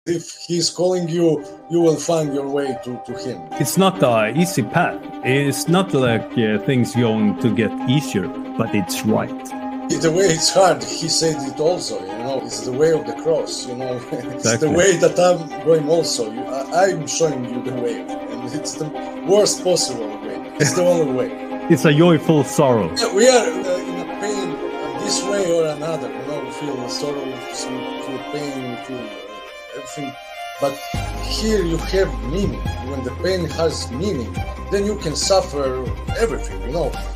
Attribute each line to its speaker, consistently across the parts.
Speaker 1: If he's calling you, you will find your way to him.
Speaker 2: It's not an easy path. It's not like things going to get easier, but it's right.
Speaker 1: The way it's hard, he said it also, it's the way of the cross, It's
Speaker 2: Exactly.
Speaker 1: the way that I'm going also. I'm showing you the way, and it's the worst possible way. It's the only way.
Speaker 2: It's a joyful sorrow.
Speaker 1: We are in a pain this way or another, we feel sorrow, we feel pain, we feel everything. But here you have meaning. When the pain has meaning, then you can suffer everything,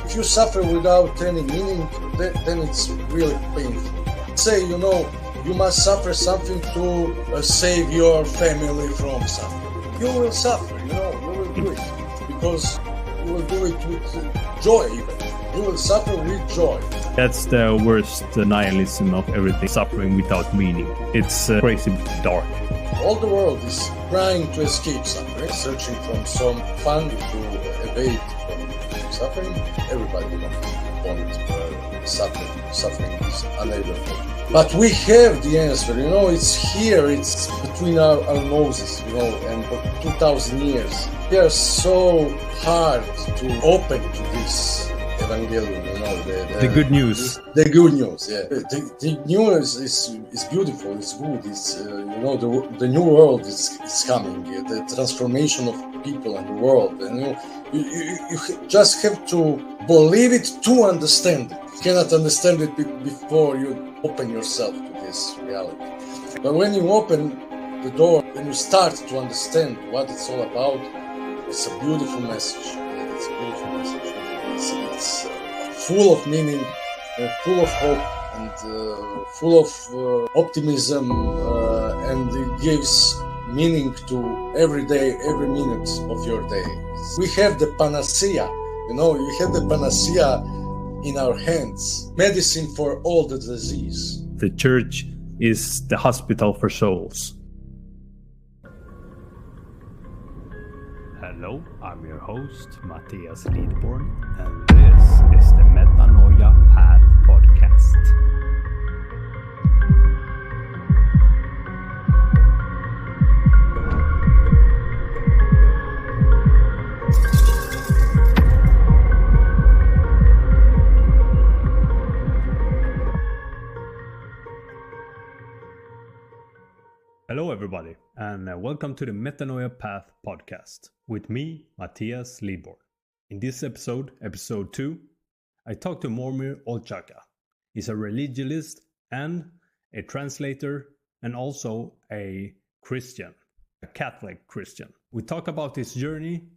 Speaker 1: If you suffer without any meaning, then it's really painful. Say, you must suffer something to save your family from suffering. You will suffer, you will do it. Because you will do it with joy even. You will suffer with joy.
Speaker 2: That's the worst nihilism of everything. Suffering without meaning. It's crazy dark.
Speaker 1: All the world is trying to escape suffering, searching from some fun to evade from suffering. Everybody wants suffering is unavoidable. But we have the answer, it's here, it's between our noses, and for 2,000 years. We are so hard to open to this evangelium,
Speaker 2: the good news.
Speaker 1: The good news, yeah. The news is beautiful, it's good, it's, the new world is coming, the transformation of people and the world, and you just have to believe it to understand it. You cannot understand it before you open yourself to this reality. But when you open the door, when you start to understand what it's all about, it's a beautiful message. It's a beautiful message. It's full of meaning, full of hope, and full of optimism, and it gives meaning to every day, every minute of your day. We have the panacea, you have the panacea in our hands, medicine for all the disease.
Speaker 2: The church is the hospital for souls. Hello, I'm your host, Matthias Lidborn, and this is the Metanoia Path Podcast. Hello everybody, and welcome to the Metanoia Path Podcast with me, Matthias Lidborn. In this episode 2, I talked to Momir Oljača. He's a religialist and a translator and also a Christian, a Catholic Christian. We talk about his journey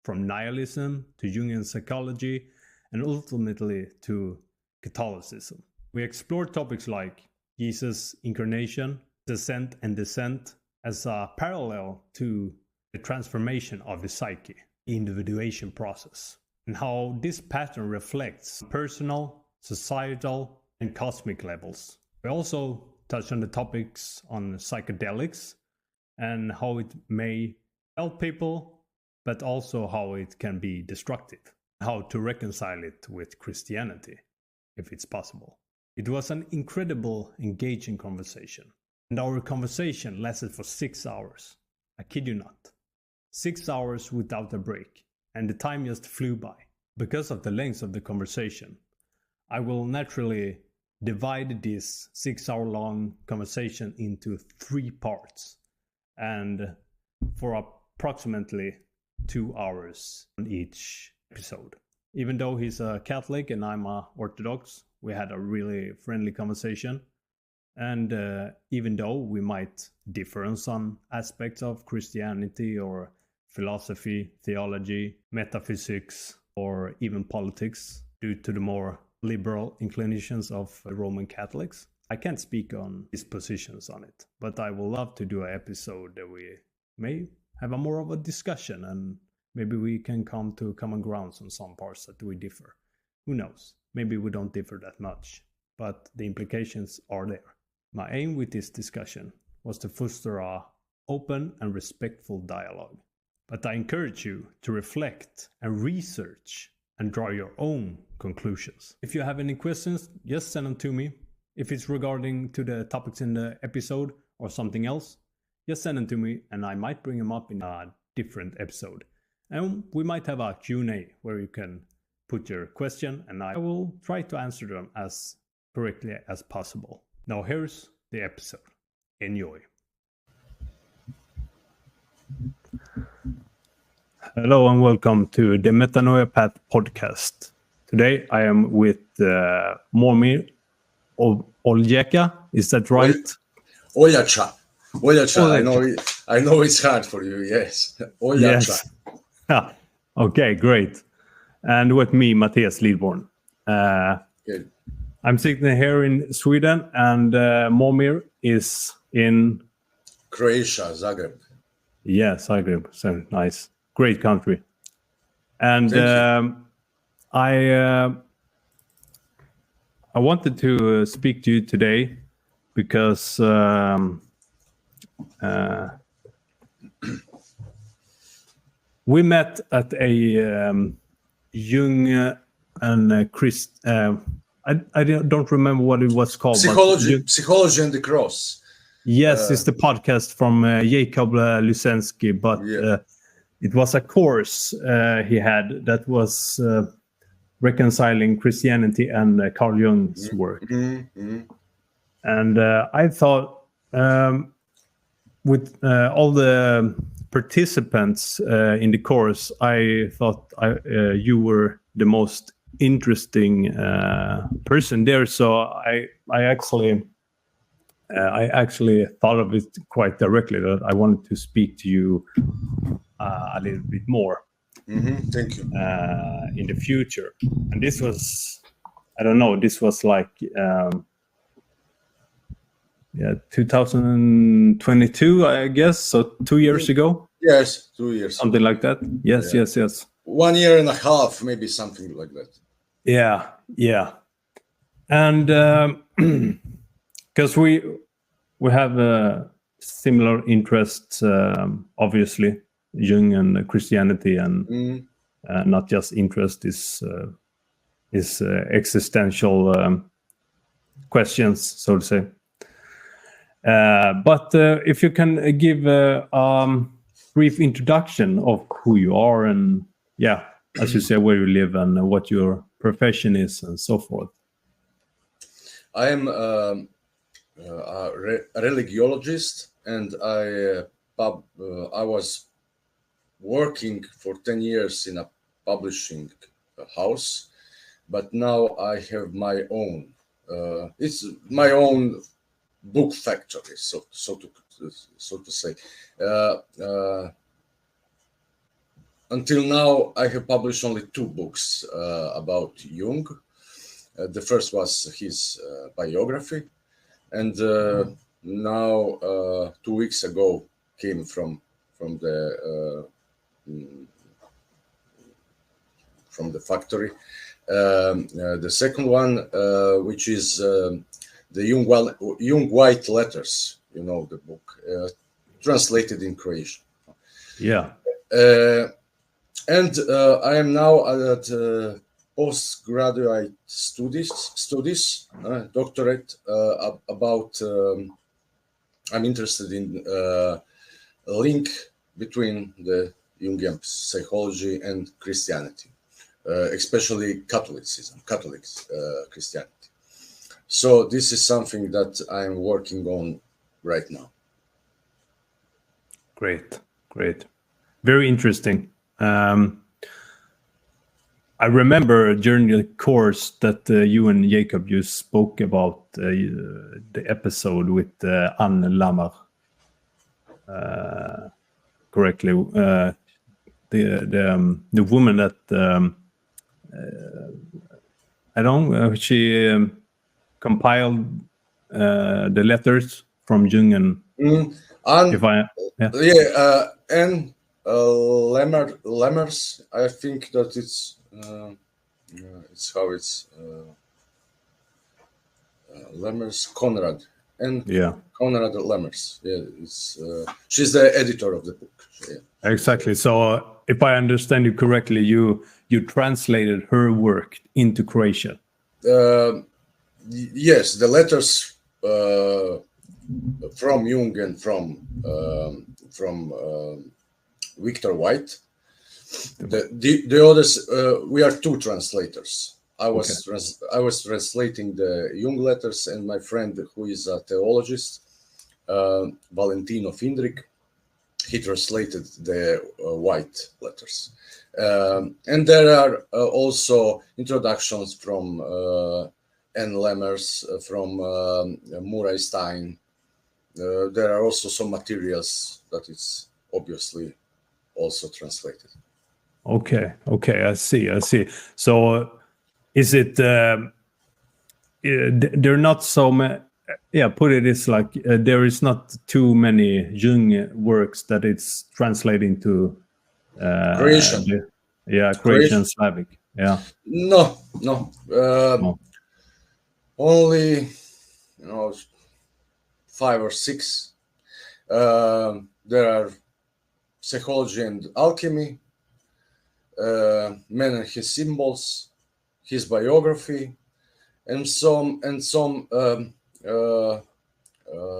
Speaker 2: from nihilism to Jungian psychology and ultimately to Catholicism. We explore topics like Jesus' incarnation, ascent and descent as a parallel to the transformation of the psyche, the individuation process, and how this pattern reflects personal, societal, and cosmic levels. We also touch on the topics on psychedelics and how it may help people, but also how it can be destructive, how to reconcile it with Christianity, if it's possible. It was an incredible, engaging conversation. And our conversation lasted for 6 hours. I kid you not. 6 hours without a break. And the time just flew by. Because of the length of the conversation, I will naturally divide this 6-hour-long conversation into 3 parts. And for approximately 2 hours on each episode. Even though he's a Catholic and I'm a Orthodox, we had a really friendly conversation. And even though we might differ on some aspects of Christianity or philosophy, theology, metaphysics, or even politics, due to the more liberal inclinations of Roman Catholics, I can't speak on his positions on it. But I would love to do an episode that we may have a more of a discussion and maybe we can come to common grounds on some parts that we differ. Who knows? Maybe we don't differ that much, but the implications are there. My aim with this discussion was to foster an open and respectful dialogue. But I encourage you to reflect and research and draw your own conclusions. If you have any questions, just send them to me. If it's regarding to the topics in the episode or something else, just send them to me and I might bring them up in a different episode. And we might have a Q&A where you can put your question and I will try to answer them as correctly as possible. Now here's the episode. Enjoy. Hello and welcome to the Metanoia Path podcast. Today I am with Momir Oljača. Is that right?
Speaker 1: Oljača. I know it's hard for you. Yes. Oljača.
Speaker 2: Yes. Okay, great. And with me, Matthias Lidborn.
Speaker 1: Good.
Speaker 2: I'm sitting here in Sweden, and Momir is in
Speaker 1: Croatia, Zagreb.
Speaker 2: Yeah, Zagreb. So nice, great country. And I wanted to speak to you today because we met at a Jung and Christ. I don't remember what it was called.
Speaker 1: Psychology and the Cross.
Speaker 2: Yes, it's the podcast from Jacob Lusensky, but it was a course he had that was reconciling Christianity and Carl Jung's work.
Speaker 1: Mm-hmm.
Speaker 2: And I thought with all the participants in the course, I thought you were the most interesting person there. So I actually thought of it quite directly that I wanted to speak to you a little bit more.
Speaker 1: Mm-hmm. Thank you.
Speaker 2: In the future. And this was, I don't know, this was like 2022, I guess. So 2 years ago.
Speaker 1: Yes, 2 years.
Speaker 2: Something like that. Yes.
Speaker 1: 1 year and a half, maybe something like that.
Speaker 2: Yeah. And because we have similar interests, obviously, Jung and Christianity, and not just interest is existential questions, so to say. But if you can give a brief introduction of who you are and, as you say, where you live and what your profession is and so forth.
Speaker 1: I am a religiologist, and I was working for 10 years in a publishing house, but now I have my own. It's my own book factory, so to say. Until now, I have published only 2 books about Jung. The first was his biography, and now 2 weeks ago came from the factory. The second one, which is the Jung White Letters, the book, translated in Croatian.
Speaker 2: Yeah.
Speaker 1: And I am now at postgraduate studies, doctorate about. I'm interested in a link between the Jungian psychology and Christianity, especially Catholic Christianity. So this is something that I'm working on right now.
Speaker 2: Great. Very interesting. I remember during the course that you and Jacob, you spoke about the episode with Anne Lammer. Correctly, the woman that she compiled the letters from Jung and
Speaker 1: and Lemmers. I think that it's how it's Lemmers Conrad and Conrad Lemmers. She's the editor of the book.
Speaker 2: Exactly. So if I understand you correctly, you translated her work into Croatian.
Speaker 1: Yes, the letters Jung and from Victor White. The others, we are two translators. I was translating the Jung letters, and my friend, who is a theologist, Valentino Findrik, he translated the White letters. And there are also introductions from Anne Lemmers, from Murray Stein. There are also some materials that is obviously also translated.
Speaker 2: Okay, I see. So, is it? There are not so many. Yeah, put it is like there is not too many Jung works that it's translating to
Speaker 1: Creation.
Speaker 2: Croatian, Slavic. Yeah.
Speaker 1: No. Only 5 or 6. There are Psychology and Alchemy, Man and His Symbols, his biography, and some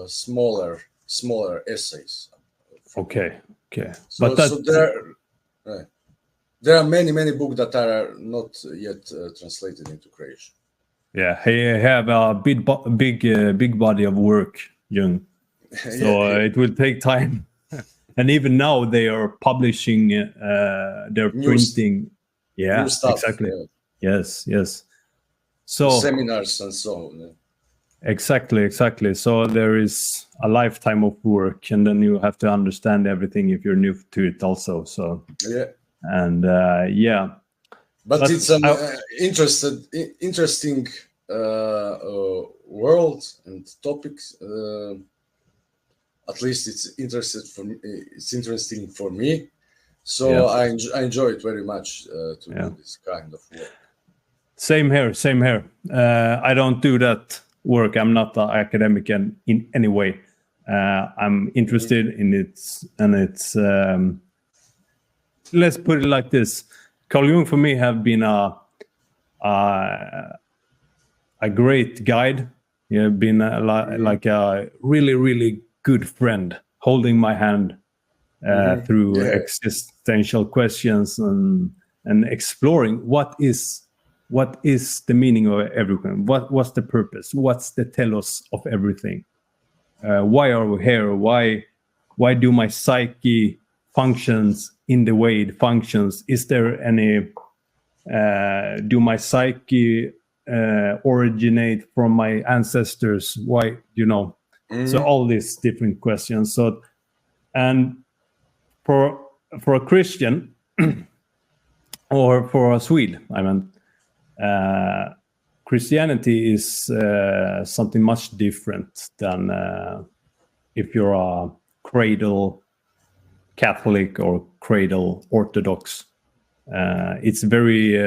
Speaker 1: smaller essays.
Speaker 2: Okay.
Speaker 1: So there are many books that are not yet translated into Croatian.
Speaker 2: Yeah, he have a big body of work, Jung. So it will take time. And even now they are publishing, they're printing. Yeah,
Speaker 1: new stuff,
Speaker 2: exactly.
Speaker 1: Yeah.
Speaker 2: Yes. So
Speaker 1: seminars and so on. Yeah.
Speaker 2: Exactly. So there is a lifetime of work, and then you have to understand everything if you're new to it also. So
Speaker 1: yeah.
Speaker 2: And
Speaker 1: but it's an interesting world and topics. At least it's interesting for me. So I enjoy it very much to do this kind of work.
Speaker 2: Same here. I don't do that work. I'm not an academic in any way. I'm interested in it, and it's let's put it like this. Carl Jung for me have been a great guide. Been like a really good friend, holding my hand through existential questions and exploring what is the meaning of everything. What's the purpose? What's the telos of everything? Why are we here? Why do my psyche functions in the way it functions? Is there any? Do my psyche originate from my ancestors? Why, So all these different questions. So, and for a Christian or for a Swede, I mean, Christianity is something much different than if you're a cradle Catholic or cradle Orthodox. It's very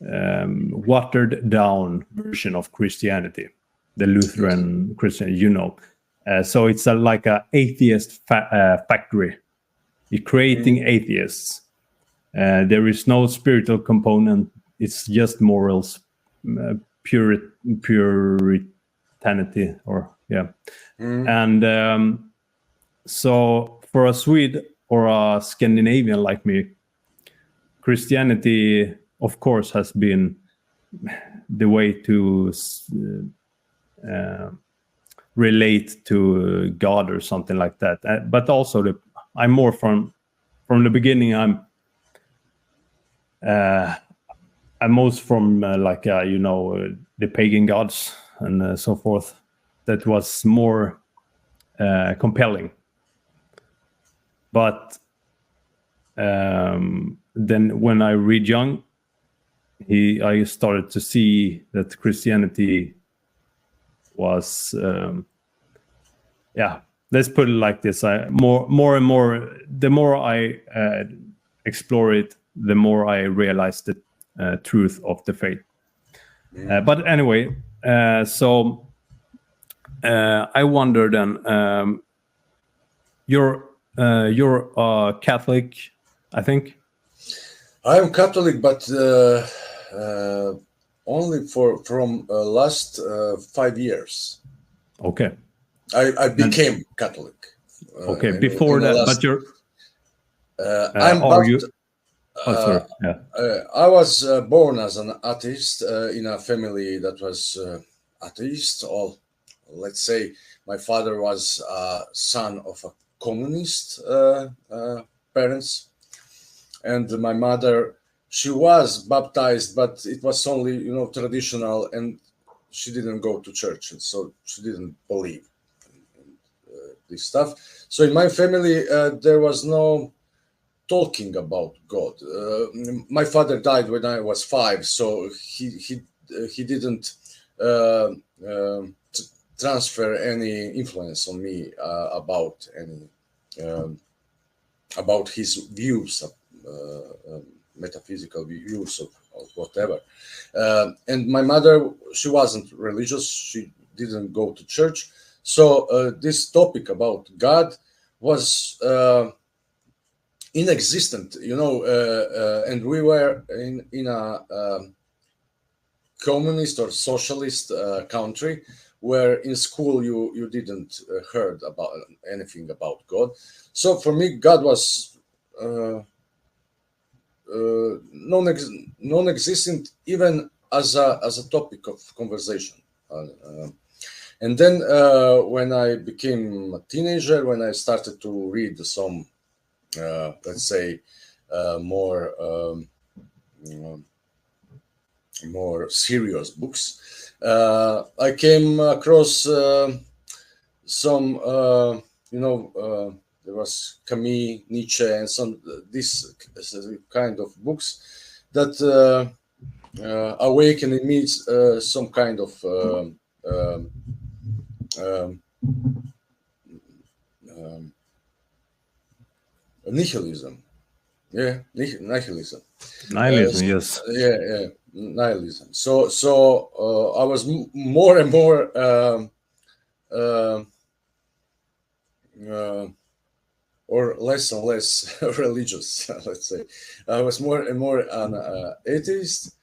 Speaker 2: watered down version of Christianity, the Lutheran Christian, so it's like a atheist factory. You're creating atheists. There is no spiritual component. It's just morals, puritanity, and so for a Swede or a Scandinavian like me, Christianity, of course, has been the way to relate to God or something like that. But also, I'm more from the beginning. I'm most from the pagan gods and so forth. That was more compelling. But then when I read Jung, I started to see that Christianity was, let's put it like this. More and more, the more I explore it, the more I realize the truth of the faith. But anyway, so I wonder then, you're Catholic, I think.
Speaker 1: I'm Catholic, but only from last 5 years.
Speaker 2: Okay.
Speaker 1: I became Catholic.
Speaker 2: Okay. Before that, but you're.
Speaker 1: I'm
Speaker 2: are you? Sorry. Yeah.
Speaker 1: I was born as an atheist in a family that was atheist. Or let's say my father was a son of a communist parents, and my mother, she was baptized, but it was only traditional, and she didn't go to church, and so she didn't believe in this stuff. So in my family, there was no talking about God. My father died when I was 5, so he didn't uh, transfer any influence on me about any about his views, metaphysical views of whatever. And my mother, she wasn't religious; she didn't go to church. So this topic about God was inexistent, and we were in a communist or socialist country where in school you didn't heard about anything about God. So for me, God was non-existent, even as a topic of conversation. And then when I became a teenager, when I started to read some let's say more more serious books, I came across some there was Camus, Nietzsche, and some this kind of books that awakened in me some kind of nihilism. Yeah, nihilism.
Speaker 2: Nihilism, yes.
Speaker 1: Yeah, nihilism. So I was more and more uh, or less and less religious. Let's say I was more and more an atheist,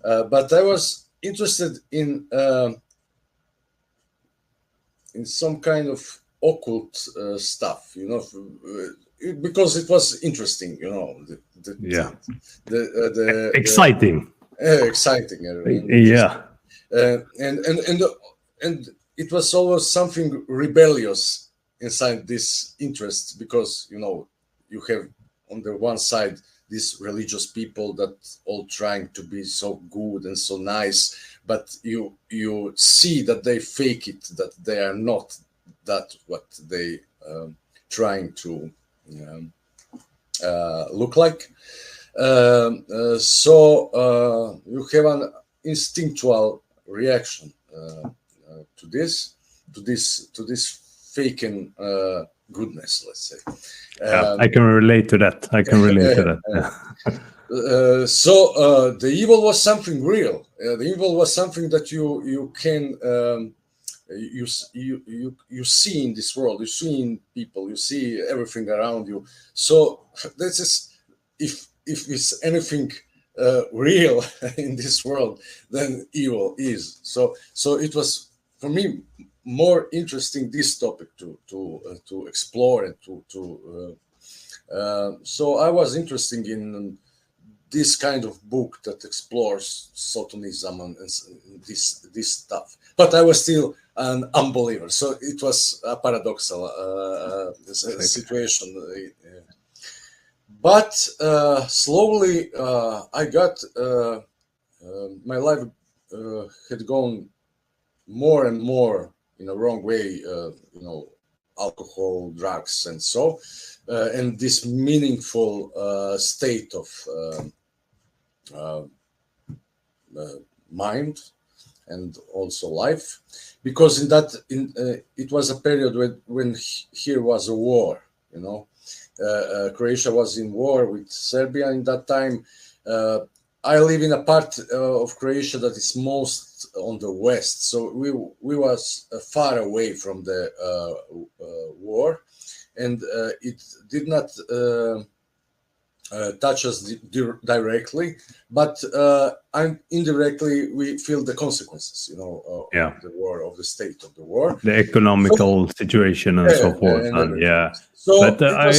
Speaker 1: but I was interested in some kind of occult stuff, because it was interesting, the
Speaker 2: exciting.
Speaker 1: Exciting.
Speaker 2: Yeah.
Speaker 1: And it was always something rebellious inside this interest, because you have on the one side these religious people that all trying to be so good and so nice, but you see that they fake it, that they are not that what they trying to look like. So you have an instinctual reaction to this faking goodness, let's say.
Speaker 2: I can relate to that.
Speaker 1: So the evil was something real. The evil was something that you can you see in this world. You see in people. You see everything around you. So this is if it's anything real in this world, then evil is. So it was for me more interesting this topic to explore and so I was interested in this kind of book that explores Satanism and this stuff. But I was still an unbeliever, so it was a paradoxical situation. But slowly I got my life had gone more and more in a wrong way, alcohol, drugs, and so, and this meaningful state of mind and also life, because it was a period when here was a war. Croatia was in war with Serbia in that time. I live in a part of Croatia that is most on the west, so we was far away from the war, and it did not touch us directly, but indirectly we feel the consequences, of the war, of the state of the war,
Speaker 2: the economical situation and so forth, and
Speaker 1: So,
Speaker 2: but I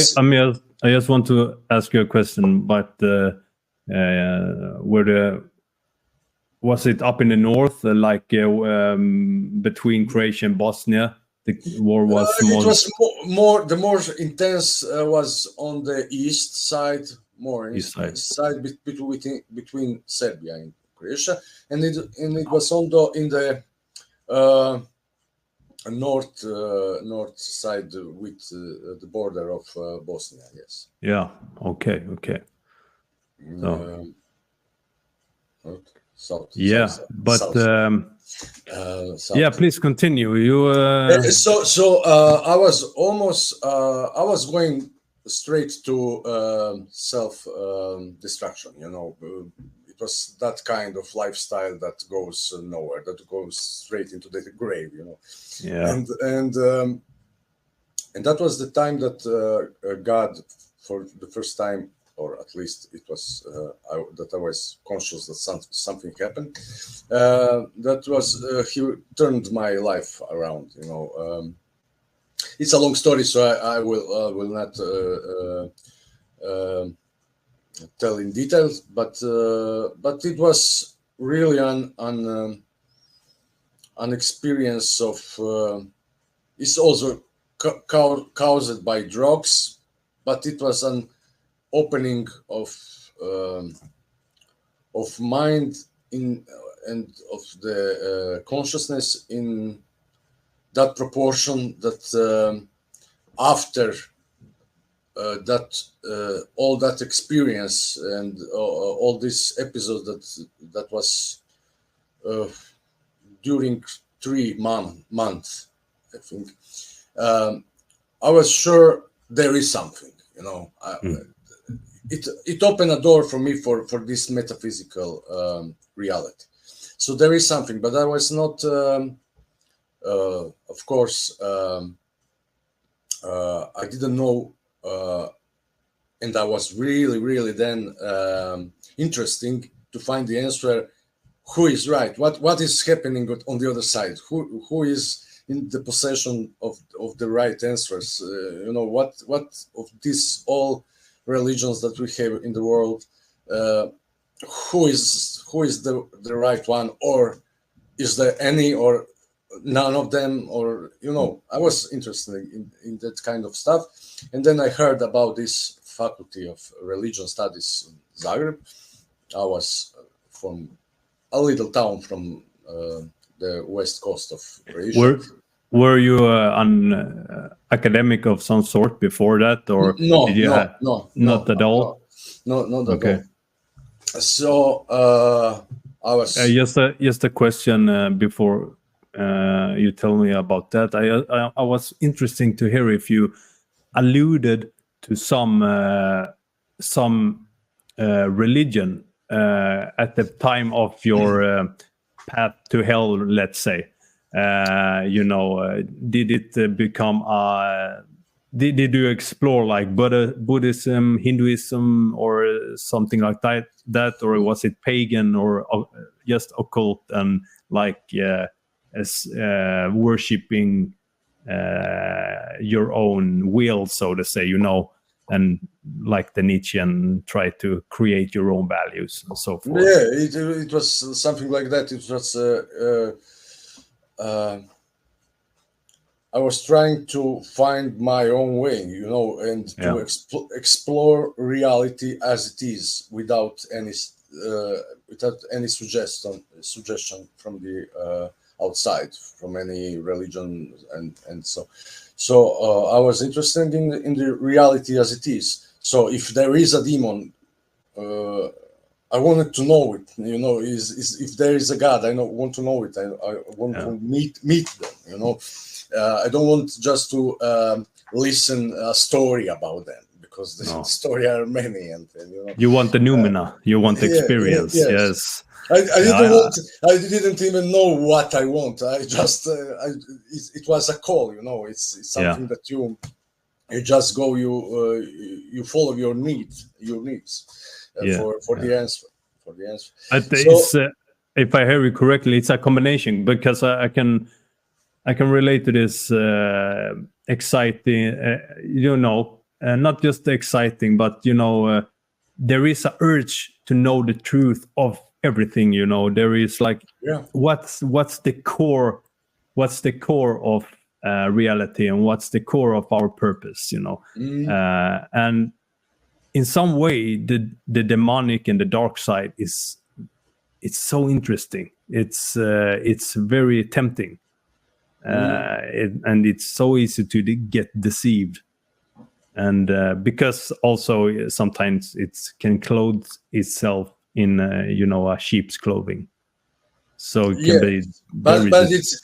Speaker 2: just want to ask you a question. But was it up in the north, between Croatia and Bosnia? The war was
Speaker 1: it was more. The more intense was on the east side, east side between Serbia and Croatia, and it was in the north side with the border of Bosnia. Yes.
Speaker 2: Yeah. Okay.
Speaker 1: South.
Speaker 2: But
Speaker 1: south.
Speaker 2: Please continue. You.
Speaker 1: So I was going straight to self destruction. It was that kind of lifestyle that goes nowhere, that goes straight into the grave.
Speaker 2: Yeah.
Speaker 1: And that was the time that God, for the first time, or at least it was that I was conscious that something happened. That was he turned my life around. It's a long story, so I will not tell in details. But it was really an experience of. It's also caused by drugs, but it was an opening of mind and of the consciousness in that proportion that after that all that experience and all this episode that was during 3 months, I think, I was sure there is something, It opened a door for me for this metaphysical reality. So there is something, but I was not, of course, I didn't know, and I was really, really then interesting to find the answer. Who is right? What is happening on the other side? Who is in the possession of the right answers? What of this all religions that we have in the world, who is the right one, or is there any or none of them, or I was interested in that kind of stuff. And then I heard about this faculty of religion studies in Zagreb. I was from a little town from the west coast of Croatia.
Speaker 2: Were you an academic of some sort before that, or
Speaker 1: no,
Speaker 2: not at all?
Speaker 1: No, not at all. So I was
Speaker 2: just a question before you tell me about that. I was interesting to hear if you alluded to some religion at the time of your path to hell, let's say. Did it become did you explore like Buddhism, Hinduism, or something like that, or was it pagan or just occult and worshipping your own will, so to say, and like the Nietzschean, try to create your own values and so forth?
Speaker 1: Yeah, it was something like that. It was I was trying to find my own way, and to explore reality as it is without any suggestion from the outside, from any religion, and so I was interested in the reality as it is. So if there is a demon, I wanted to know it. If there is a God, I want to know it. I want to meet them. I don't want just to listen a story about them, because the story are many, and
Speaker 2: you want the noumena, you want experience. Yes.
Speaker 1: I didn't even know what I want. I just it was a call. It's something that You just go, you follow your needs for the answer. So
Speaker 2: It's, if I hear you correctly, it's a combination, because I can relate to this exciting, not just exciting, but there is a urge to know the truth of everything. There is like, what's the core of reality, and what's the core of our purpose, and in some way the demonic and the dark side it's so interesting. It's very tempting, and it's so easy to get deceived, and because also sometimes it can clothe itself in a sheep's clothing, so it can be
Speaker 1: but it's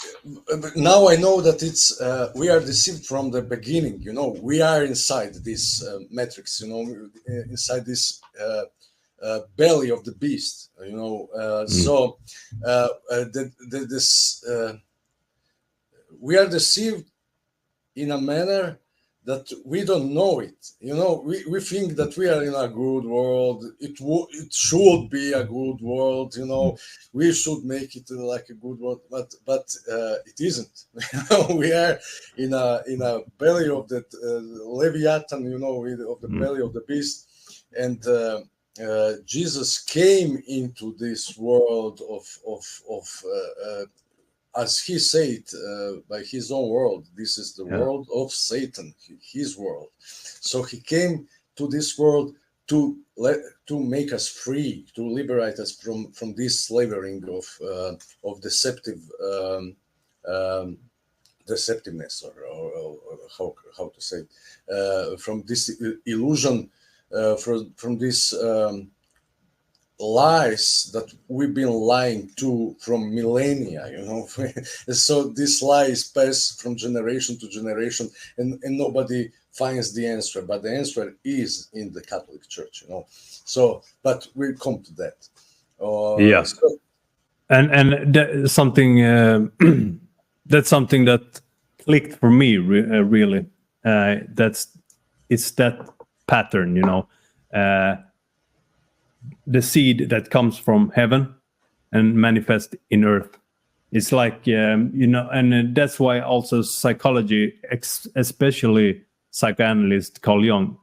Speaker 1: now I know that it's we are deceived from the beginning. We are inside this matrix, inside this belly of the beast, so we are deceived in a manner that we don't know it. We think that we are in a good world. It should be a good world. We should make it like a good world, but it isn't. We are in a belly of that Leviathan. Of the belly of the beast, and Jesus came into this world of as he said, by his own world. This is the world of Satan, his world. So he came to this world to make us free, to liberate us from this slavering of deceptiveness, or how to say, from this illusion, from this lies that we've been lying to from millennia. So this lie is passed from generation to generation, and nobody finds the answer, but the answer is in the Catholic Church. So but we'll come to that.
Speaker 2: And something that's something that clicked for me, really. It's that pattern, the seed that comes from heaven and manifests in earth. It's like, and that's why also psychology, especially psychoanalyst Carl Jung,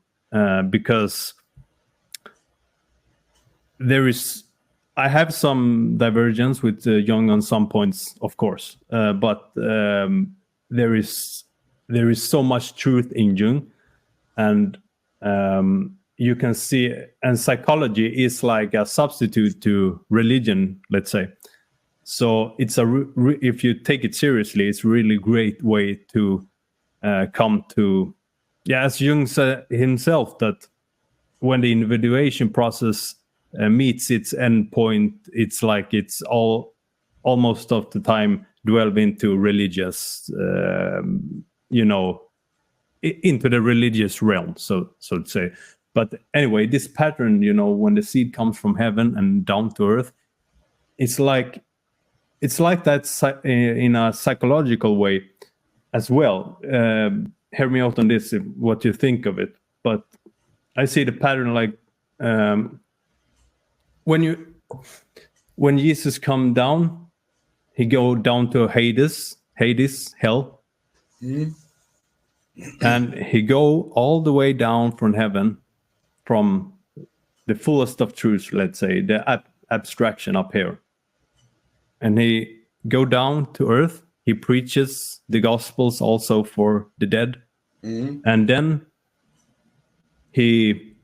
Speaker 2: because I have some divergence with Jung on some points, of course, but there is so much truth in Jung, and you can see, and psychology is like a substitute to religion, let's say. So it's if you take it seriously, it's a really great way to come to, as Jung said himself, that when the individuation process meets its end point, it's like it's almost of the time delve into religious, into the religious realm, so to say. But anyway, this pattern, when the seed comes from heaven and down to earth, it's like that in a psychological way as well. Hear me out on this, what you think of it. But I see the pattern like when Jesus come down, he go down to Hades, hell, and he go all the way down from heaven, from the fullest of truths, let's say, the abstraction up here, and he go down to earth. He preaches the gospels also for the dead, and then he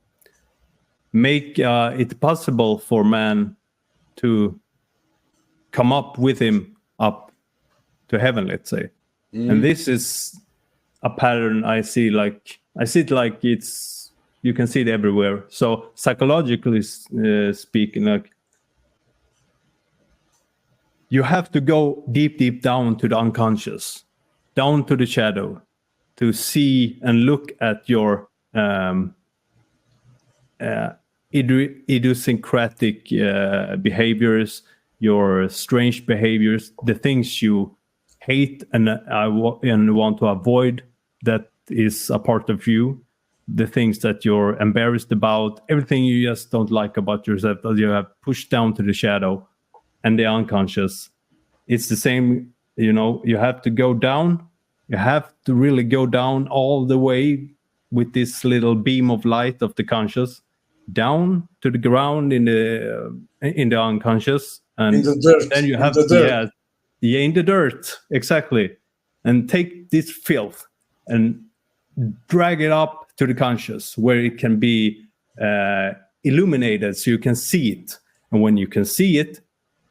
Speaker 2: make it possible for man to come up with him up to heaven, let's say. And this is a pattern I see it like it's, you can see it everywhere. So psychologically speaking, like, you have to go deep down to the unconscious, down to the shadow, to see and look at your idiosyncratic behaviors, your strange behaviors, the things you hate and want to avoid, that is a part of you, the things that you're embarrassed about, everything you just don't like about yourself that you have pushed down to the shadow and the unconscious. It's the same, you have to go down. You have to really go down all the way with this little beam of light of the conscious down to the ground in the unconscious, and
Speaker 1: in the dirt,
Speaker 2: then you have
Speaker 1: in the dirt.
Speaker 2: Yeah, in the dirt, exactly, and take this filth and drag it up to the conscious where it can be illuminated so you can see it. And when you can see it,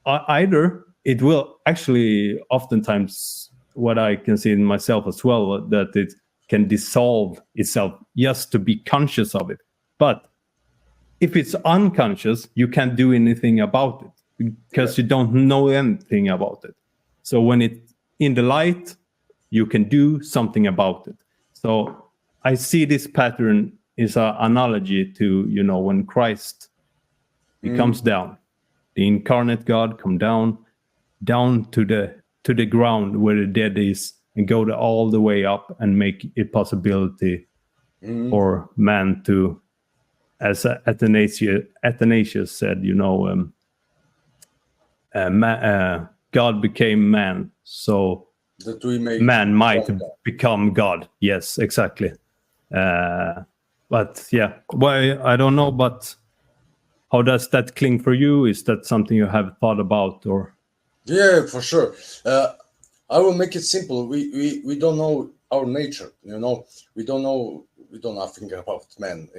Speaker 2: either it will actually, oftentimes what I can see in myself as well, that it can dissolve itself just to be conscious of it. But if it's unconscious, you can't do anything about it because you don't know anything about it. So when it's in the light, you can do something about it. So I see this pattern is an analogy to, when Christ comes down, the incarnate God come down to the ground where the dead is, and go all the way up and make it possibility for man to, as Athanasius said, God became man, so
Speaker 1: that we may
Speaker 2: man might become God. Yes, exactly. But yeah, well, I don't know, but how does that cling for you? Is that something you have thought about, or?
Speaker 1: Yeah, for sure. I will make it simple. We don't know our nature. We don't know nothing about man.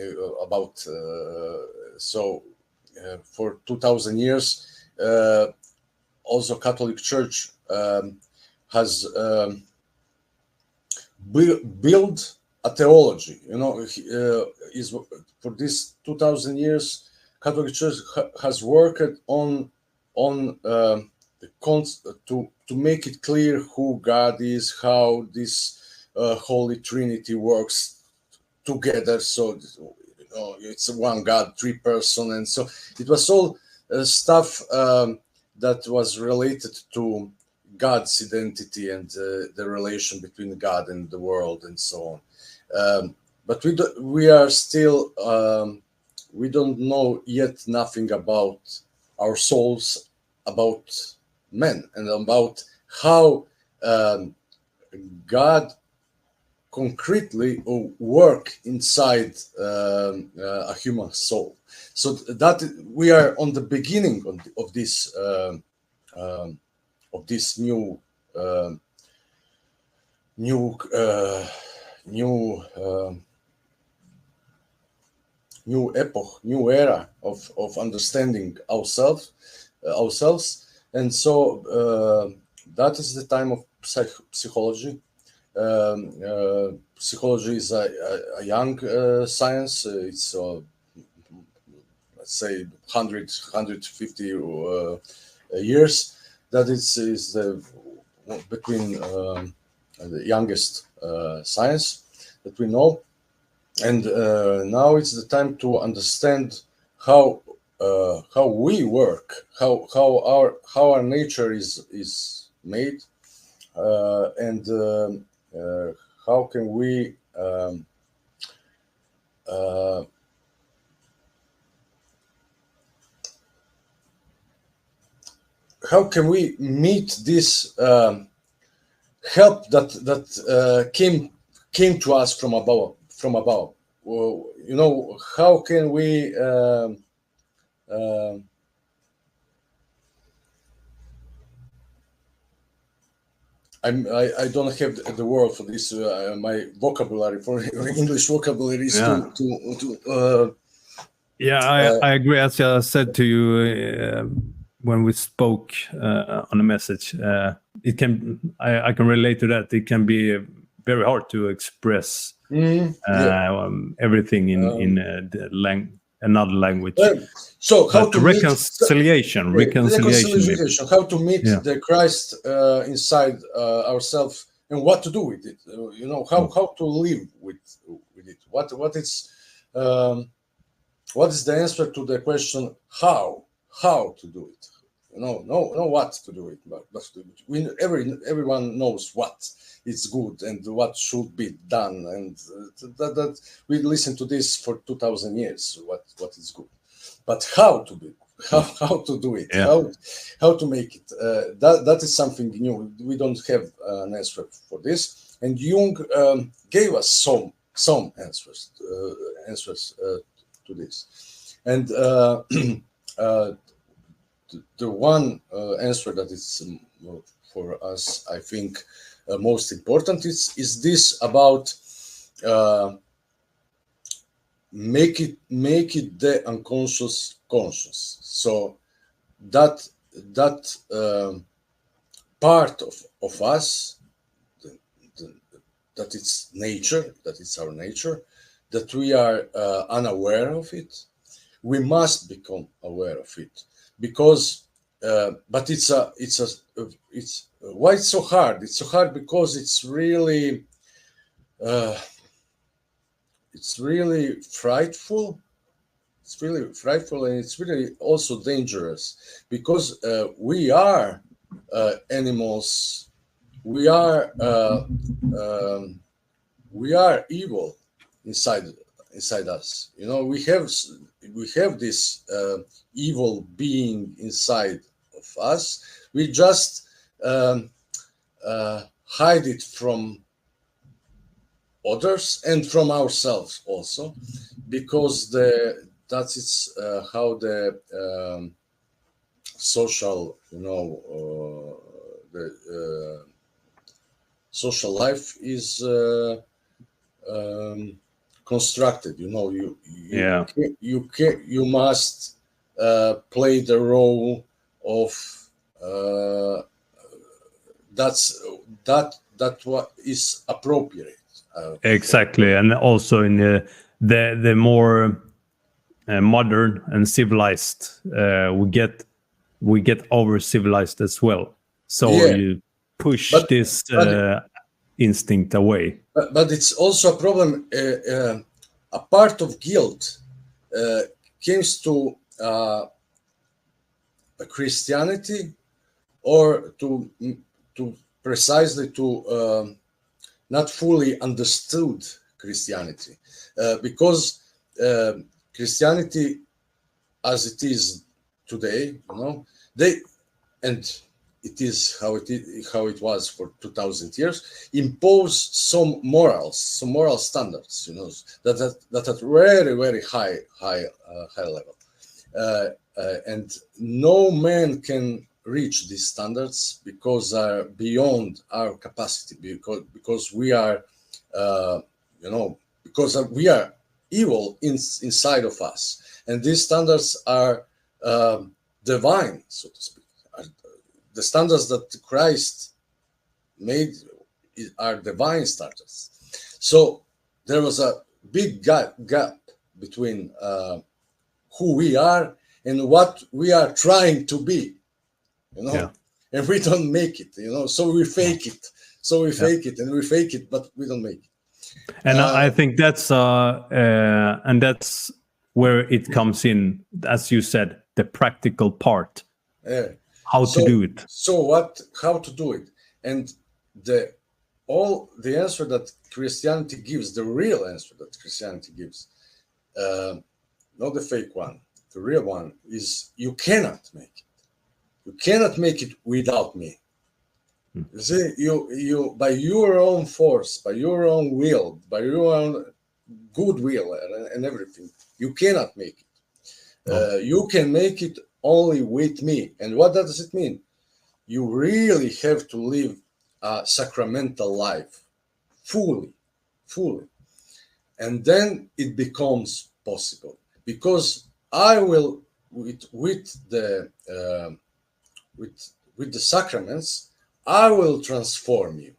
Speaker 1: So for 2,000 years, also Catholic Church has built a theology. Is for this 2,000 years, Catholic Church has worked on to make it clear who God is, how this Holy Trinity works together. So it's one God, three person, and so it was all stuff that was related to God's identity and the relation between God and the world and so on. But we are still we don't know yet nothing about our souls, about men, and about how God concretely work inside a human soul. So that we are on the beginning of this new epoch, new era of understanding ourselves, and so that is the time of psychology. Psychology is a young science. It's let's say 150 years. That is between the youngest science that we know. And now it's the time to understand how we work, how our nature is made, and how can we meet this help that came to us from above. Well, how can we I don't have the word for this. My vocabulary for English vocabulary is
Speaker 2: I agree. As I said to you when we spoke on a message, I can relate to that. It can be very hard to express everything in another language.
Speaker 1: So how to
Speaker 2: reconciliation,
Speaker 1: how to meet the Christ inside ourselves, and what to do with it. How to live with it. What is the answer to the question how to do it? know what to do it, but everyone knows what is good and what should be done, and that we listen to this for 2,000 years. What is good, but how to be, how to do it, how to make it. That is something new. We don't have an answer for this, and Jung gave us some answers to this, and the one answer that is for us, I think, most important is this about make it the unconscious conscious. So that part of us, that it's nature, that it's our nature, that we are unaware of it. We must become aware of it, because but it's why it's so hard. It's so hard because it's really frightful. It's really frightful, and it's really also dangerous, because we are animals. We are evil inside us. We have this evil being inside of us. We just hide it from others and from ourselves also, because that is how the social, the social life is constructed. You must play the role of that what is appropriate.
Speaker 2: Exactly, and also in the more modern and civilized, we get over civilized as well. So you push this instinct away.
Speaker 1: But it's also a problem. A part of guilt comes to Christianity, or to precisely to not fully understood Christianity, because Christianity, as it is today, and it is how it was for 2,000 years, impose some moral standards, that at very, very high level, and no man can reach these standards, because are beyond our capacity, because we are because we are evil inside of us, and these standards are divine, so to speak. The standards that Christ made are divine standards. So there was a big gap between who we are and what we are trying to be, and we don't make it, so we fake it. So we fake it and we fake it, but we don't make it.
Speaker 2: And I think that's where it comes in, as you said, the practical part. How to do it.
Speaker 1: So how to do it. And the answer that Christianity gives, the real answer that Christianity gives, not the fake one, the real one, is you cannot make it. You cannot make it without me. You see, you by your own force, by your own will, by your own goodwill and everything, you cannot make it. You can make it only with me. And what does it mean? You really have to live a sacramental life fully, and then it becomes possible, because I will with the sacraments, I will transform you.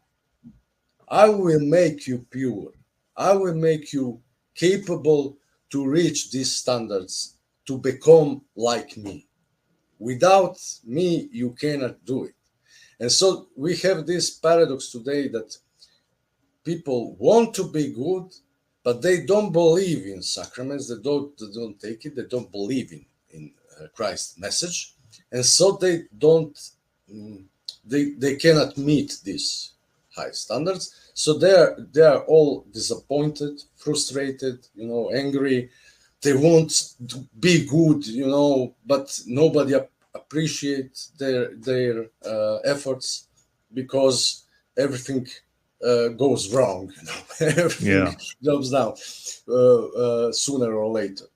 Speaker 1: I will make you pure. I will make you capable to reach these standards, to become like me. Without me, you cannot do it. And so we have this paradox today, that people want to be good, but they don't believe in sacraments. They don't take it. They don't believe in Christ's message. and so they don't, they cannot meet these high standards. So they are all disappointed, frustrated, angry. They want to be good, but nobody appreciates their efforts, because everything goes wrong. Everything goes down sooner or later.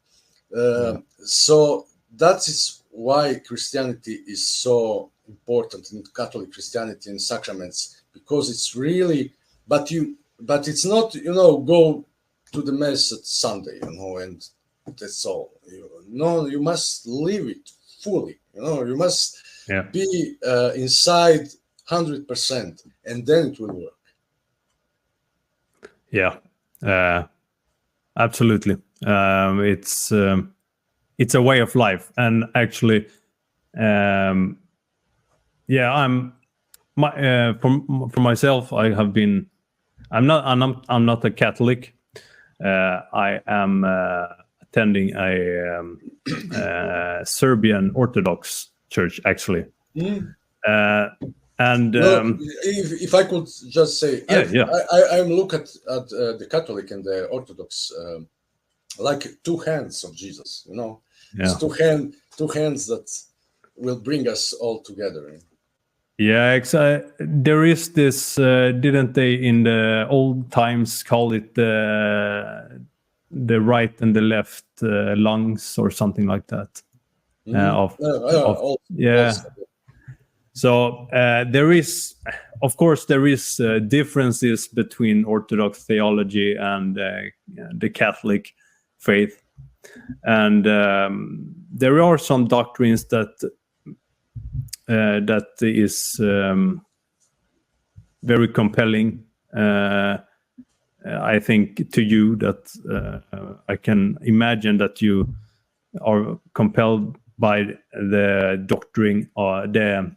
Speaker 1: So that is why Christianity is so important, in Catholic Christianity and sacraments, because it's really, but it's not, go to the mass at Sunday, and that's all. You must live it fully. You must be inside 100%, and then it will work.
Speaker 2: Yeah, absolutely. It's a way of life, and actually, I'm for myself. I'm not a Catholic. I am attending a Serbian Orthodox church, actually. And
Speaker 1: if I could just say, I look at the Catholic and the Orthodox like two hands of Jesus. It's two hands that will bring us all together.
Speaker 2: Yeah, there is this. Didn't they in the old times call it the right and the left lungs or something like that? So there is, of course, differences between Orthodox theology and the Catholic faith, and there are some doctrines that is very compelling. I think to you that I can imagine that you are compelled by the doctrine or the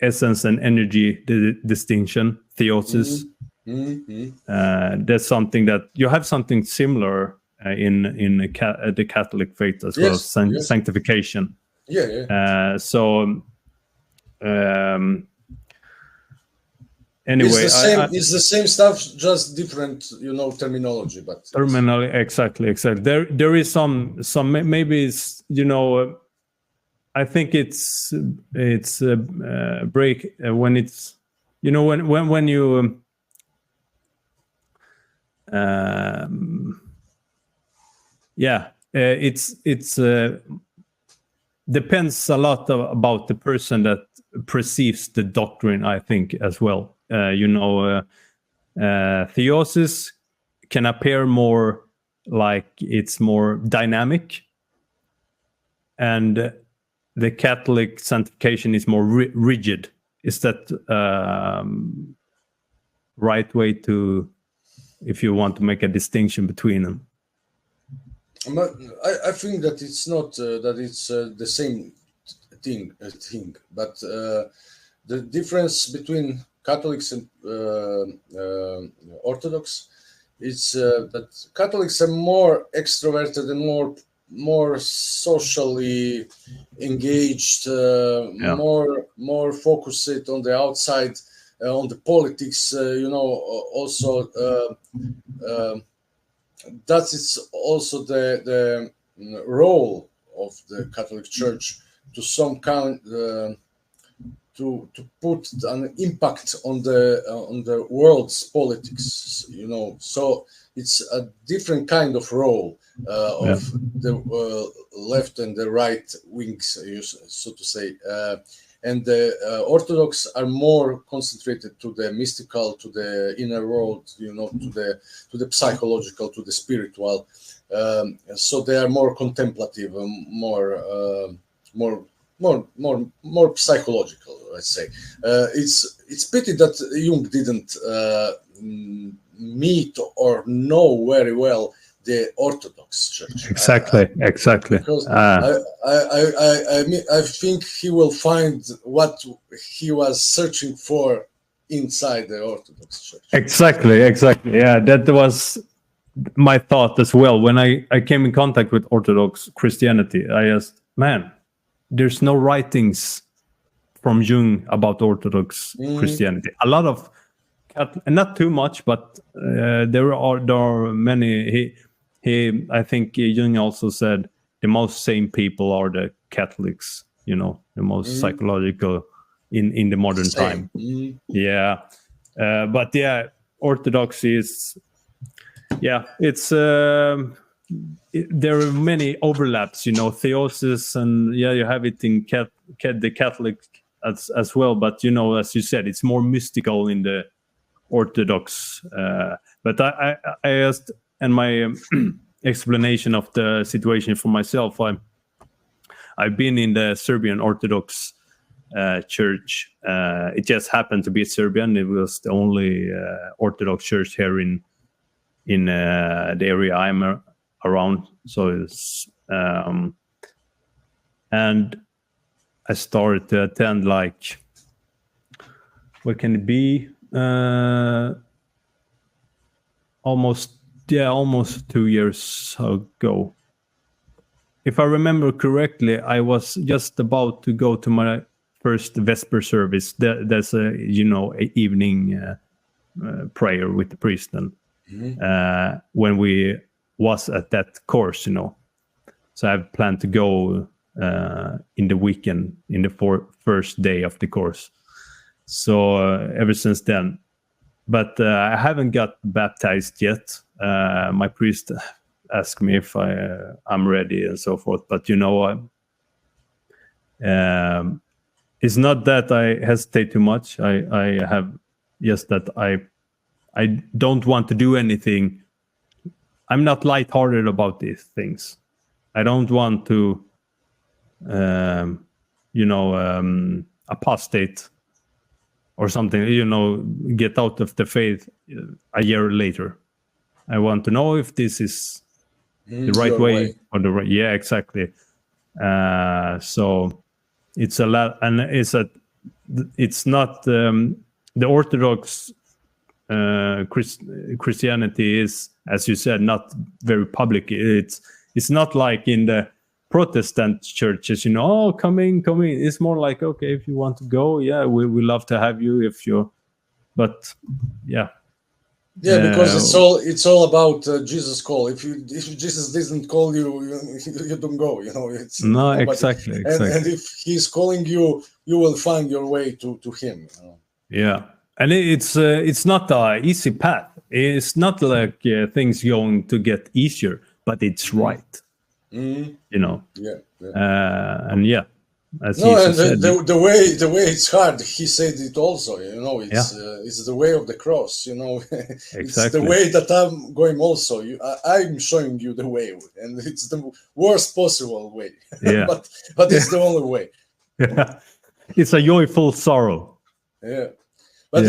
Speaker 2: essence and energy distinction, theosis. That's something that you have something similar in the Catholic faith as well, sanctification. Anyway,
Speaker 1: it's the same stuff, just different, terminology. But
Speaker 2: terminology, exactly. There is some maybe it's, I think it's a break when it's, when you it's depends a lot about the person that perceives the doctrine, I think, as well. Theosis can appear more like it's more dynamic, and the Catholic sanctification is more rigid. Is that right way to, if you want to make a distinction between them?
Speaker 1: I think that it's not that it's the same thing, but the difference between Catholics and Orthodox is that Catholics are more extroverted and more socially engaged, more focused on the outside, on the politics. Also that is also the role of the Catholic Church to some kind to put an impact on the world's politics. So it's a different kind of role of the left and the right wings, so to say. And the Orthodox are more concentrated to the mystical, to the inner world, to the psychological, to the spiritual. So they are more contemplative, more psychological, let's say. It's pity that Jung didn't meet or know very well the Orthodox Church.
Speaker 2: Exactly.
Speaker 1: Because I think he will find what he was searching for inside the Orthodox Church.
Speaker 2: Exactly. Yeah, that was my thought as well. When I came in contact with Orthodox Christianity, I asked, man, there's no writings from Jung about Orthodox Christianity. A lot of, not too much, but there are many. I think Jung also said the most sane people are the Catholics. You know, the most psychological in the modern time. Yeah, but yeah, Orthodoxy is. Yeah, it's there are many overlaps. You know, theosis, and you have it in the Catholic as well. But you know, as you said, it's more mystical in the Orthodox. But I asked, and my explanation of the situation for myself, I've been in the Serbian Orthodox church. It just happened to be Serbian. It was the only Orthodox church here in the area I'm around. So it's and I started to attend, like, what can it be? Almost 2 years ago. If I remember correctly, I was just about to go to my first Vesper service. There's a evening prayer with the priest, and when we was at that course, so I planned to go in the weekend, in the first day of the course. So ever since then, but I haven't got baptized yet. My priest asked me if I'm ready and so forth. But it's not that I hesitate too much. I have just that I don't want to do anything. I'm not lighthearted about these things. I don't want to, apostate or something, get out of the faith a year later. I want to know if this is the right way or the right. Yeah, exactly. So it's a lot, and it's not the Orthodox Christianity is, as you said, not very public. It's not like in the Protestant churches, come in. It's more like, okay, if you want to go, we love to have you. But yeah.
Speaker 1: Yeah, because it's all about Jesus' call. If Jesus doesn't call you, you don't go. It's
Speaker 2: no,
Speaker 1: nobody.
Speaker 2: exactly.
Speaker 1: And if he's calling you, you will find your way to him.
Speaker 2: Yeah, and it's not an easy path. It's not like things going to get easier, but it's right.
Speaker 1: Yeah.
Speaker 2: And yeah. As
Speaker 1: the way it's hard. He said it also. It's the way of the cross. It's
Speaker 2: exactly
Speaker 1: the way that I'm going. Also, I'm showing you the way, and it's the worst possible way.
Speaker 2: Yeah,
Speaker 1: but it's the only way.
Speaker 2: Yeah, it's a joyful sorrow.
Speaker 1: Yeah, but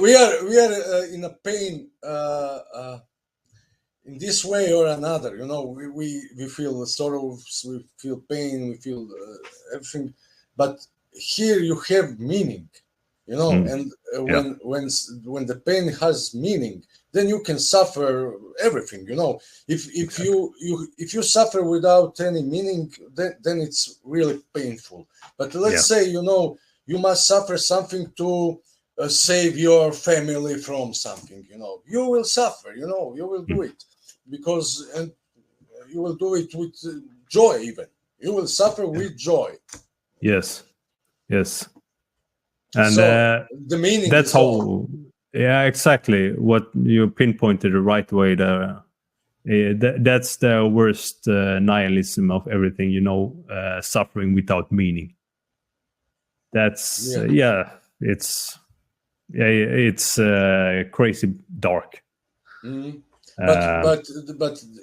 Speaker 1: we are in a pain. In this way or another, we feel sorrows, we feel pain, we feel everything, but here you have meaning, and when the pain has meaning, then you can suffer everything. If you suffer without any meaning, then it's really painful. But let's say you must suffer something to save your family from something. You will suffer. You will do it. Because you will do it with joy. Even you will suffer with joy.
Speaker 2: Yes, and
Speaker 1: so the meaning.
Speaker 2: That's how. Yeah, exactly. What you pinpointed the right way there. That's the worst nihilism of everything. Suffering without meaning. That's it's crazy dark.
Speaker 1: Mm-hmm. But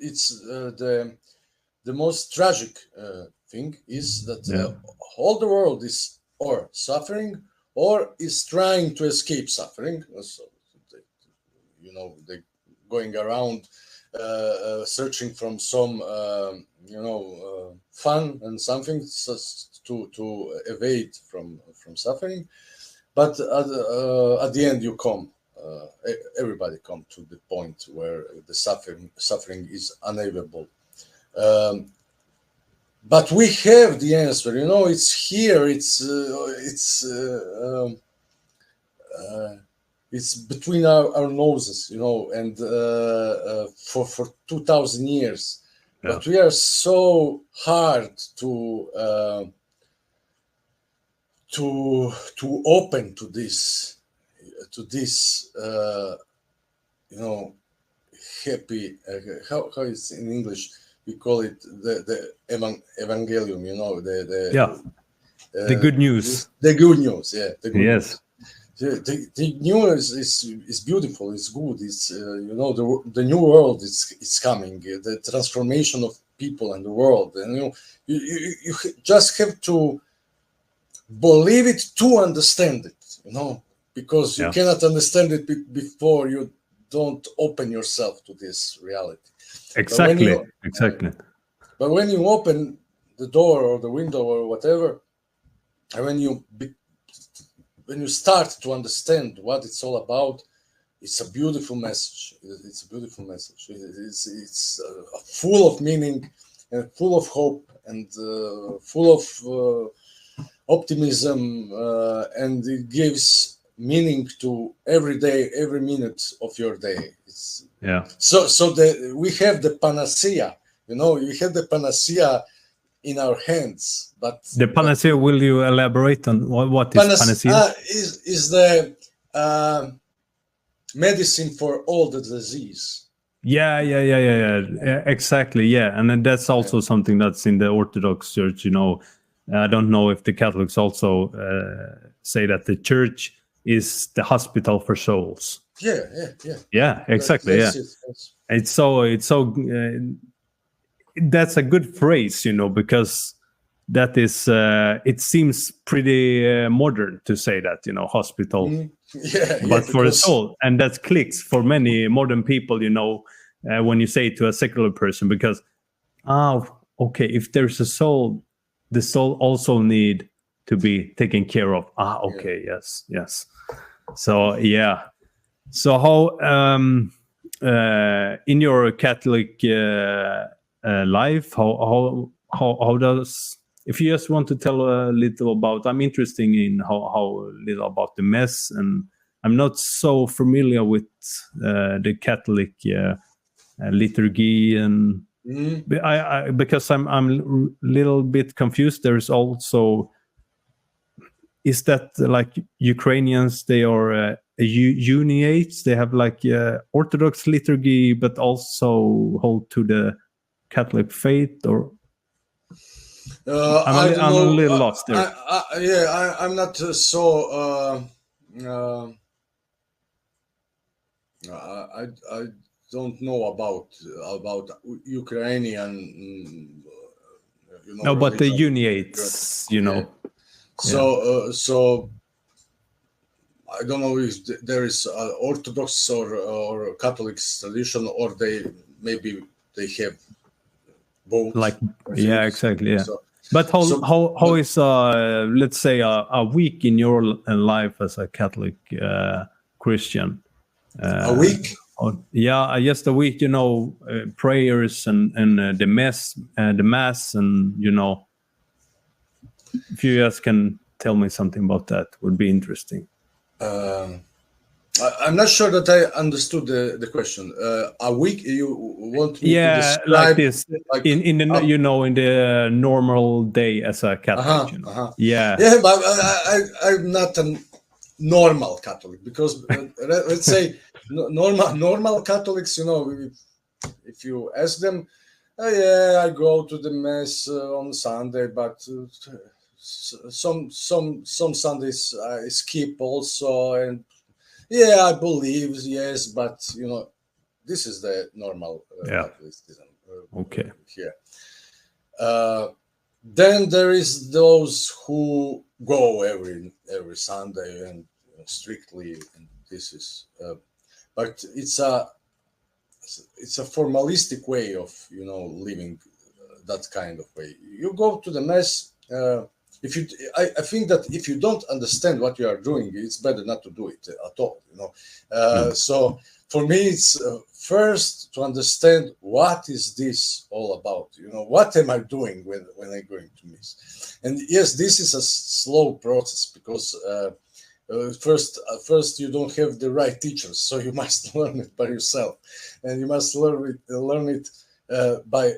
Speaker 1: it's the most tragic thing is that all the world is or suffering or is trying to escape suffering. So they going around searching from some fun and something to evade from suffering. But at the end, you come. Everybody come to the point where the suffering is unavoidable. but we have the answer. It's here. It's between our noses, and for 2,000 years.
Speaker 2: Yeah.
Speaker 1: But we are so hard to open to this happy. How is in English? We call it the evangelium.
Speaker 2: The good news.
Speaker 1: The good news. Yeah. The good
Speaker 2: Yes.
Speaker 1: news. The news is beautiful. It's good. It's the new world is coming. The transformation of people and the world, and you just have to believe it to understand it. Because you cannot understand it before you don't open yourself to this reality.
Speaker 2: Exactly.
Speaker 1: But when you open the door or the window or whatever, and when you start to understand what it's all about, it's a beautiful message. It's a beautiful message. It's full of meaning and full of hope and full of optimism, and it gives meaning to every day, every minute of your day. So we have the panacea. We have the panacea in our hands, but
Speaker 2: the panacea. Will you elaborate on what is panacea?
Speaker 1: Is the medicine for all the disease.
Speaker 2: Yeah. Exactly. Yeah, and then that's also something that's in the Orthodox Church. I don't know if the Catholics also say that the Church is the hospital for souls. Yeah. Exactly. That's It's so. That's a good phrase, because that is. It seems pretty modern to say that, hospital. But for a soul, and that clicks for many modern people, when you say it to a secular person, because okay, if there's a soul, the soul also need to be taken care of. Okay, yes. So so how in your Catholic life, how does, if you just want to tell a little about, I'm interested in how little about the Mass, and I'm not so familiar with the Catholic liturgy, and because I'm a little bit confused. There's also, is that like Ukrainians, they are uniates, they have like Orthodox liturgy but also hold to the Catholic faith, or I'm a little lost there.
Speaker 1: I'm not so I don't know about Ukrainian
Speaker 2: no, but the uniates,
Speaker 1: So I don't know if there is Orthodox or Catholic tradition, or they have both.
Speaker 2: Like exactly. So, but how is let's say a week in your life as a Catholic Christian?
Speaker 1: A week?
Speaker 2: Just a week. Prayers and the mass, and if you just can tell me something about that, would be interesting.
Speaker 1: I'm not sure that I understood the question. A week? You want me to describe
Speaker 2: like this, like in the in the normal day as a Catholic.
Speaker 1: But I'm not a normal Catholic, because let's say normal Catholics, if you ask them, I go to the Mass on Sunday, but some Sundays I skip also, and I believe, yes, but this is the normal Catholicism.
Speaker 2: Okay.
Speaker 1: Here. Then there is those who go every Sunday and strictly, and this is, but it's a formalistic way of living that kind of way. You go to the Mass. I think that if you don't understand what you are doing, it's better not to do it at all. So for me, it's first to understand what is this all about. What am I doing when I'm going to miss? And yes, this is a slow process because first you don't have the right teachers, so you must learn it by yourself, and you must learn it by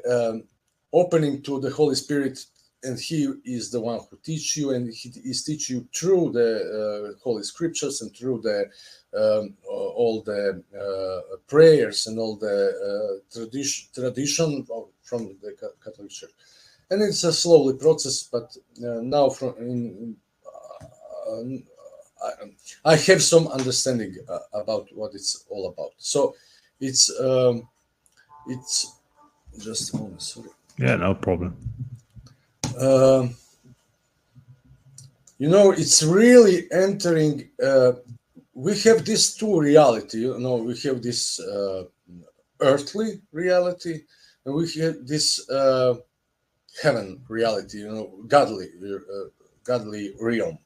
Speaker 1: opening to the Holy Spirit. And he is the one who teaches you, and he is teaching you through the Holy Scriptures and through the all the prayers and all the tradition from the Catholic Church. And it's a slowly process, but now I have some understanding about what it's all about. So it's just sorry.
Speaker 2: Yeah, no problem.
Speaker 1: It's really entering. We have these two reality. We have this earthly reality, and we have this heaven reality. Godly realm.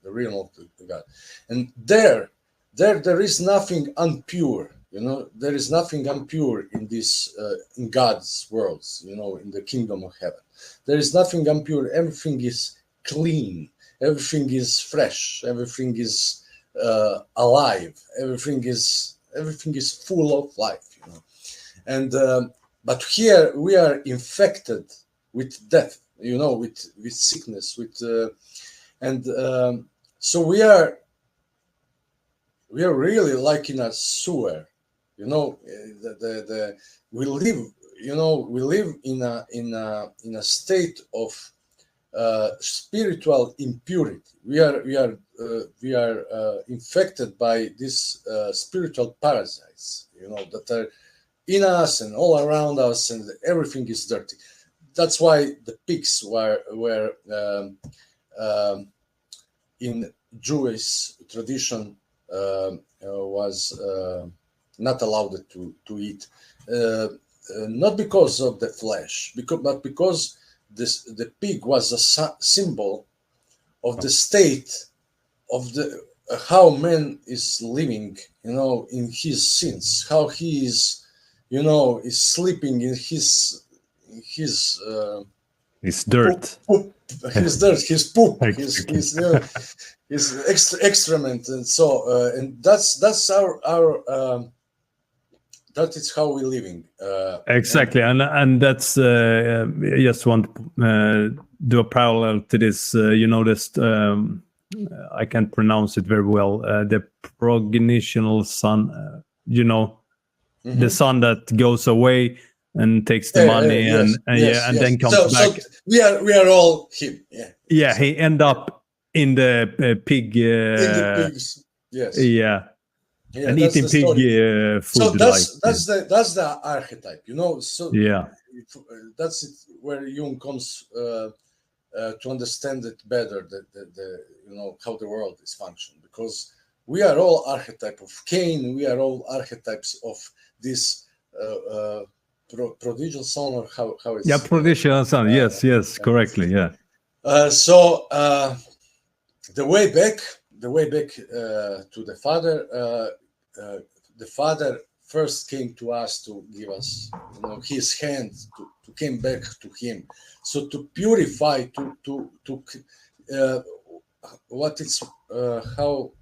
Speaker 1: The realm of the God, and there is nothing impure. There is nothing impure in this in God's worlds. In the kingdom of heaven, there is nothing impure. Everything is clean. Everything is fresh. Everything is alive. Everything is full of life. And but here we are infected with death. With sickness. So we are really like in a sewer. We live in a state of spiritual impurity. We are infected by these spiritual parasites, that are in us and all around us, and everything is dirty. That's why the pigs were in Jewish tradition was not allowed to eat, not because of the flesh, but because the pig was a symbol of the state of the how man is living, in his sins, how he is, is sleeping in his
Speaker 2: dirt,
Speaker 1: his dirt, his poop, his excrement, and so and that's our that is how we're living.
Speaker 2: Exactly, and that's just want to do a parallel to this. You noticed, I can't pronounce it very well. The progenitional son, the son that goes away and takes the money, and then comes back.
Speaker 1: So we are all him.
Speaker 2: Yeah, he end up in the pig.
Speaker 1: In the pigs. Yes.
Speaker 2: Yeah. And eating pig food.
Speaker 1: So that's the archetype, So
Speaker 2: yeah,
Speaker 1: that's it, where Jung comes to understand it better. The how the world is functioning, because we are all archetype of Cain. We are all archetypes of this prodigal son, or how it's
Speaker 2: prodigal son. Yes, correctly. Yeah.
Speaker 1: So the way back to the Father. The Father first came to us to give us, his hand to came back to him. So to purify, to what it's how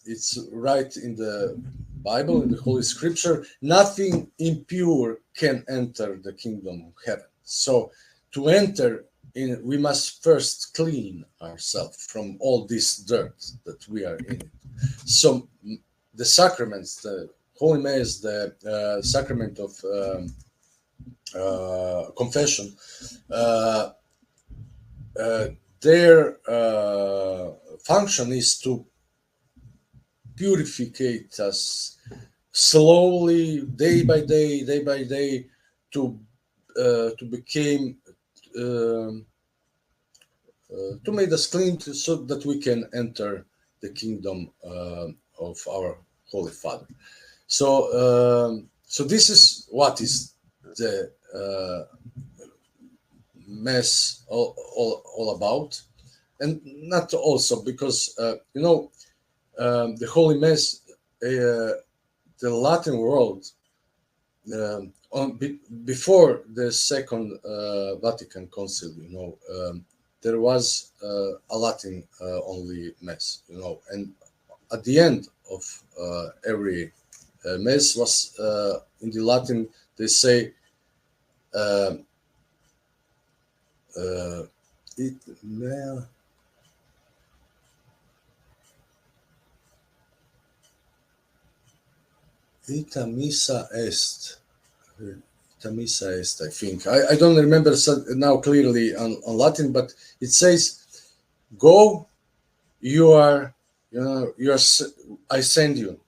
Speaker 1: it's right in the Bible, in the Holy Scripture, nothing impure can enter the kingdom of heaven. So to enter in, we must first clean ourselves from all this dirt that we are in. So the sacraments, the Holy Mass, the sacrament of confession, their function is to purify us slowly, day by day, to become to make us clean, so that we can enter the kingdom of our Holy Father. So this is what is the Mass all about, and not also because the Holy Mass, the Latin world, before the Second Vatican Council, there was a Latin only Mass, and at the end of every Mass was in the Latin. They say Ita missa est. Ita missa est, I think. I don't remember now clearly on Latin, but it says, "Go, you are. I send you.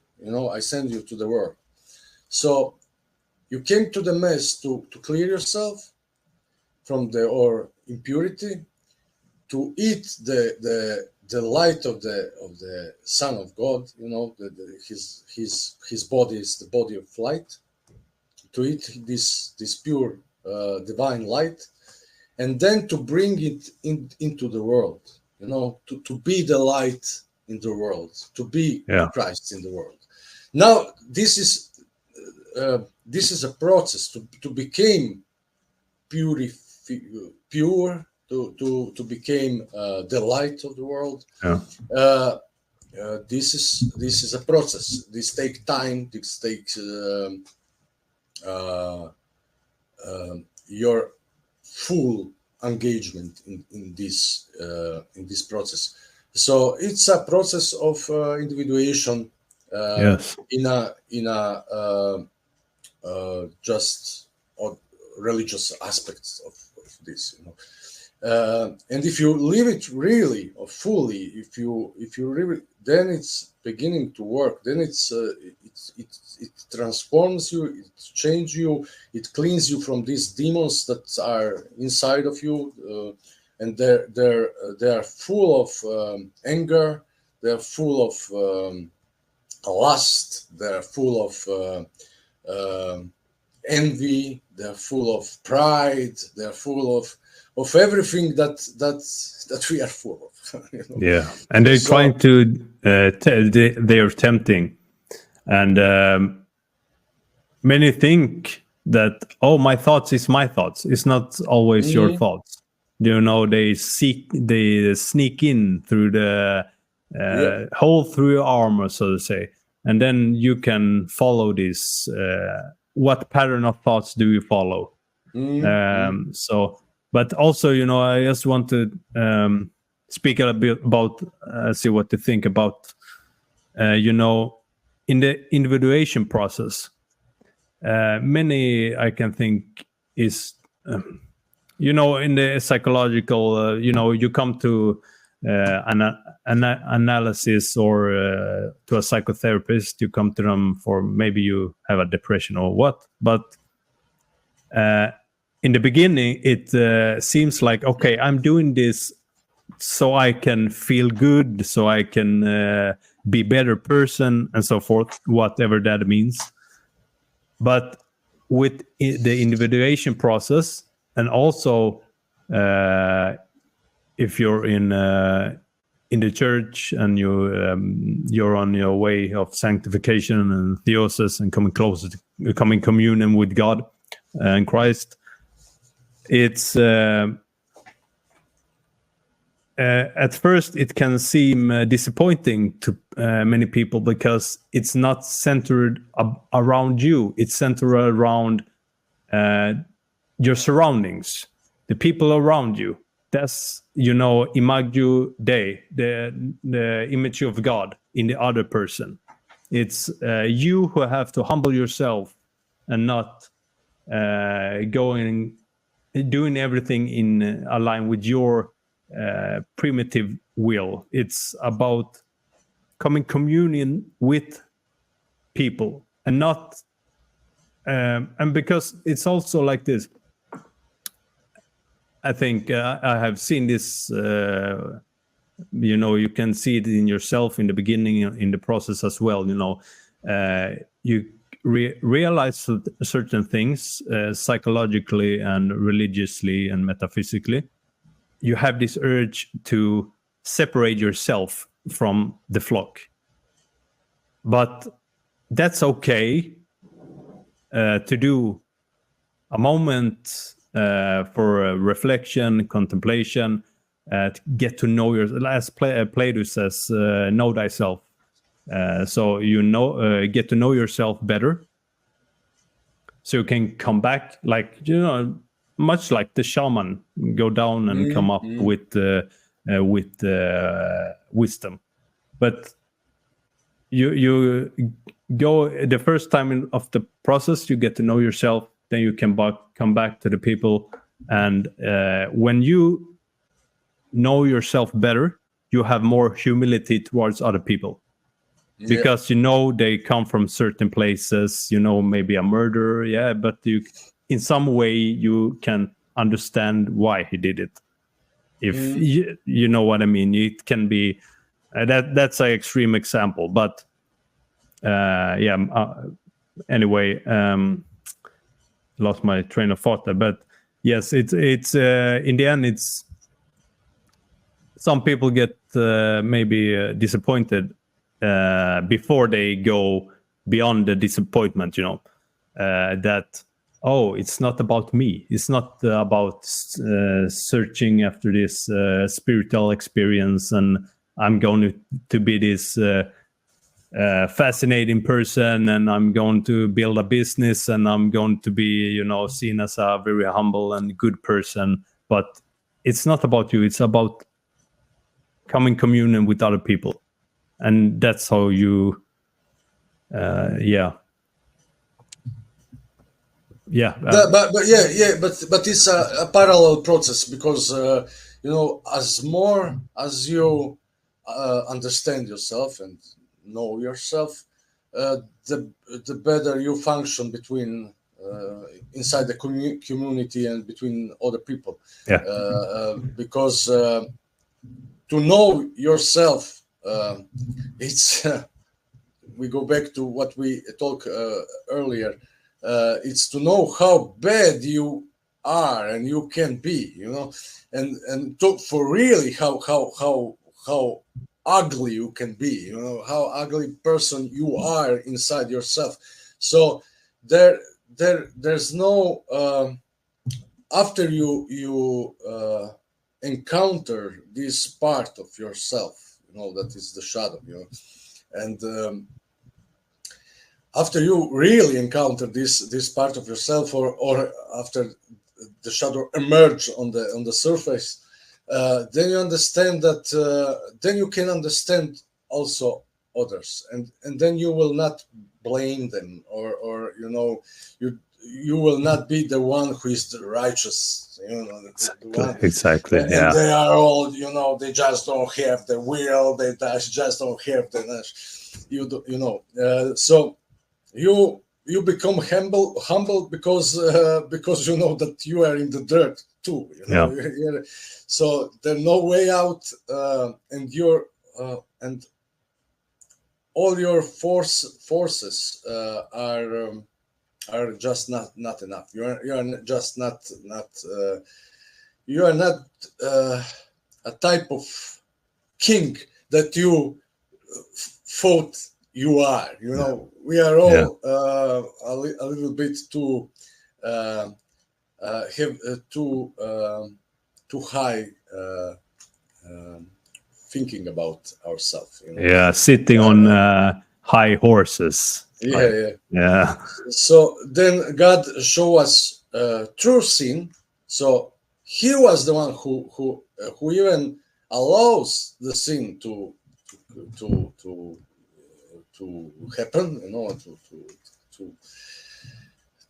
Speaker 1: I send you to the world." So you came to the Mass to clear yourself from the impurity, to eat the light of the Son of God. His body is the body of light. To eat this pure divine light, and then to bring it into the world. To be the light in the world, to be Christ in the world. Now this is a process to become pure, to become the light of the world. This is a process. This takes time. This takes your full engagement in this process. So it's a process of individuation in a just religious aspects of this, and if you live it really or fully, if you really, then it's beginning to work. Then it transforms you, it changes you, it cleans you from these demons that are inside of you, and they are full of anger, they are full of lust, they are full of envy, they are full of pride, they are full of everything that we are full of.
Speaker 2: Yeah, and they're trying to they are tempting, and many think that, oh, my thoughts is my thoughts. It's not always your thoughts. They sneak in through the hole through your armor, so to say, and then you can follow this. What pattern of thoughts do you follow? But also, I just want to speak a bit about, see what you think about, in the individuation process. Many, I can think, is, in the psychological, you come to an analysis or to a psychotherapist, you come to them for maybe you have a depression or what, but in the beginning, it seems like, okay, I'm doing this so I can feel good, so I can be a better person, and so forth, whatever that means. But with the individuation process, and also if you're in the church and you're on your way of sanctification and theosis and coming closer to coming communion with God and Christ, it's at first it can seem disappointing to many people, because it's not centered around you. It's centered around your surroundings, the people around you. That's, imago Dei, the image of God in the other person. It's you who have to humble yourself and not doing everything in line with your primitive will. It's about coming communion with people, and not and because it's also like this, I think I have seen this, you can see it in yourself in the beginning, in the process as well. You realize certain things psychologically and religiously and metaphysically, you have this urge to separate yourself from the flock. But that's okay to do a moment for reflection, contemplation, to get to know yourself. As Plato says, know thyself. So get to know yourself better, so you can come back, like, much like the shaman, go down and come up with wisdom. But you go the first time of the process, you get to know yourself, then you can come back to the people, and when you know yourself better, you have more humility towards other people. Because they come from certain places, maybe a murderer, but in some way you can understand why he did it. If you know what I mean. It can be that's an extreme example, but anyway, lost my train of thought there. But yes, it's in the end, it's some people get maybe disappointed before they go beyond the disappointment, that, it's not about me. It's not about searching after this spiritual experience, and I'm going to be this fascinating person, and I'm going to build a business, and I'm going to be, seen as a very humble and good person. But it's not about you. It's about coming communion with other people. And that's how you,
Speaker 1: but it's a parallel process, because as more as you understand yourself and know yourself, the better you function between inside the community and between other people. Because to know yourself, it's we go back to what we talked earlier. It's to know how bad you are and you can be, and talk for really how ugly you can be, how ugly person you are inside yourself. So there's no after you encounter this part of yourself, that is the shadow, and after you really encounter this part of yourself, or after the shadow emerge on the surface, then you understand that then you can understand also others, and then you will not blame them, or you will not be the one who is the righteous,
Speaker 2: exactly.
Speaker 1: And they are all, they just don't have the will, they just don't have the so you become humble because you know that you are in the dirt too, so there's no way out, and you're and all your forces are just not enough. You are just not you are not a type of king that you thought you are. We are all a little bit too too high thinking about ourselves.
Speaker 2: Sitting on high horses.
Speaker 1: So then God show us true sin. So He was the one who even allows the sin to happen,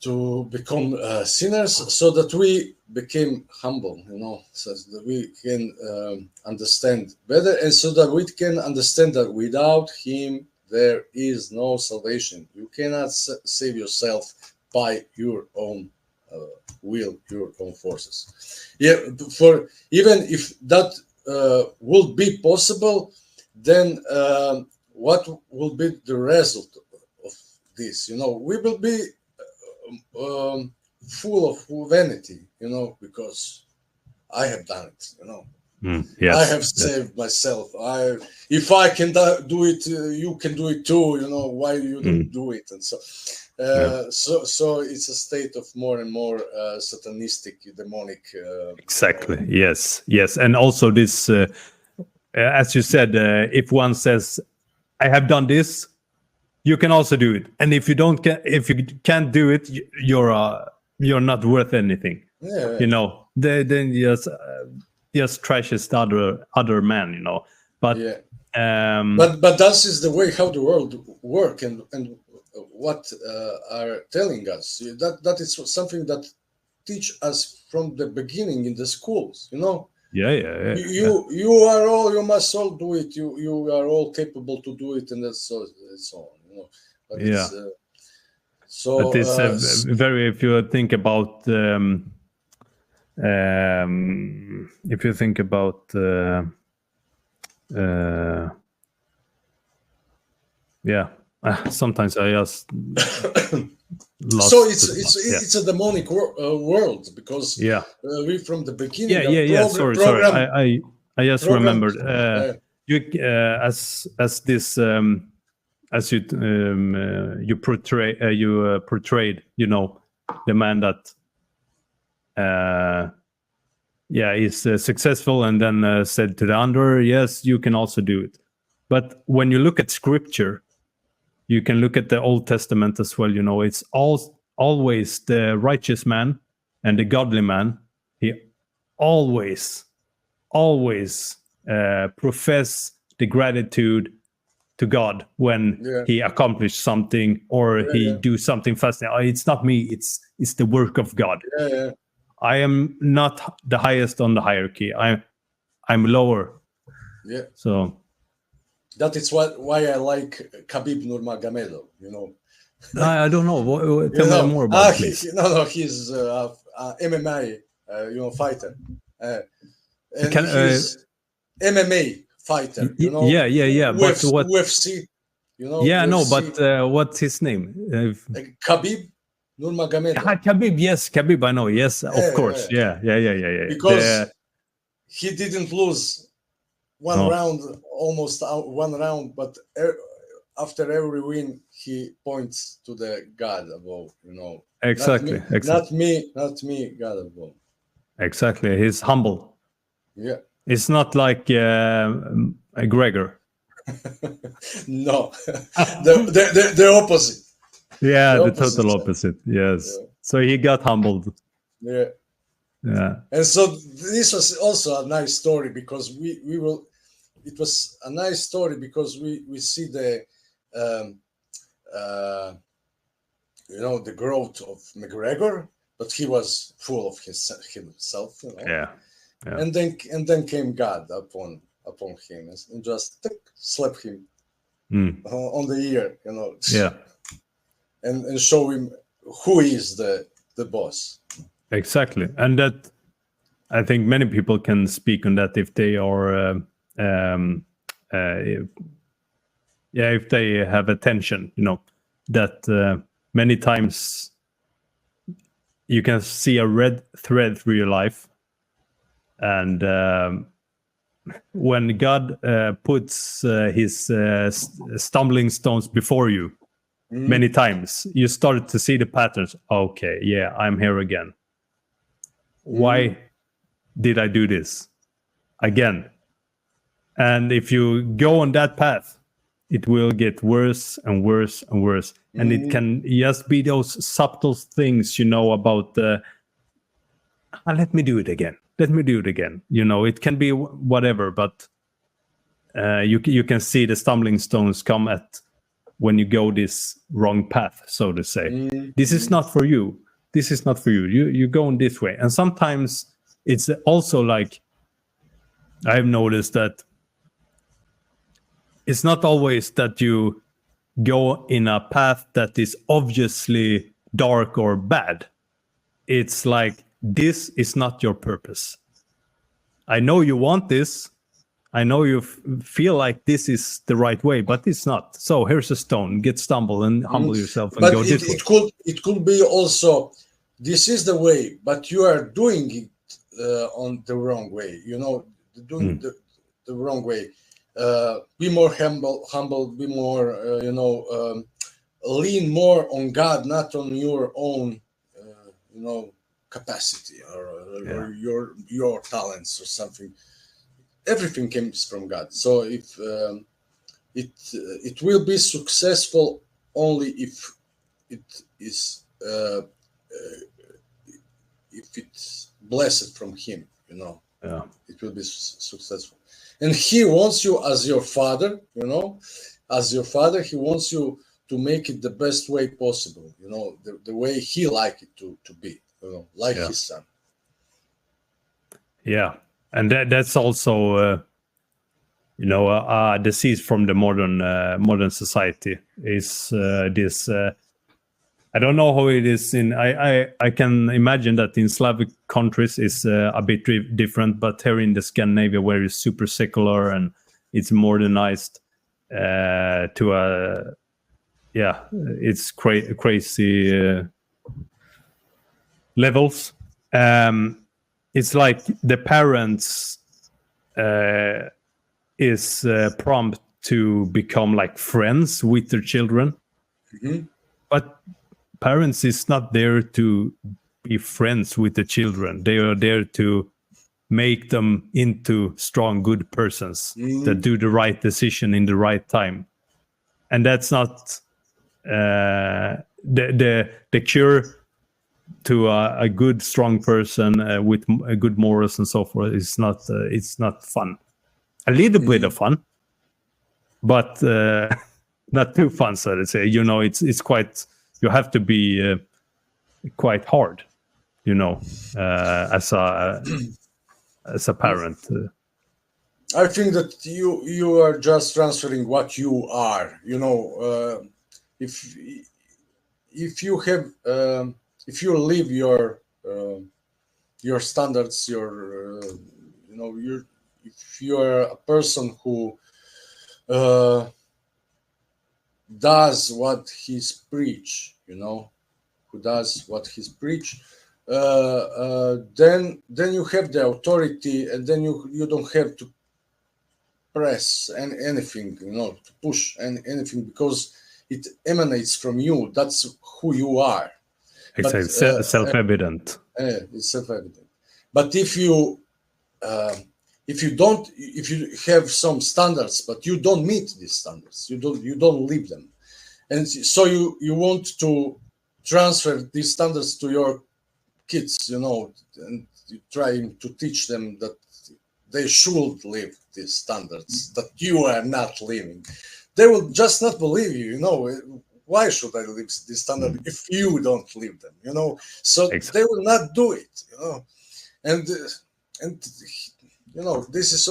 Speaker 1: to become sinners, so that we became humble, so that we can understand better, and so that we can understand that without Him there is no salvation. You cannot save yourself by your own will, your own forces. For even if that would be possible, then what will be the result of this, we will be full of vanity, because I have done it,
Speaker 2: Yes,
Speaker 1: I have saved myself. If I can do it, you can do it too. Why you don't do it? And so, so it's a state of more and more satanistic, demonic.
Speaker 2: Exactly. Yes. And also this, as you said, if one says, "I have done this," you can also do it. And if you can't do it, you're not worth anything.
Speaker 1: Yeah.
Speaker 2: Then just trashes the other man. But
Speaker 1: but that is the way how the world work, and what are telling us that is something that teach us from the beginning in the schools.
Speaker 2: Yeah.
Speaker 1: You must all do it. You are all capable to do it, and so on. But it's, so
Speaker 2: but it's very. If you think about sometimes I just lost.
Speaker 1: So it's a demonic world, because we from the beginning.
Speaker 2: Sorry. I just remembered. You as this as you portrayed the man that is successful, and then said to the under, yes, you can also do it. But when you look at scripture, you can look at the Old Testament as well. It's always the righteous man and the godly man. He always profess the gratitude to God when he accomplished something, or he do something fascinating. It's not me. It's the work of God. I am not the highest on the hierarchy. I'm lower.
Speaker 1: Yeah.
Speaker 2: So
Speaker 1: that is why I like Khabib Nurmagomedov.
Speaker 2: I don't know. Tell me more about it, please.
Speaker 1: He's MMA fighter. And he's MMA fighter.
Speaker 2: Yeah. But what
Speaker 1: UFC?
Speaker 2: UFC. But what's his name?
Speaker 1: Khabib Nurmagomedov.
Speaker 2: Khabib, yes, Khabib. I know. Yes, of course. Yeah.
Speaker 1: Because he didn't lose round, almost one round, but after every win, he points to the God above.
Speaker 2: Exactly.
Speaker 1: Not me, God above.
Speaker 2: Exactly. He's humble.
Speaker 1: Yeah.
Speaker 2: It's not like Gregor.
Speaker 1: No, the opposite.
Speaker 2: Yeah, the total opposite. Yes. Yeah. So he got humbled.
Speaker 1: Yeah. And so this was also a nice story, because we will. It was a nice story because we see the the growth of McGregor, but he was full of himself.
Speaker 2: Yeah.
Speaker 1: And then came God upon him and just slapped him on the ear,
Speaker 2: Yeah.
Speaker 1: And show him who is the boss.
Speaker 2: Exactly. And that, I think many people can speak on that if they are if they have attention, that many times you can see a red thread through your life. And when God puts his stumbling stones before you many times, you start to see the patterns. Okay, yeah, I'm here again. Why did I do this again? And if you go on that path, it will get worse and worse and worse. And it can just be those subtle things, about let me do it again. Let me do it again. It can be whatever, but you can see the stumbling stones come at when you go this wrong path, so to say. This is not for you. This is not for you. You go in this way. And sometimes it's also like, I've noticed that it's not always that you go in a path that is obviously dark or bad. It's like, this is not your purpose. I know you want this. I know you feel like this is the right way, but it's not. So here's a stone. Get stumble and humble yourself and
Speaker 1: but
Speaker 2: go this way.
Speaker 1: It could be also, this is the way, but you are doing it on the wrong way. Doing the wrong way. Be more humble. Be more, lean more on God, not on your own, capacity or your talents or something. Everything comes from God. So if it will be successful only if it is if it's blessed from Him. It will be successful. And He wants you as your Father. As your Father, He wants you to make it the best way possible. The way He like it to be. Like His Son.
Speaker 2: Yeah, and that's also a disease from the modern society is this. I don't know how it is in. I can imagine that in Slavic countries is a bit different, but here in the Scandinavia, where it's super secular and it's modernized to a it's crazy levels. It's like the parents is prompt to become like friends with their children, but parents is not there to be friends with the children. They are there to make them into strong, good persons that do the right decision in the right time, and that's not the cure to a good, strong person with a good morals and so forth. It's not fun. A little bit of fun, but not too fun, so to say. It's quite. You have to be quite hard, as a parent.
Speaker 1: I think that you are just transferring what you are. If you have if you live your standards, if you are a person who does what he's preach, who does what he's preach, then you have the authority, and then you don't have to press anything, to push anything, because it emanates from you. That's who you are.
Speaker 2: It's self-evident.
Speaker 1: It's self-evident. But if you have some standards, but you don't meet these standards, you don't live them, and so you want to transfer these standards to your kids, and you trying to teach them that they should live these standards that you are not living. They will just not believe you. Why should I live this standard if you don't live them? So exactly. They will not do it. And this is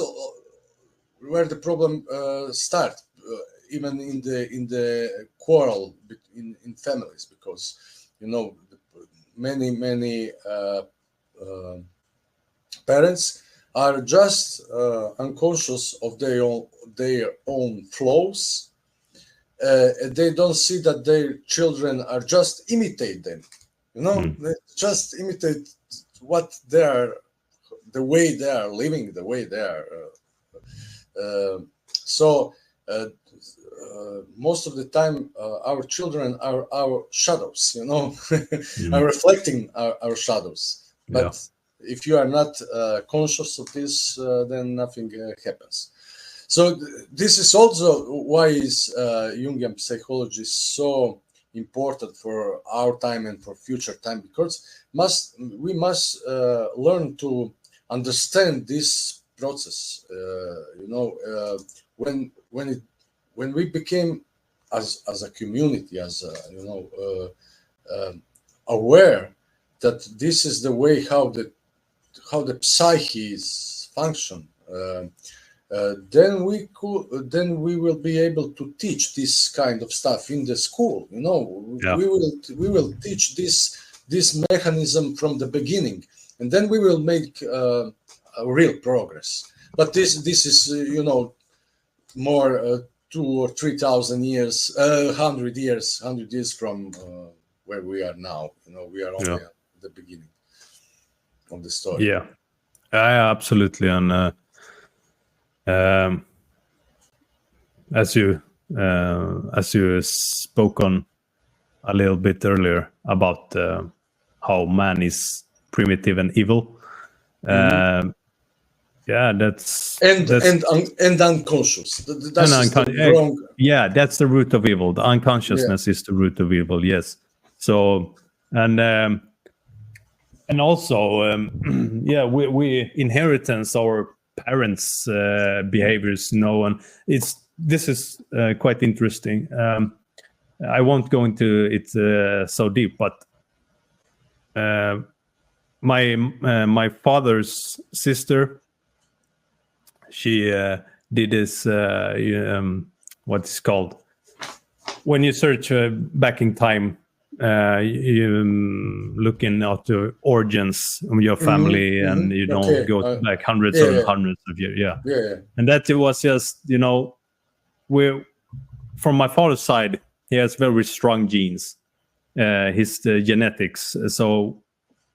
Speaker 1: where the problem starts, even in the quarrel in families, because many parents are just unconscious of their own flaws. They don't see that their children are just imitate them. They just imitate what they are, the way they are living, the way they are. So most of the time, our children are our shadows. Are reflecting our shadows. But if you are not conscious of this, then nothing happens. So this is also why Jungian psychology is so important for our time and for future time, because we must learn to understand this process. When we became as a community, aware that this is the way how the psyche is function. Then we will be able to teach this kind of stuff in the school. We will teach this mechanism from the beginning, and then we will make a real progress. but this is more 2,000 or 3,000 years, 100 years from where we are now. We are only at the beginning of the story.
Speaker 2: Yeah, absolutely. And as you spoke on a little bit earlier about how man is primitive and evil. That's
Speaker 1: unconscious. That's wrong.
Speaker 2: Yeah, that's the root of evil. The unconsciousness is the root of evil. Yes. So and also we inheritance our parents' behaviors. And this is quite interesting. I won't go into it so deep, but my father's sister, she did this what's called, when you search back in time, you looking at the origins of your family, and you don't go back hundreds and hundreds of years. And that it was just from my father's side, he has very strong genes, his genetics. So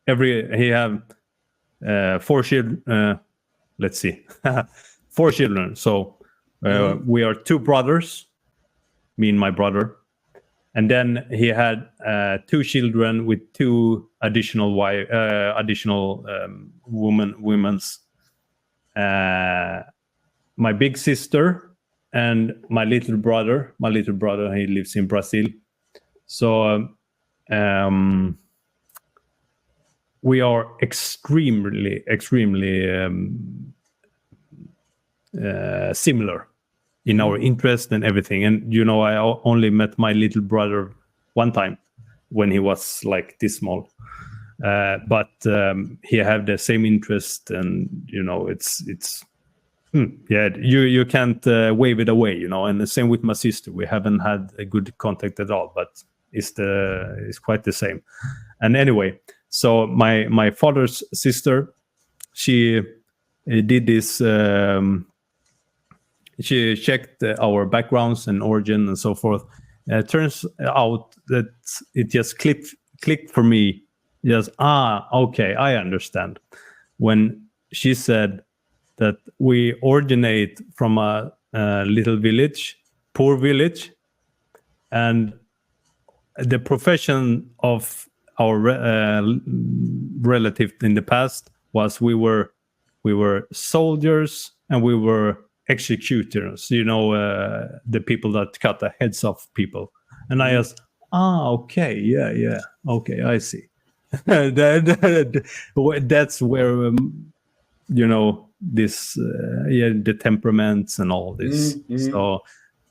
Speaker 2: he have 4 children. Let's see, 4 children. So we are 2 brothers, me and my brother, and then he had 2 children with 2 additional women's. My big sister and my little brother. My little brother, he lives in Brazil. So we are extremely similar in our interest and everything. And I only met my little brother one time when he was like this small, but he had the same interest, and it's you can't wave it away, and the same with my sister. We haven't had a good contact at all, but it's quite the same. And anyway, so my father's sister, she did this. She checked our backgrounds and origin and so forth. It turns out that it just clicked for me. Just okay, I understand. When she said that we originate from a little village, poor village, and the profession of our relative in the past was we were soldiers and we were executors, the people that cut the heads off people. And I asked, okay, yeah, okay, I see. That's where this the temperaments and all this. So,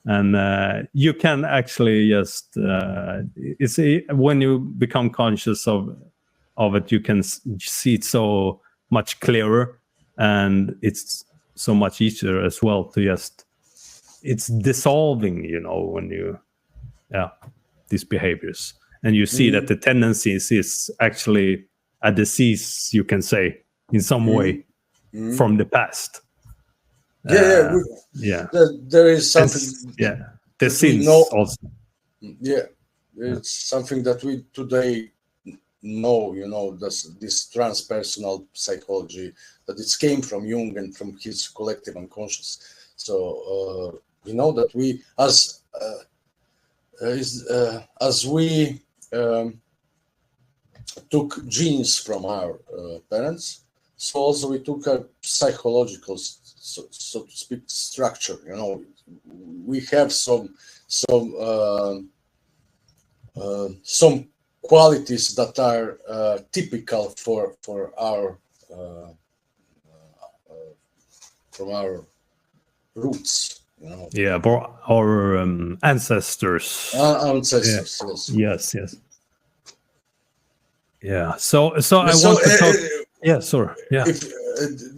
Speaker 2: and you can actually just when you become conscious of it, you can see it so much clearer, and it's so much easier as well to it's dissolving, when you these behaviors, and you see that the tendencies is actually a disease, you can say, in some way from the past.
Speaker 1: There is something.
Speaker 2: The sins also.
Speaker 1: It's something that we today know. This transpersonal psychology, that it came from Jung and from his collective unconscious. So that we as we took genes from our parents, so also we took a psychological, so to speak, structure. We have some qualities that are typical for our from our roots.
Speaker 2: For our ancestors.
Speaker 1: Ancestors.
Speaker 2: Yes. Yeah. So I want to talk. Sorry. Yeah.
Speaker 1: If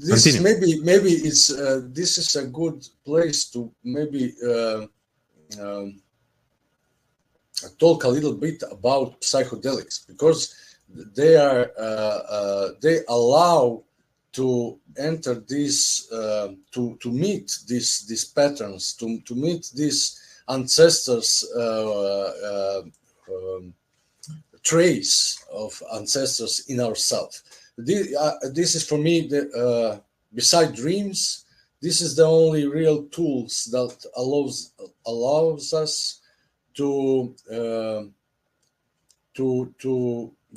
Speaker 1: this is maybe it's this is a good place to maybe talk a little bit about psychedelics, because they allow to enter this, to meet these patterns, to meet these ancestors, trace of ancestors in ourselves. This is for me, beside dreams, this is the only real tools that allows us to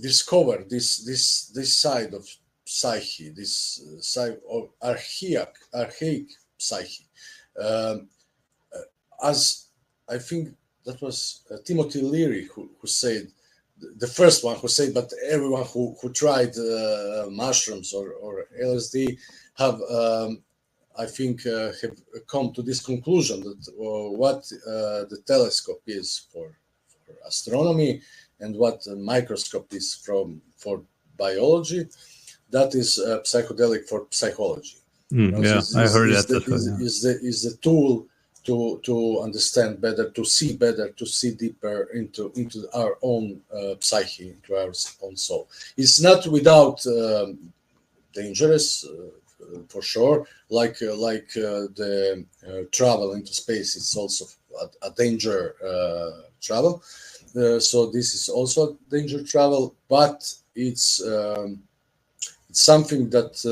Speaker 1: discover this side of psyche, this side of archaic psyche. As I think that was Timothy Leary who said, the first one who said, but everyone who tried mushrooms or LSD have, I think, have come to this conclusion that what the telescope is for astronomy and what a microscope is for biology, that is psychedelic for psychology.
Speaker 2: I heard that.
Speaker 1: Is the tool to understand better, to see better, to see deeper into our own psyche, into our own soul. It's not without dangerous, for sure. Like the travel into space, it's also a danger travel. So this is also danger travel, but it's something that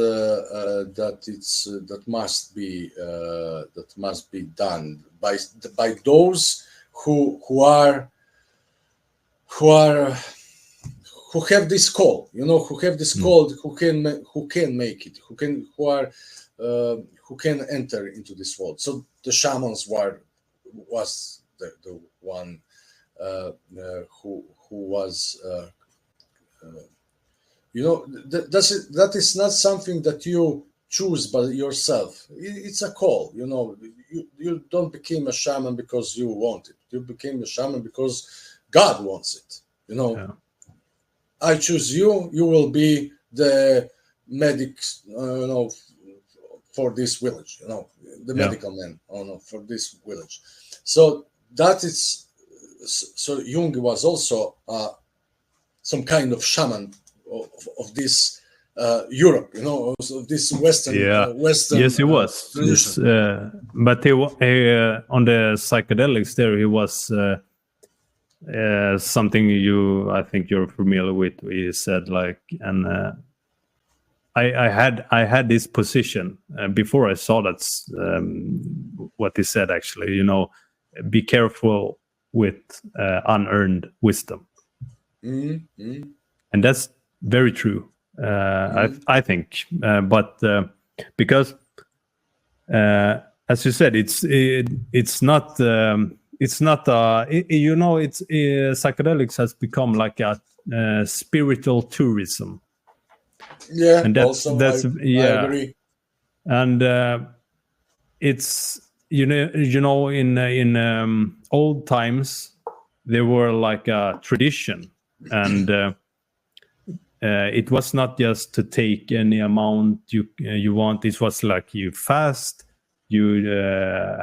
Speaker 1: must be done by those who have this call, who have this call, who can make it, who can enter into this world. So the shamans was the one who was. That is not something that you choose by yourself. It's a call. You don't become a shaman because you want it. You became a shaman because God wants it.
Speaker 2: Yeah.
Speaker 1: I choose you. You will be the medic, for this village. The medical man. For this village. So that is. So Jung was also some kind of shaman of this Europe, of this Western. Western.
Speaker 2: Yes, he was. But he on the psychedelics there, he was something I think you're familiar with. He said and I had this position before I saw that. What he said actually, be careful with unearned wisdom, and that's very true. I think, but because as you said, it's not psychedelics has become like a spiritual tourism.
Speaker 1: Yeah,
Speaker 2: and that's
Speaker 1: I agree.
Speaker 2: And it's in old times there were like a tradition, and it was not just to take any amount you want. It was like you fast, you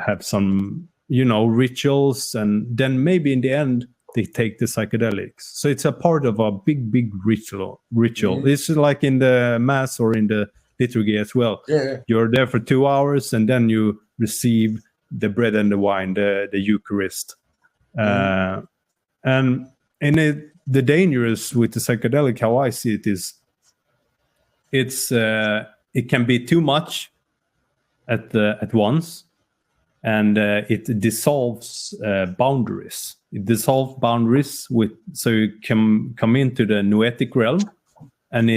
Speaker 2: have some rituals, and then maybe in the end they take the psychedelics. So it's a part of a big ritual. It's like in the mass or in the liturgy as well. You're there for 2 hours and then you receive the bread and the wine, the Eucharist. And the dangerous with the psychedelic, how I see it, is it can be too much at once, and it dissolves boundaries. It dissolves boundaries so you can come into the noetic realm, and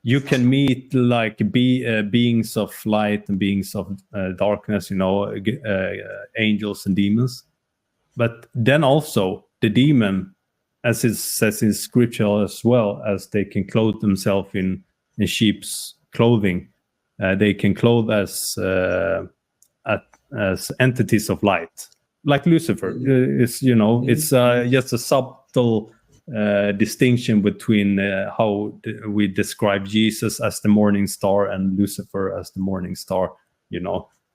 Speaker 2: you can meet like beings of light and beings of darkness, angels and demons. But then also the demon, as it says in scripture as well, as they can clothe themselves in sheep's clothing, they can clothe as entities of light, like Lucifer. It's just a subtle distinction between how we describe Jesus as the morning star and Lucifer as the morning star.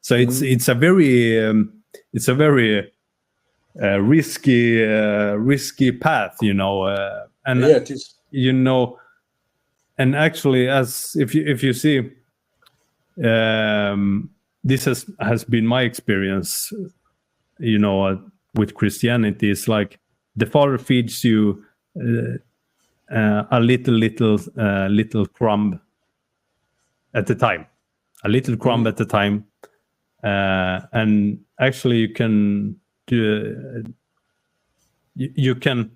Speaker 2: So it's a very risky path, and
Speaker 1: it is.
Speaker 2: and actually, as if you see, this has been my experience, with Christianity. It's like the Father feeds you a little crumb at a time, at a time, and actually you can do. You can.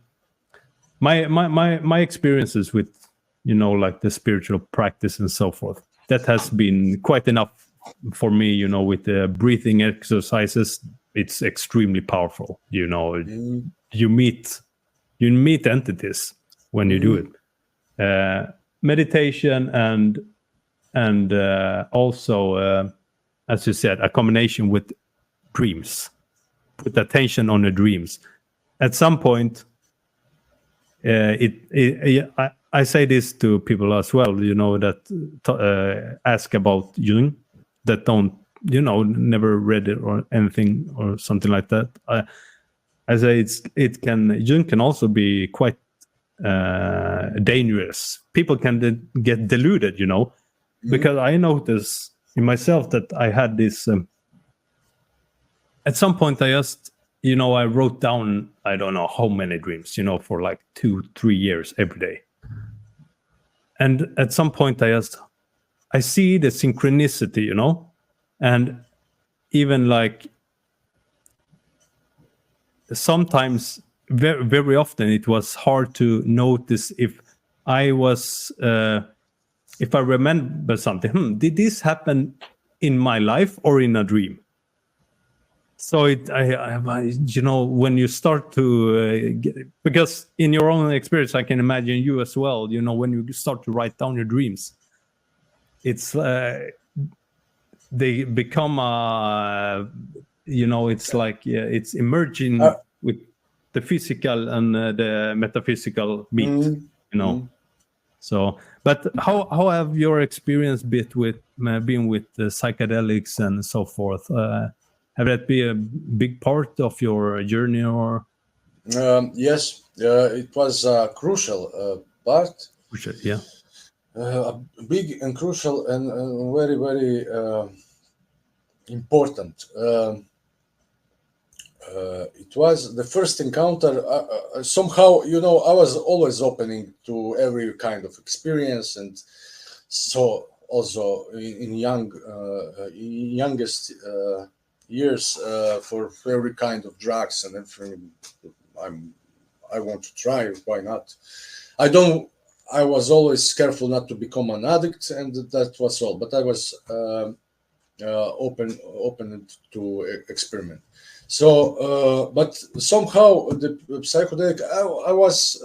Speaker 2: My experiences with like the spiritual practice and so forth, that has been quite enough for me. With the breathing exercises, it's extremely powerful. You meet entities when you do it. Meditation and also, as you said, a combination with dreams. Put attention on the dreams. At some point, I say this to people as well, that ask about Jung, that don't, never read it or anything or something like that. I say Jung can also be quite dangerous. People can get deluded, because I noticed in myself that I had this. At some point, I just, I wrote down, I don't know how many dreams, for like 2-3 years every day. And at some point, I see the synchronicity, and even like sometimes, very, very often, it was hard to notice if I was, if I remember something. Did this happen in my life or in a dream? So when you start to because in your own experience, I can imagine you as well. When you start to write down your dreams, it's they become it's like it's emerging with the physical and the metaphysical meet. So, but how have your experience been with the psychedelics and so forth? Have that been a big part of your journey, or?
Speaker 1: Yes, it was a crucial part.
Speaker 2: Crucial, yeah.
Speaker 1: Big and crucial and very, very important. It was the first encounter. Somehow, I was always opening to every kind of experience, and so also in youngest years, for every kind of drugs and everything, I want to try. Why not? I was always careful not to become an addict, and that was all. But I was open to experiment. So, but somehow the psychedelic, I was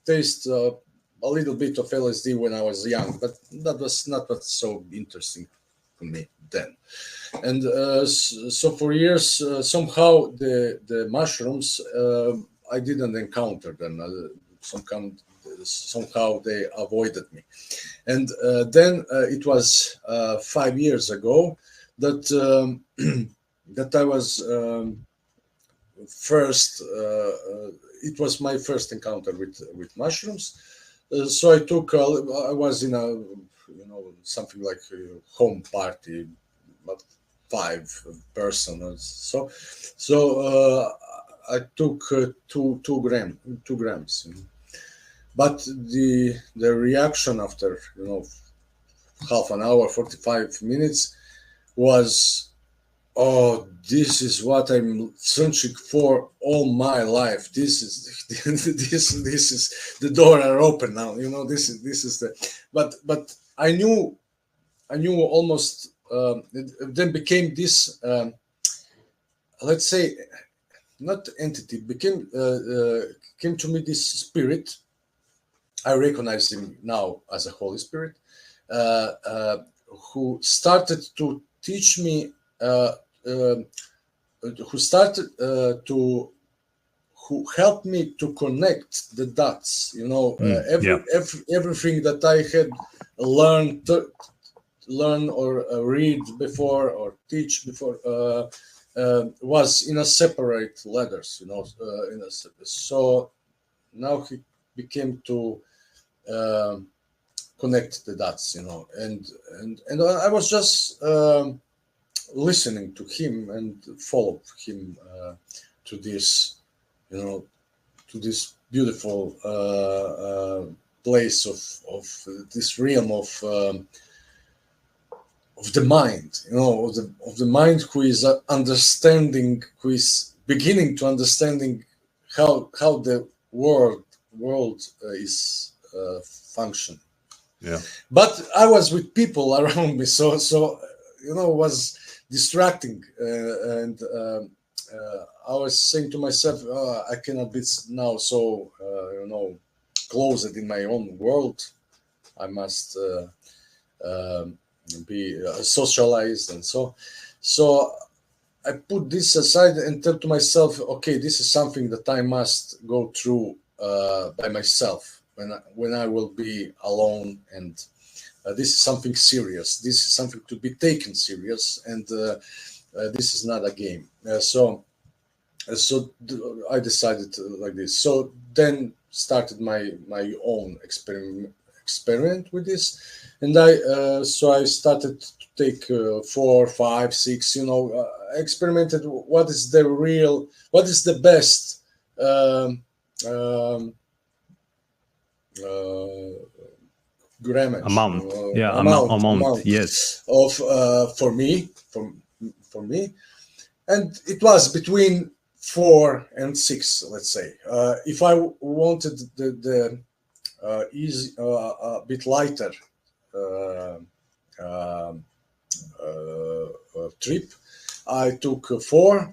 Speaker 1: taste a little bit of LSD when I was young, but that was not so interesting for me then. And so for years, somehow the mushrooms, I didn't encounter them. Somehow they avoided me. And then it was 5 years ago that that I was first. It was my first encounter with mushrooms. So I took. I was in a something like a home party, but 5 person. So I took 2 grams. But the reaction after half an hour, 45 minutes was, oh, this is what I'm searching for all my life. This is this is the door are open now. This is the. But I knew almost. It then became this. Let's say, not entity. Became came to me this spirit. I recognize him now as a Holy Spirit, who started to teach me, who helped me to connect the dots. Everything that I had learn or read before or teach before was in a separate letters. So now he became to connect the dots, and I was just listening to him and follow him to this, to this beautiful place of this realm of the mind, of the mind, who is understanding, who is beginning to understanding how the world is functioning.
Speaker 2: Yeah.
Speaker 1: But I was with people around me, so was distracting, and I was saying to myself, I cannot be now so closed in my own world. I must be socialized, and so I put this aside and tell to myself, okay, this is something that I must go through by myself when I will be alone, and this is something serious. This is something to be taken serious, and this is not a game. So I decided like this. So then started my own experiment with this, and I started to take 4, 5, 6. Experimented. What is the best grammage,
Speaker 2: amount, yes,
Speaker 1: of for me, and it was between 4 and 6, let's say. If I wanted the easy, a bit lighter trip, I took 4,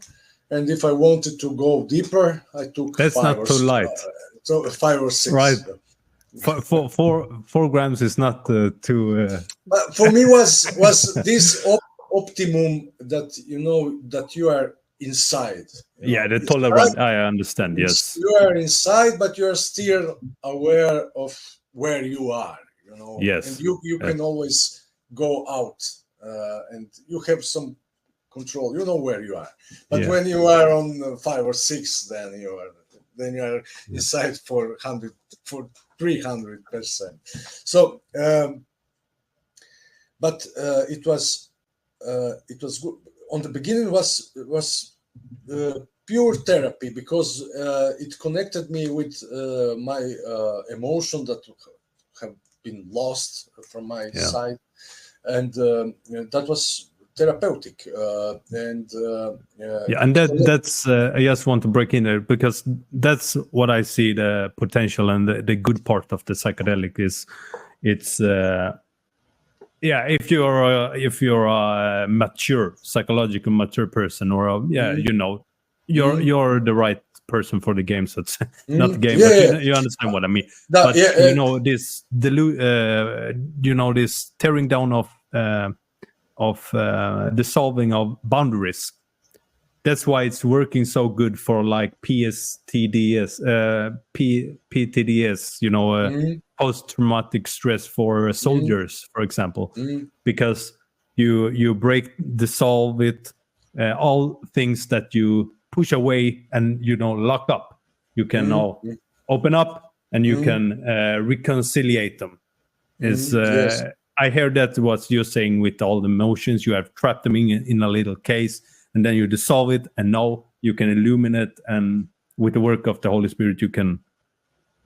Speaker 1: and if I wanted to go deeper, I took
Speaker 2: that's
Speaker 1: 5
Speaker 2: not too light.
Speaker 1: So 5 or 6,
Speaker 2: right? 4 grams is not too.
Speaker 1: But for me, was this optimum that that you are inside.
Speaker 2: The tolerant. I understand. Yes,
Speaker 1: you are inside, but you are still aware of where you are.
Speaker 2: Yes,
Speaker 1: and you can always go out, and you have some control. You know where you are. But when you are on 5 or 6, then you are inside for 300%. So, but it was good. On the beginning was pure therapy, because it connected me with my emotion that have been lost from my side, and that was therapeutic, and
Speaker 2: that's I just want to break in there, because that's what I see the potential and the good part of the psychedelic is. It's if you're a mature, psychologically mature person, or you're the right person for the game. So it's not the game, but you understand what I mean. This tearing down of dissolving of boundaries. That's why it's working so good for like PTSD, post-traumatic stress for soldiers, for example, because you dissolve it, all things that you push away and lock up. You can now open up, and you can reconciliate them. I heard that what you're saying with all the emotions, you have trapped them in a little case, and then you dissolve it, and now you can illuminate, and with the work of the Holy Spirit, you can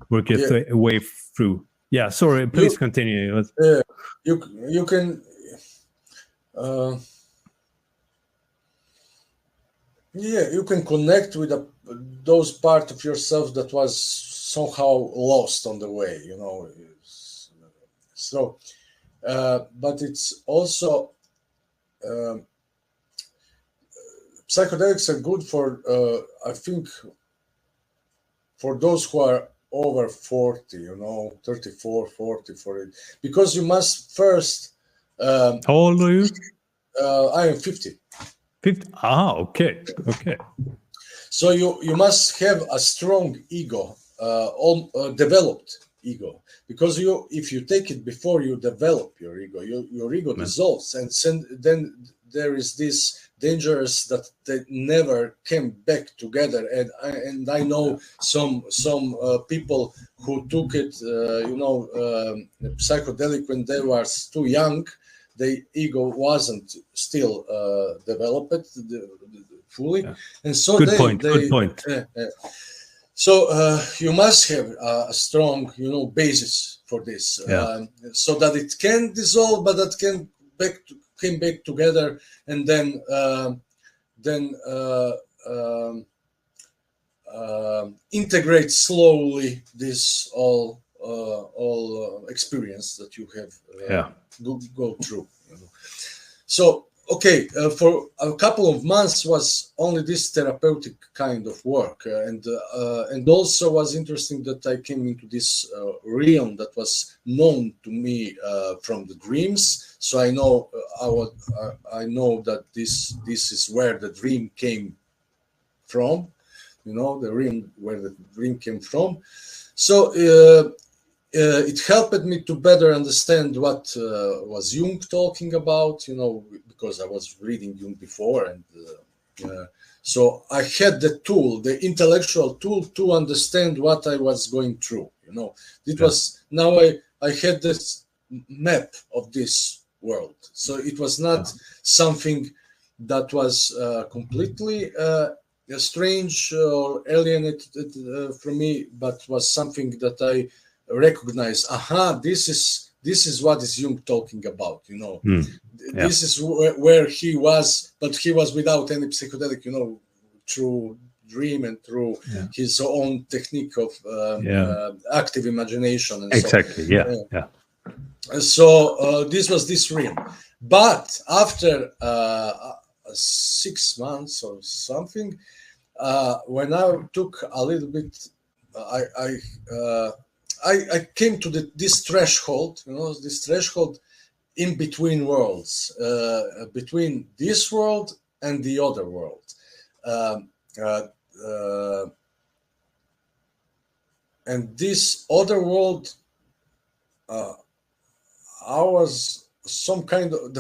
Speaker 2: work your way through. Yeah, sorry, please continue.
Speaker 1: You can you can connect with those part of yourself that was somehow lost on the way, So, but it's also psychedelics are good for I think for those who are over 40, 34, 40, 40, because you must first.
Speaker 2: How old are you?
Speaker 1: I am 50.
Speaker 2: 50? Ah, okay.
Speaker 1: So you must have a strong ego, developed ego, because if you take it before you develop your ego, your ego dissolves, and then there is this dangerous that they never came back together. And I know some people who took it, psychedelic when they were too young. The ego wasn't still developed fully, and so
Speaker 2: good point.
Speaker 1: So you must have a strong, basis for this, so that it can dissolve, but that can came back together, and then integrate slowly this all experience that you have go through. So okay, for a couple of months was only this therapeutic kind of work, and also was interesting that I came into this realm that was known to me from the dreams. So I know I know that this is where the dream came from, the realm where the dream came from. So it helped me to better understand what was Jung talking about, because I was reading Jung before, and so I had the tool, the intellectual tool, to understand what I was going through. It was now I had this map of this world, so it was not something that was completely strange or alienated from me, but was something that I recognize. This is what is Jung talking about. This is where he was, but he was without any psychedelic, through dream and through his own technique of active imagination. And so this was this realm. But after 6 months or something, when I took a little bit, I came to this threshold, this threshold in between worlds, between this world and the other world. And this other world, I was some kind of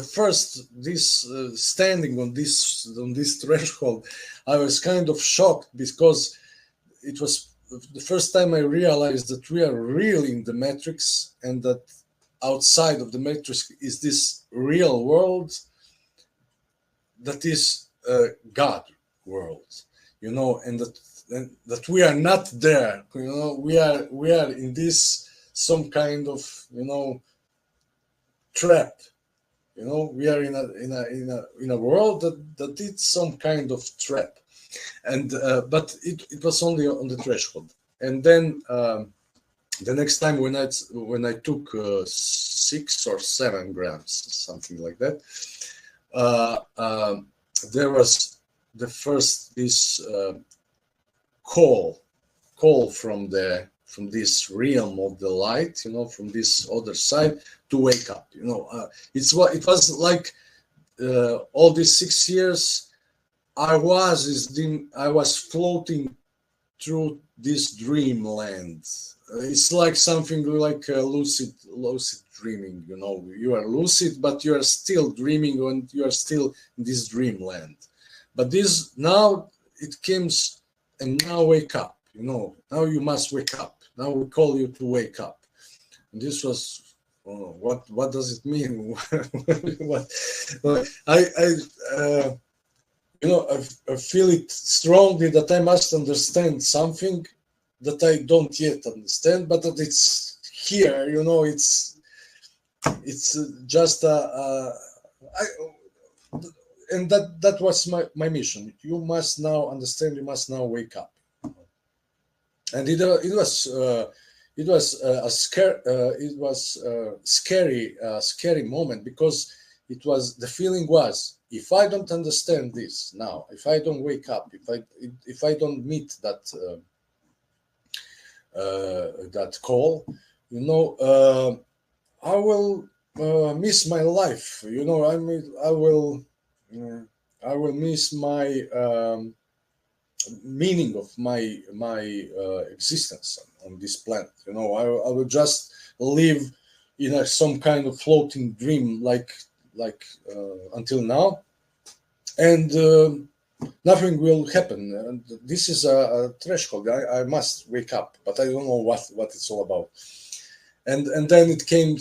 Speaker 1: standing on this threshold. I was kind of shocked, because it was the first time I realized that we are really in the matrix, and that outside of the matrix is this real world that is God world, and that we are not there. We are in this some kind of trap. We are in a world that is some kind of trap. And but it was only on the threshold. And then the next time when I took 6 or 7 grams, something like that, there was the first this call from this realm of the light, from this other side, to wake up. It was like all these 6 years. I was floating through this dreamland. It's like something like lucid dreaming. You are lucid, but you are still dreaming, and you are still in this dreamland. But this now it comes, and now wake up. Now you must wake up. Now we call you to wake up. And this was what does it mean? I feel it strongly that I must understand something that I don't yet understand, but that it's here. It's just and that was my mission. You must now understand. You must now wake up. And it was a scary moment, because the feeling was, if I don't understand this now, if I don't wake up, if I don't meet that call, I will miss my life. I will miss my meaning of my existence on this planet. I will just live in some kind of floating dream, like until now. and nothing will happen. And this is a threshold. I must wake up, but I don't know what it's all about. And then it came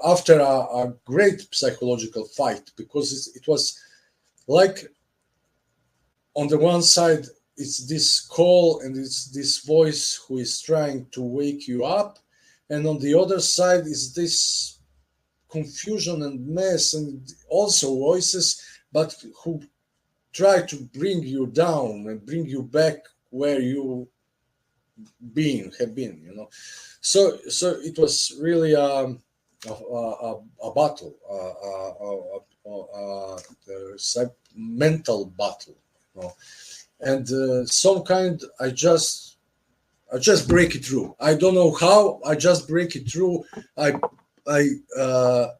Speaker 1: after a great psychological fight, because it was like, on the one side, it's this call and it's this voice who is trying to wake you up, and on the other side is this confusion and mess, and also voices, but who try to bring you down and bring you back where you have been, So it was really a battle, a mental battle, and some kind. I just break it through. I don't know how. I just break it through. I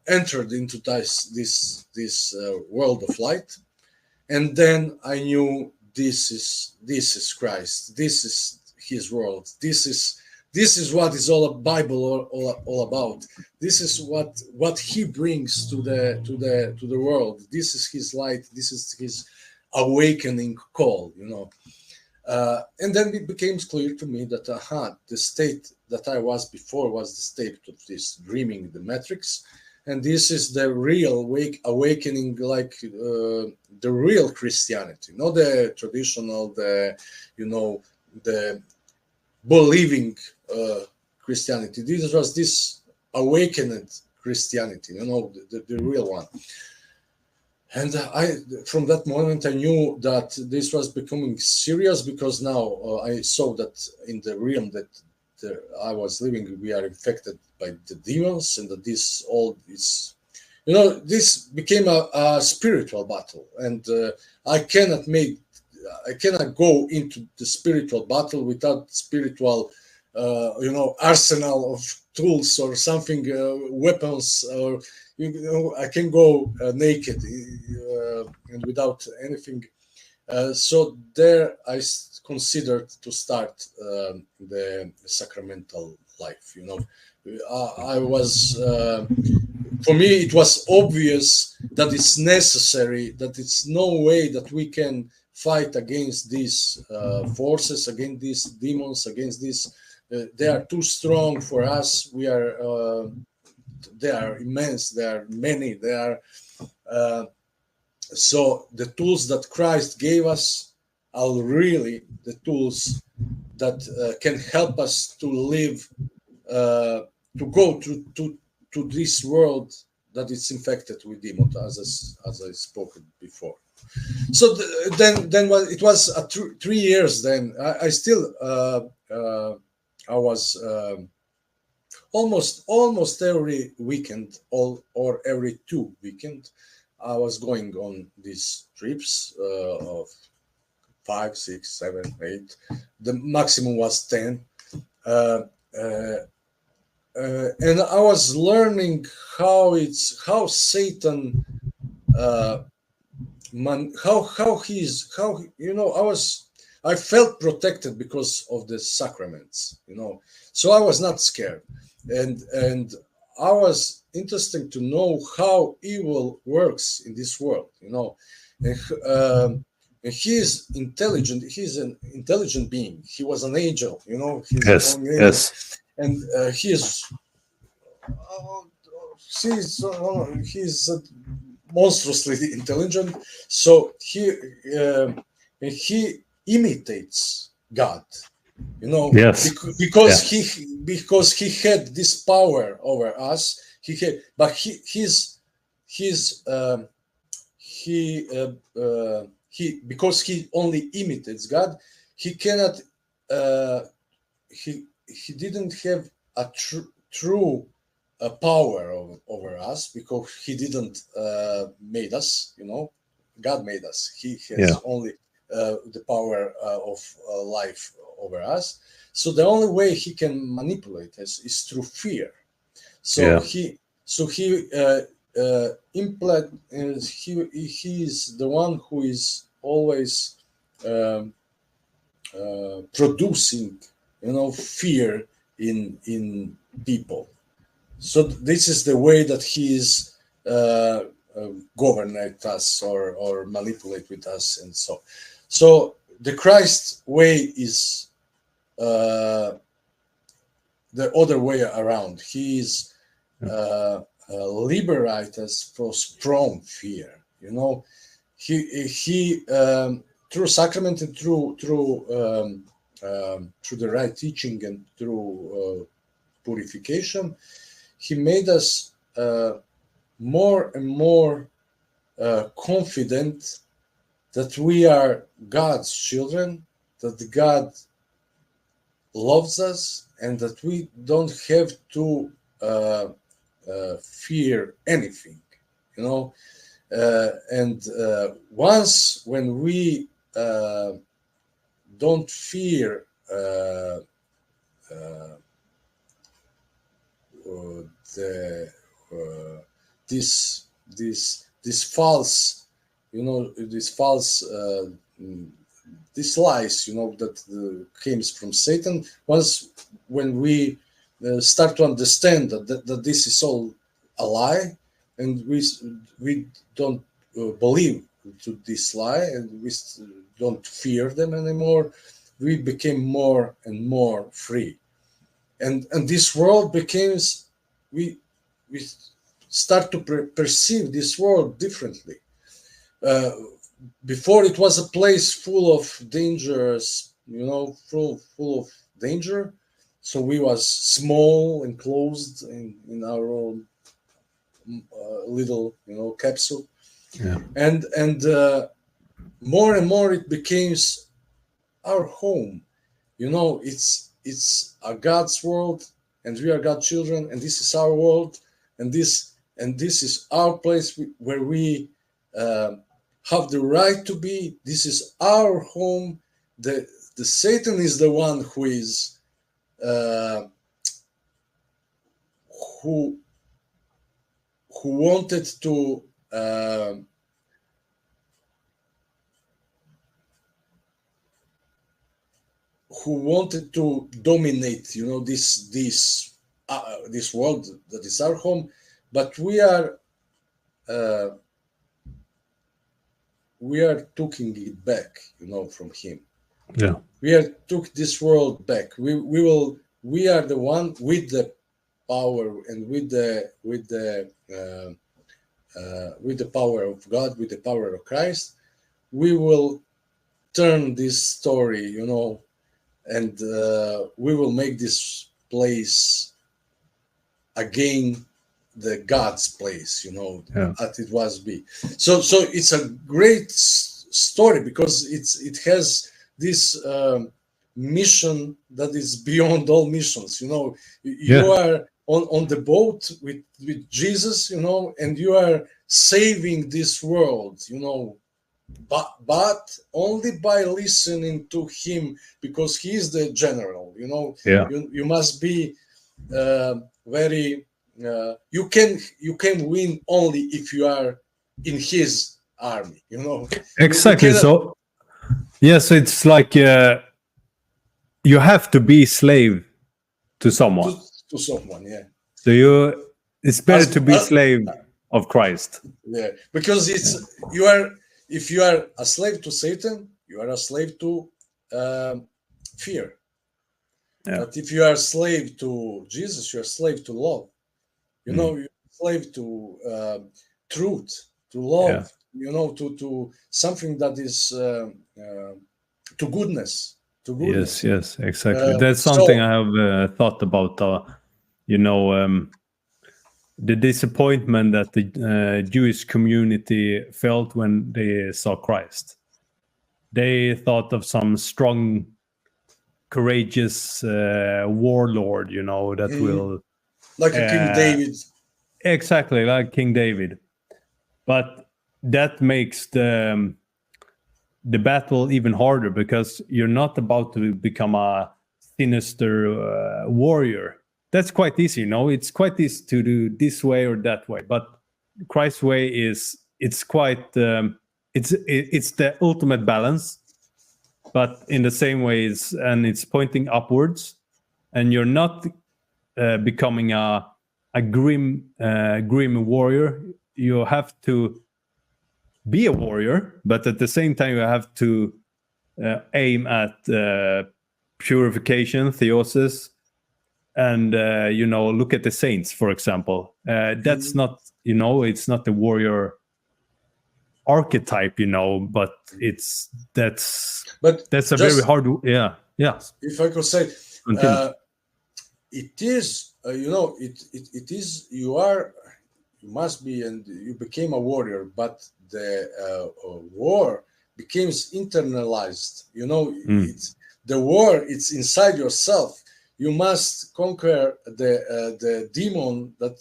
Speaker 1: entered into this world of light, and then I knew this is Christ. This is His world. This is what is all Bible all about. This is what He brings to the world. This is His light. This is His awakening call. And then it became clear to me that the state that I was before was the state of this dreaming, the matrix, and this is the real awakening, like the real Christianity, not the traditional, the believing Christianity. This was this awakened Christianity, the real one. And from that moment, I knew that this was becoming serious, because now I saw that in the realm that I was living, we are infected by the demons, and that this all is, this became a spiritual battle, and I cannot go into the spiritual battle without spiritual, arsenal of tools or something, weapons, or I can go naked and without anything. So there I considered to start the sacramental life. I was, for me, it was obvious that it's necessary, that it's no way that we can fight against these forces, against these demons, against these. They are too strong for us. They are immense. There are many. So the tools that Christ gave us are really the tools that can help us to live, to go to this world that is infected with demons, as I spoke before. So then it was 3 years. Then I still I was. Almost every weekend, or every 2 weekends, I was going on these trips of 5, 6, 7, 8. The maximum was 10, and I was learning how Satan, I felt protected because of the sacraments, so I was not scared. And I was interested to know how evil works in this world, and he is intelligent. He's an intelligent being. He was an angel,
Speaker 2: Yes.
Speaker 1: And he's monstrously intelligent. So he imitates God.
Speaker 2: Yes.
Speaker 1: Because he had this power over us. Because he only imitates God, he cannot. He didn't have a true power over us, because he didn't made us. God made us. He has only the power of life over us. So the only way he can manipulate us is through fear. So he is the one who is always producing, fear in people. So this is the way that he is govern us or manipulate with us, and so the Christ way is the other way around. He is liberate us from fear. He through sacrament and through the right teaching and through purification, he made us more and more confident that we are God's children, that God loves us, and that we don't have to fear anything, and once when we don't fear this false, these lies, that comes from Satan. Once when we start to understand that this is all a lie, and we don't believe to this lie, and we don't fear them anymore, we became more and more free, and this world becomes, we start to perceive this world differently. Before it was a place full of dangers, full of danger. So we was small and closed in our own little, capsule.
Speaker 2: Yeah.
Speaker 1: And more and more it becomes our home. It's a God's world, and we are God's children, and this is our world, and this is our place where we have the right to be. This is our home. The Satan is the one who is who wanted to dominate, this world that is our home, but we are taking it back, from him.
Speaker 2: Yeah.
Speaker 1: We took this world back. We are the one with the power and with the power of God, with the power of Christ. We will turn this story, and we will make this place again the God's place, as it was be. So it's a great story because it has this mission that is beyond all missions. You are on the boat with Jesus, and you are saving this world, but only by listening to him, because he is the general. You must be very. You can win only if you are in his army.
Speaker 2: Exactly. So it's like you have to be slave to someone.
Speaker 1: To someone, yeah.
Speaker 2: So it's better to be slave of Christ.
Speaker 1: Yeah, because if you are a slave to Satan, you are a slave to fear. Yeah. But if you are a slave to Jesus, you are a slave to love. You're a slave to truth, to love. Yeah. To something that is to goodness.
Speaker 2: Yes, exactly. That's something I have thought about. The disappointment that the Jewish community felt when they saw Christ. They thought of some strong, courageous warlord, that will...
Speaker 1: Like a King David.
Speaker 2: Exactly, like King David. But that makes the battle even harder, because you're not about to become a sinister warrior. That's quite easy, it's quite easy to do this way or that way, but Christ's way it's quite it's the ultimate balance, but in the same way it's pointing upwards, and you're not becoming a grim warrior. you have to be a warrior, but at the same time you have to aim at purification, theosis, and look at the saints, for example. That's not, it's not the warrior archetype, but that's a very hard. Yeah.
Speaker 1: If I could say, it is, it is. You must be, and you became a warrior, but the war becomes internalized. It's the war. It's inside yourself. You must conquer the demon that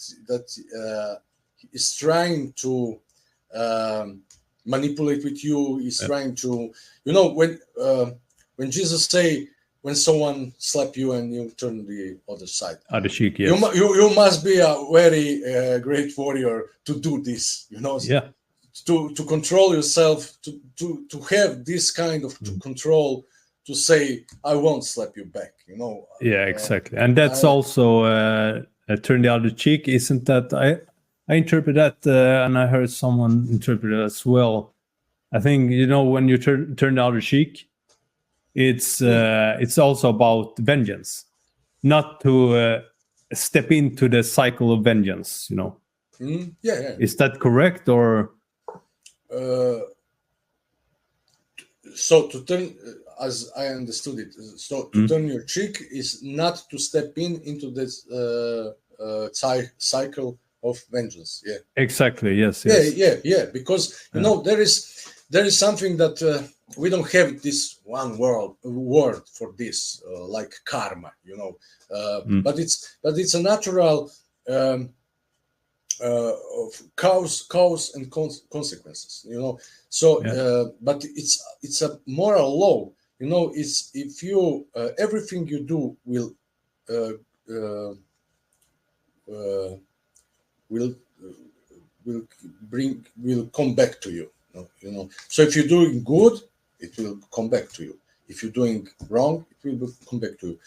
Speaker 1: is trying to manipulate with you. Is trying to, when Jesus say, when someone slap you and you turn the other side,
Speaker 2: other cheek, yes.
Speaker 1: you must be a very great warrior to do this. To control yourself, to have this kind of control, to say, I won't slap you back.
Speaker 2: Yeah, exactly. And that's also turn the other cheek. Isn't that I interpret that, and I heard someone interpret it as well. I think when you turn the other cheek, it's also about vengeance, not to step into the cycle of vengeance.
Speaker 1: Yeah.
Speaker 2: Is that correct, or?
Speaker 1: So to turn, as I understood it, to turn your cheek is not to step into this cycle of vengeance. Yeah.
Speaker 2: Exactly. Yes.
Speaker 1: Yeah. Because there is something that we don't have this one word for this, like karma. But it's a natural of cause and consequences. So but it's a moral law. It's if you everything you do will come back to you. So if you're doing good, it will come back to you. If you're doing wrong, it will come back to you.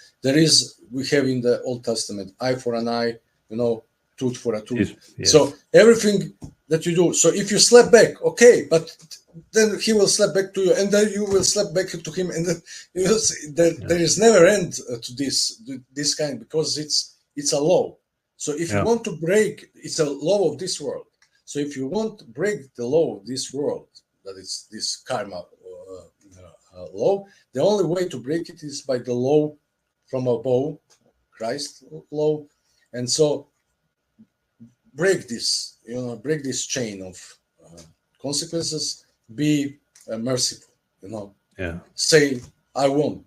Speaker 1: We have in the Old Testament, eye for an eye, tooth for a tooth. Yes. So everything that you do. So if you slap back, okay, but then he will slap back to you, and then you will slap back to him, and then there is never end to this kind, because it's a law. So if you want to break, it's a law of this world. So if you want to break the law of this world, that is this karma law, the only way to break it is by the law from above, Christ law. And so break this chain of consequences, be merciful, say, I won't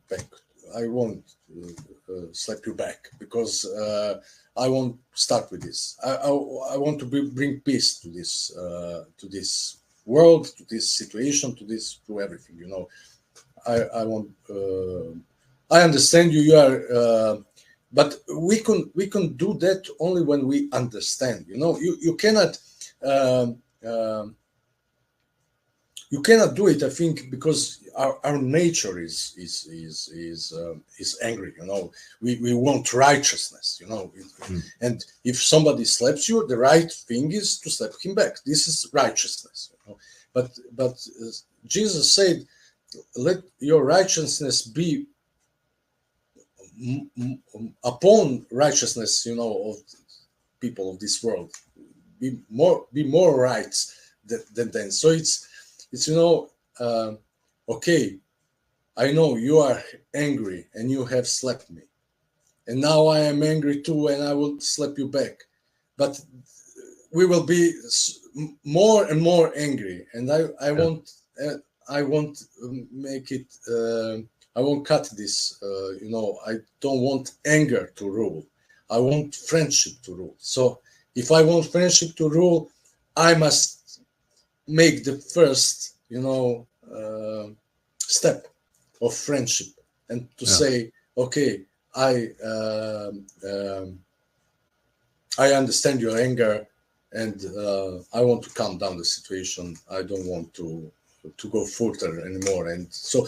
Speaker 1: slap you back, because I won't start with this. I want to bring peace to this world, to this situation, to everything. I want. I understand you. You are, but we can do that only when we understand. You cannot. You cannot do it, I think, because our nature is angry. We want righteousness. And if somebody slaps you, the right thing is to slap him back. This is righteousness. But Jesus said, "Let your righteousness be upon righteousness, of people of this world. Be more right than them." So it's okay, I know you are angry and you have slapped me, and now I am angry too, and I will slap you back, but we will be more and more angry, and I won't make it. I won't cut this. I don't want anger to rule. I want friendship to rule. So if I want friendship to rule, I must make the first, step of friendship, and to say, okay, I understand your anger, and I want to calm down the situation. I don't want to go further anymore. And so,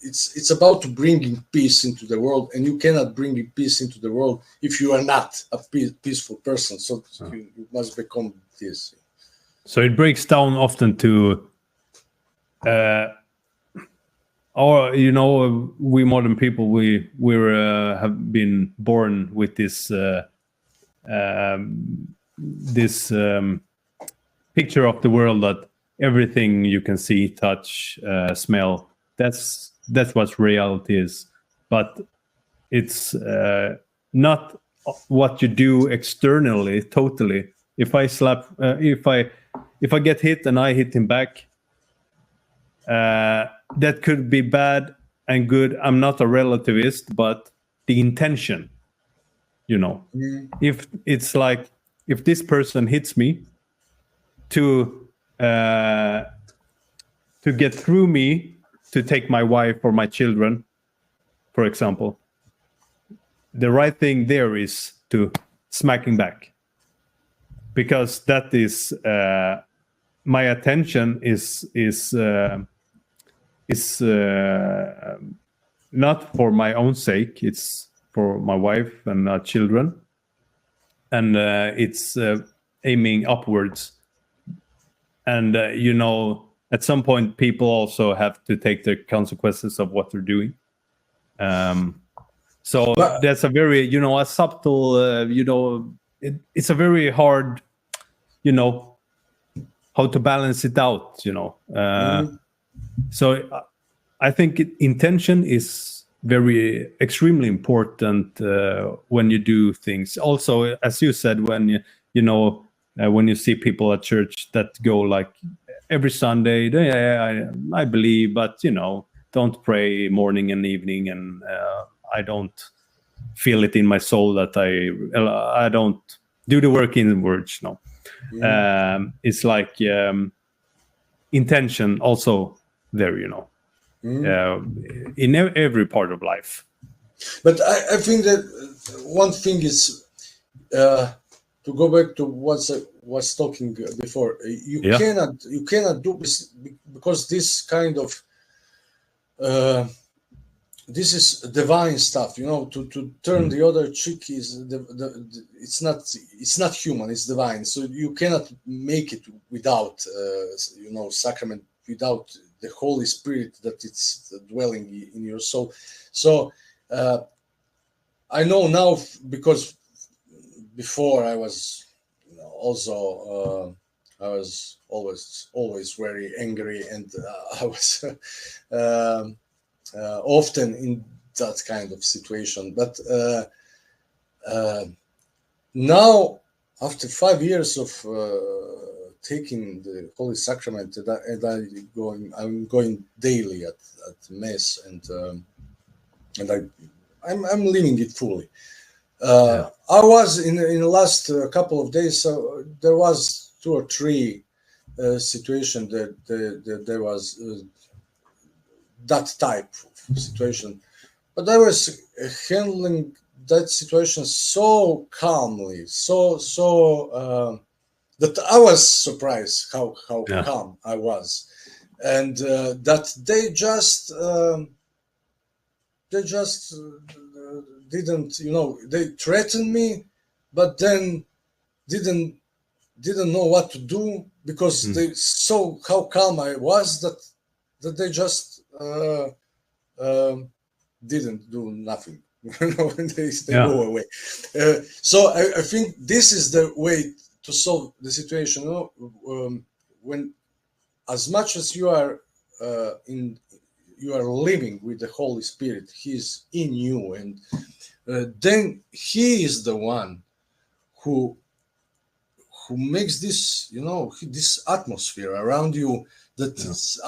Speaker 1: it's about bringing peace into the world, and you cannot bring peace into the world if you are not a peaceful person. So you must become this.
Speaker 2: So it breaks down often to, or we modern people, we have been born with this picture of the world that everything you can see, touch, smell, that's what reality is. But it's not what you do externally totally. If I slap, if I get hit and I hit him back, that could be bad and good. I'm not a relativist, but the intention, if it's like, if this person hits me to get through me to take my wife or my children, for example, the right thing there is to smacking back, because that is my attention is not for my own sake. It's for my wife and our children, and it's aiming upwards. And at some point, people also have to take the consequences of what they're doing. So that's a very, a subtle, it's a very hard, how to balance it out, So I think intention is extremely important when you do things. Also, as you said, when when you see people at church that go like every Sunday, I believe, but don't pray morning and evening, and I don't feel it in my soul that I don't do the work inwards. No, it's like intention also there, in every part of life.
Speaker 1: But I think that one thing is to go back to what I was talking before. You cannot do this, because this kind of this is divine stuff. To turn the other cheek is it's not human. It's divine. So you cannot make it without sacrament, without the Holy Spirit that it's dwelling in your soul. So I know now, because before I was also I was always very angry, and I was often in that kind of situation. But now, after 5 years of taking the Holy Sacrament, and I'm going daily at Mass, and I'm living it fully. I was in the last couple of days. So there was 2 or 3 situations that there was that type of situation, but I was handling that situation so calmly, so that I was surprised how calm I was, and that they just didn't, they threatened me, but then didn't know what to do, because they saw how calm I was, that they just didn't do nothing. They go away. So I think this is the way to solve the situation. When, as much as you are you are living with the Holy Spirit, He's in you, and then He is the one who makes this, this atmosphere around you, that it's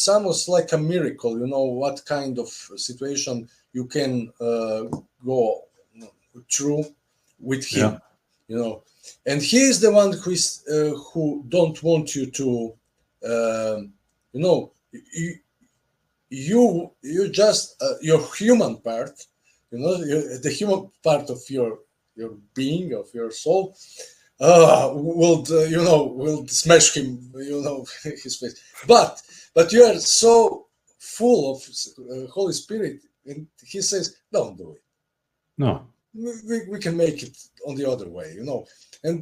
Speaker 1: almost like a miracle. What kind of situation you can go through with Him. And He is the one who don't want you to, you just your human part, the human part of your being, of your soul, will smash him, his face. But you are so full of Holy Spirit, and he says, "Don't do it.
Speaker 2: No.
Speaker 1: We can make it on the other way, and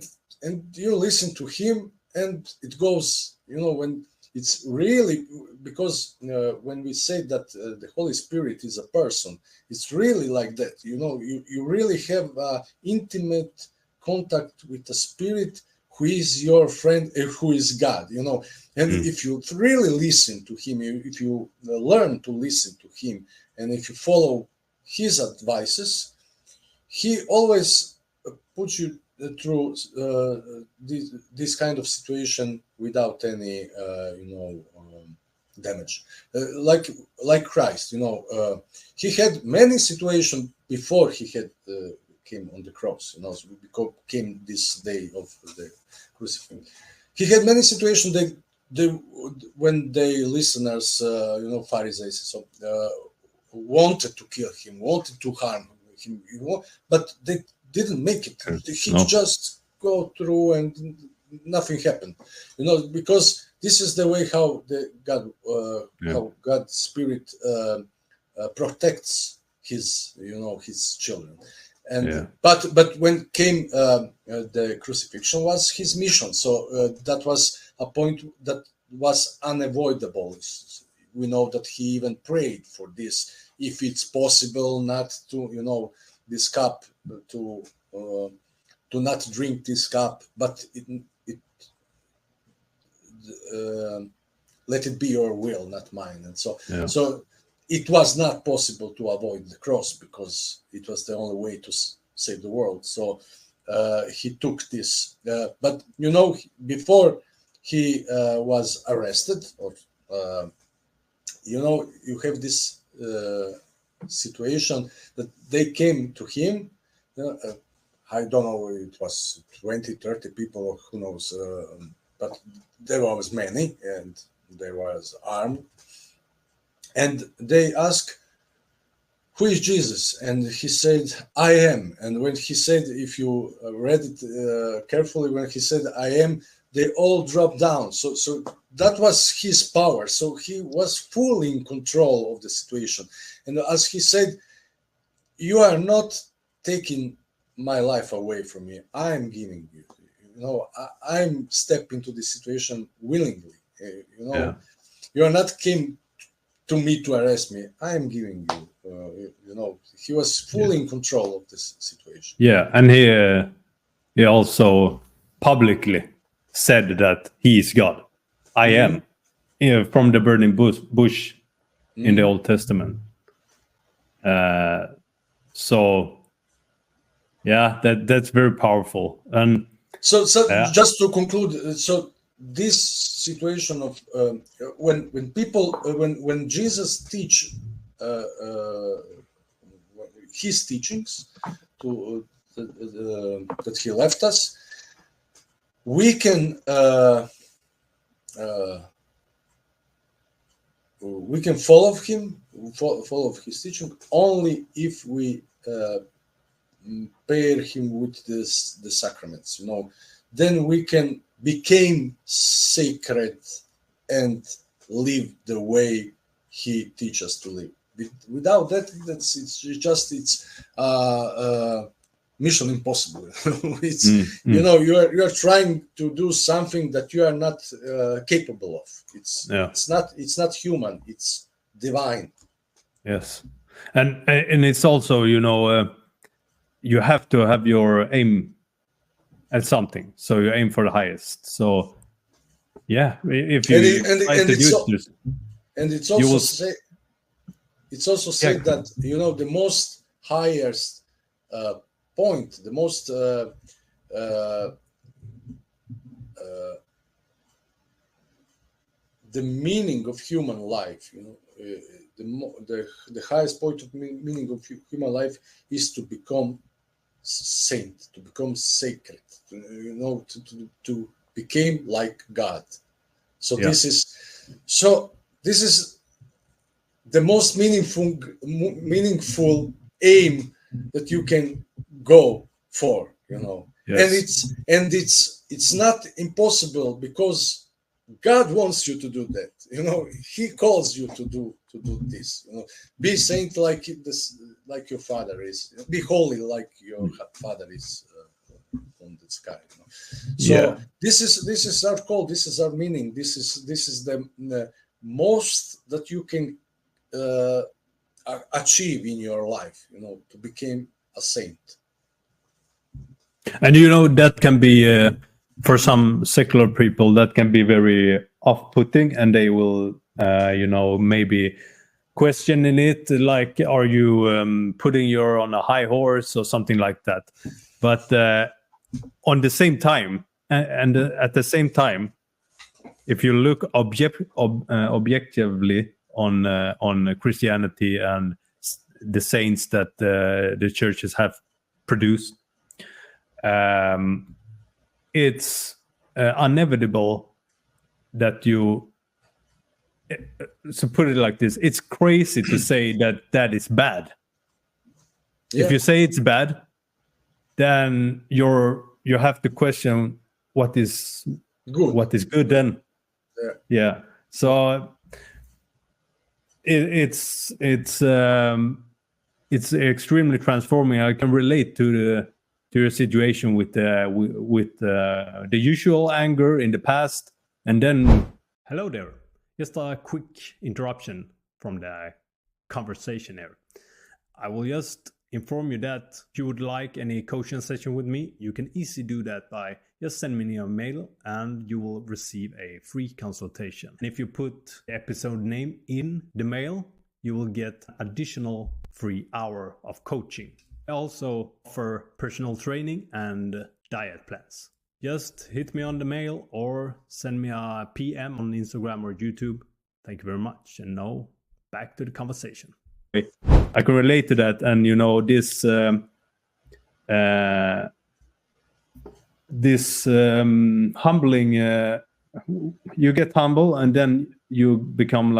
Speaker 1: you listen to him, and it goes, when it's really, because when we say that the Holy Spirit is a person, it's really like that. You really have intimate contact with the Spirit who is your friend, who is God, and if you really listen to him, if you learn to listen to him, and if you follow his advices, he always puts you through this kind of situation without any damage, like Christ. He had many situations before he had came on the cross, so came this day of the crucifixion. He had many situations when the listeners, Pharisees, so wanted to kill him, wanted to harm him, but they didn't make it. He just go through and nothing happened, because this is the way how how God's Spirit protects his children. And but when came the crucifixion was his mission, so that was a point that was unavoidable. We know that he even prayed for this, if it's possible not to this cup, to not drink this cup, but let it be your will, not mine. And so it was not possible to avoid the cross, because it was the only way to save the world. So he took this, but before he was arrested, or you have this situation that they came to him. I don't know, it was 20, 30 people, or who knows, but there was many, and there was armed. And they asked, "Who is Jesus?" And he said, "I am." And when he said, if you read it carefully, when he said, "I am," they all dropped down. So that was his power. So he was fully in control of the situation. And as he said, "You are not taking my life away from me. I am giving you. I'm stepping into the situation willingly. You are not came to me to arrest me. I am giving you." He was fully in control of this situation.
Speaker 2: Yeah, and he also publicly said that he is God. I am, from the burning bush in the Old Testament. So that's very powerful. And
Speaker 1: so just to conclude, so this situation of when people when Jesus teach his teachings to that he left us, we can follow him, follow his teaching only if we pair him with the sacraments. Then we can become sacred and live the way he teaches us to live. Without that, it's mission impossible. It's you are trying to do something that you are not capable of. It's not human. It's divine.
Speaker 2: Yes, and it's also you have to have your aim at something, so you aim for the highest. So if you
Speaker 1: it's also said that the most highest point, the most the meaning of human life, the highest point of meaning of human life is to become saint, to become sacred, to become like God. So this is the most meaningful aim that you can go for, Yes. And it's not impossible, because God wants you to do that. He calls you to to do this. Be saint like this, like your father is. Be holy like your father is on the sky. So this is our call. This is our meaning. This is the most that you can achieve in your life. To become a saint.
Speaker 2: And that can be for some secular people that can be very off-putting, and they will maybe questioning it, like, are you putting your on a high horse or something like that. But on the same time, and at the same time, if you look objectively on Christianity and the saints that the churches have produced, it's inevitable that you. So put it like this: it's crazy to say that is bad. Yeah. If you say it's bad, then you have to question what is good. What is good then? Yeah. So it's extremely transforming. I can relate to your situation with the usual anger in the past, and then hello there. Just a quick interruption from the conversation here. I will just inform you that if you would like any coaching session with me, you can easily do that by just send me a mail and you will receive a free consultation. And if you put the episode name in the mail, you will get additional free hour of coaching. I also offer personal training and diet plans. Just hit me on the mail or send me a PM on Instagram or YouTube. Thank you very much. And now back to the conversation. I can relate to that. And, this humbling, you get humble and then you become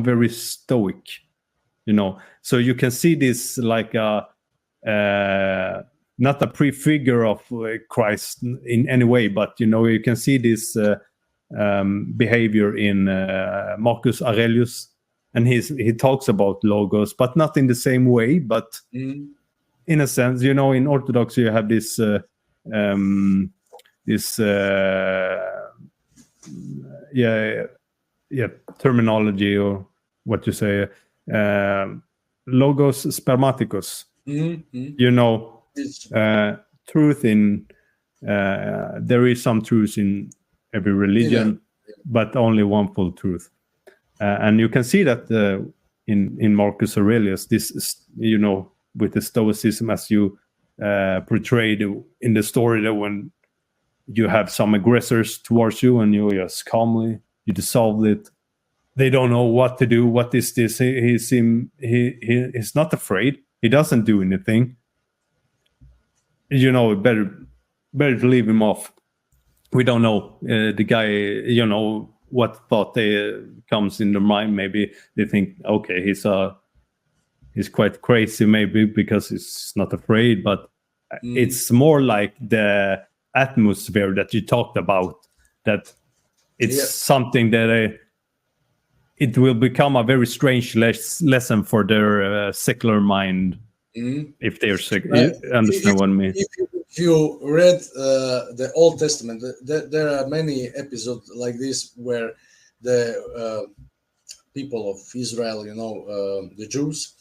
Speaker 2: very stoic, So you can see this like not a prefigure of Christ in any way, but you can see this behavior in Marcus Aurelius, and he talks about logos, but not in the same way. But in a sense, in Orthodoxy you have this terminology, or what you say, logos spermaticus. Truth in there is some truth in every religion, but only one full truth, and you can see that in Marcus Aurelius, this with the Stoicism as you portrayed in the story, that when you have some aggressors towards you and you just calmly you dissolve it. They don't know what to do. What is this? He's not afraid. He doesn't do anything. Better to leave him off. We don't know the guy. What thought comes in their mind. Maybe they think, okay, he's quite crazy, maybe because he's not afraid. But it's more like the atmosphere that you talked about. That it's something that it will become a very strange lesson for their secular mind. If they're understand what I mean.
Speaker 1: If you read the Old Testament, there are many episodes like this where the people of Israel, the Jews,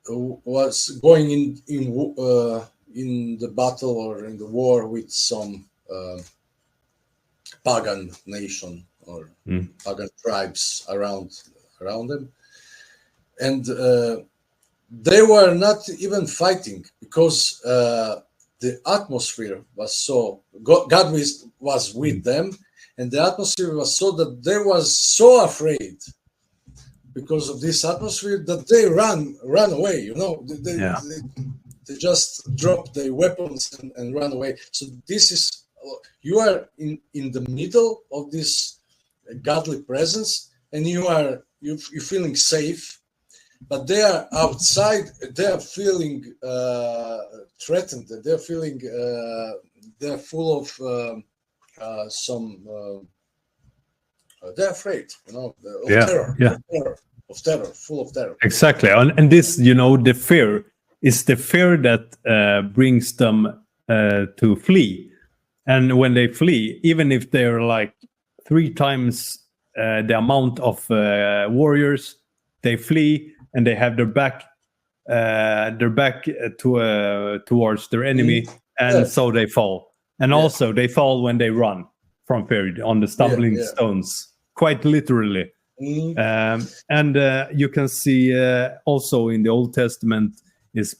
Speaker 1: was going in the battle or in the war with some pagan nation or pagan tribes around them, and they were not even fighting because the atmosphere was so God was with them, and the atmosphere was so that they was so afraid because of this atmosphere that they ran away. They just dropped their weapons and ran away. So this is, you are in the middle of this godly presence, and you're feeling safe, but they are outside. They are feeling threatened. They're feeling they're full of they're afraid, of
Speaker 2: Yeah, yeah.
Speaker 1: of terror, full of terror.
Speaker 2: Exactly. And this, the fear is the fear that brings them to flee. And when they flee, even if they're like 3 times the amount of warriors, they flee and they have their back towards their enemy, and so they fall. And also they fall when they run from fear on the stumbling stones, quite literally. And you can see also in the Old Testament is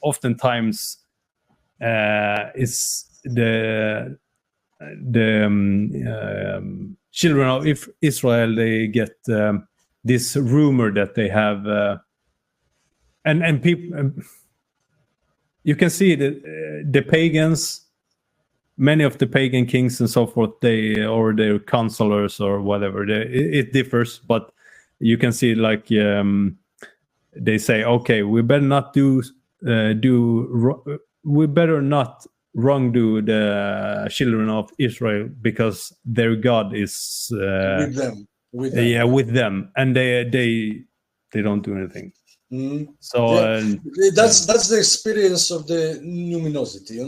Speaker 2: oftentimes is the children of Israel, they get this rumor that they have and people, you can see that the pagans, many of the pagan kings and so forth, or their counselors or whatever, it differs, but you can see like they say, okay, we better not we better not wrongdo the children of Israel because their God is
Speaker 1: with them.
Speaker 2: With them, and they don't do anything. So
Speaker 1: that's the experience of the luminosity.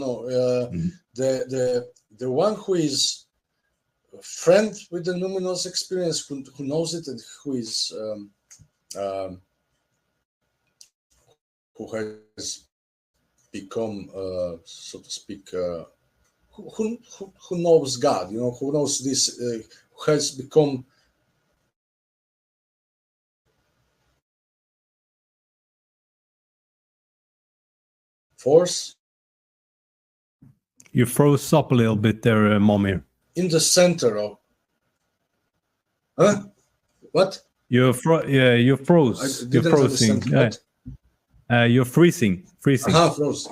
Speaker 1: The one who is a friend with the luminous experience, who knows it, and who is who has become, so to speak, who knows God, who knows this, who has become force.
Speaker 2: You froze up a little bit there, Momir.
Speaker 1: In the center of, what?
Speaker 2: You froze. You're freezing. You're freezing.
Speaker 1: Froze.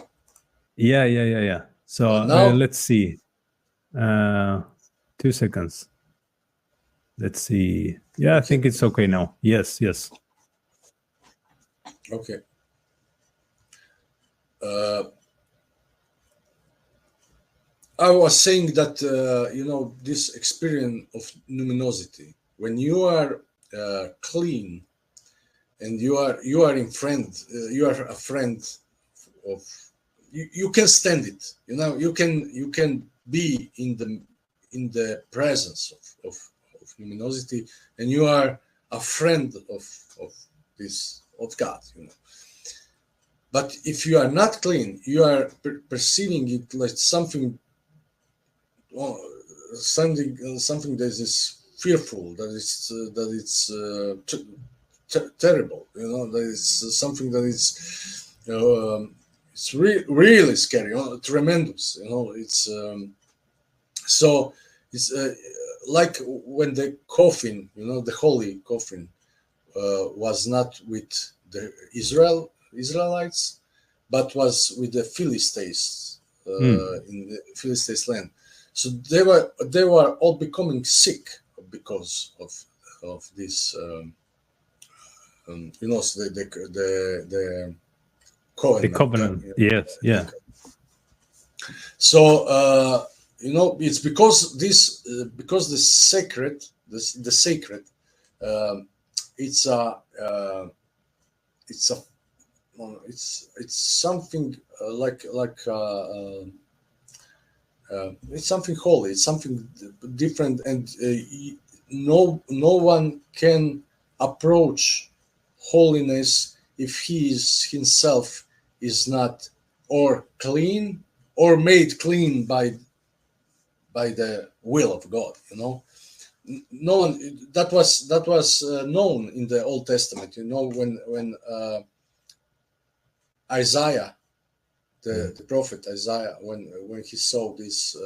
Speaker 2: Yeah. So let's see. 2 seconds. Let's see. Yeah, I think it's okay now. Yes.
Speaker 1: Okay. I was saying that this experience of luminosity, when you are clean and you are in friend, you are a friend of, you can stand it. You can be in the presence of luminosity, and you are a friend of God. But if you are not clean, you are perceiving it like something that is fearful, that it's terrible. That is something that is it's really scary, tremendous. It's so it's like when the coffin, the holy coffin, was not with the Israelites, but was with the Philistines in the Philistines land. So they were all becoming sick because of this. The covenant.
Speaker 2: The covenant. Yes. Yeah.
Speaker 1: So it's because because the sacred, it's something it's something holy, it's something different, and no one can approach holiness if he is himself is not or clean or made clean by the will of God. No one, that was known in the Old Testament. When Isaiah, the prophet Isaiah, when he saw this,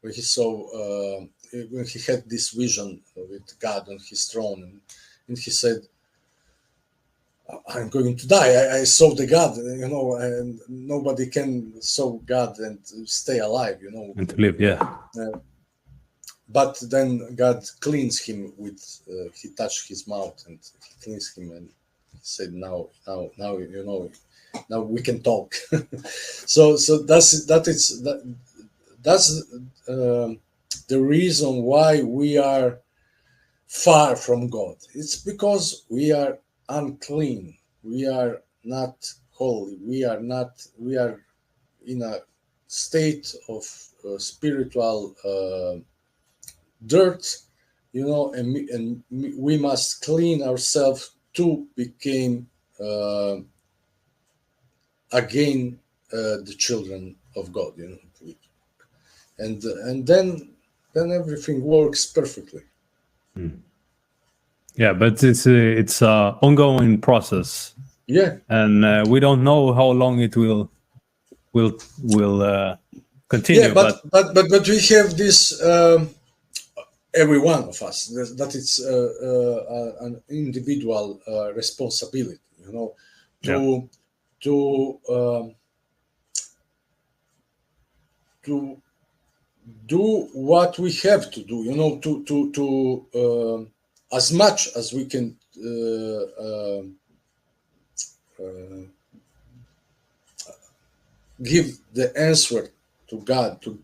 Speaker 1: when he had this vision with God on his throne, and he said, "I'm going to die. I saw the God, and nobody can saw God and stay alive,
Speaker 2: and to live, yeah."
Speaker 1: But then God cleansed him he touched his mouth and he cleansed him, and he said, "Now, now we can talk." So that's the reason why we are far from God. It's because we are unclean. We are not holy. We are in a state of spiritual dirt, and we must clean ourselves to become again the children of God, and then everything works perfectly.
Speaker 2: Yeah, but it's a ongoing process.
Speaker 1: Yeah,
Speaker 2: and we don't know how long it will continue.
Speaker 1: yeah, but we have this. Every one of us, that it's an individual responsibility, to do what we have to do, to as much as we can give the answer to God, to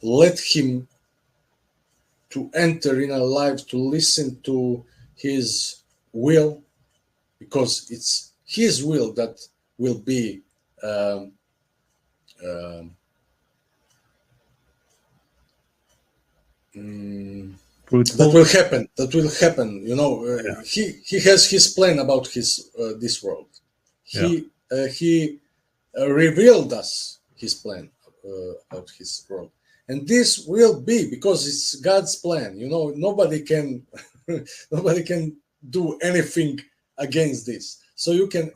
Speaker 1: let Him to enter in our lives, to listen to His will, because it's His will that will be that will happen. Yeah. He has His plan about His this world. He revealed us His plan about His world, and this will be because it's God's plan. Nobody can do anything against this. So you can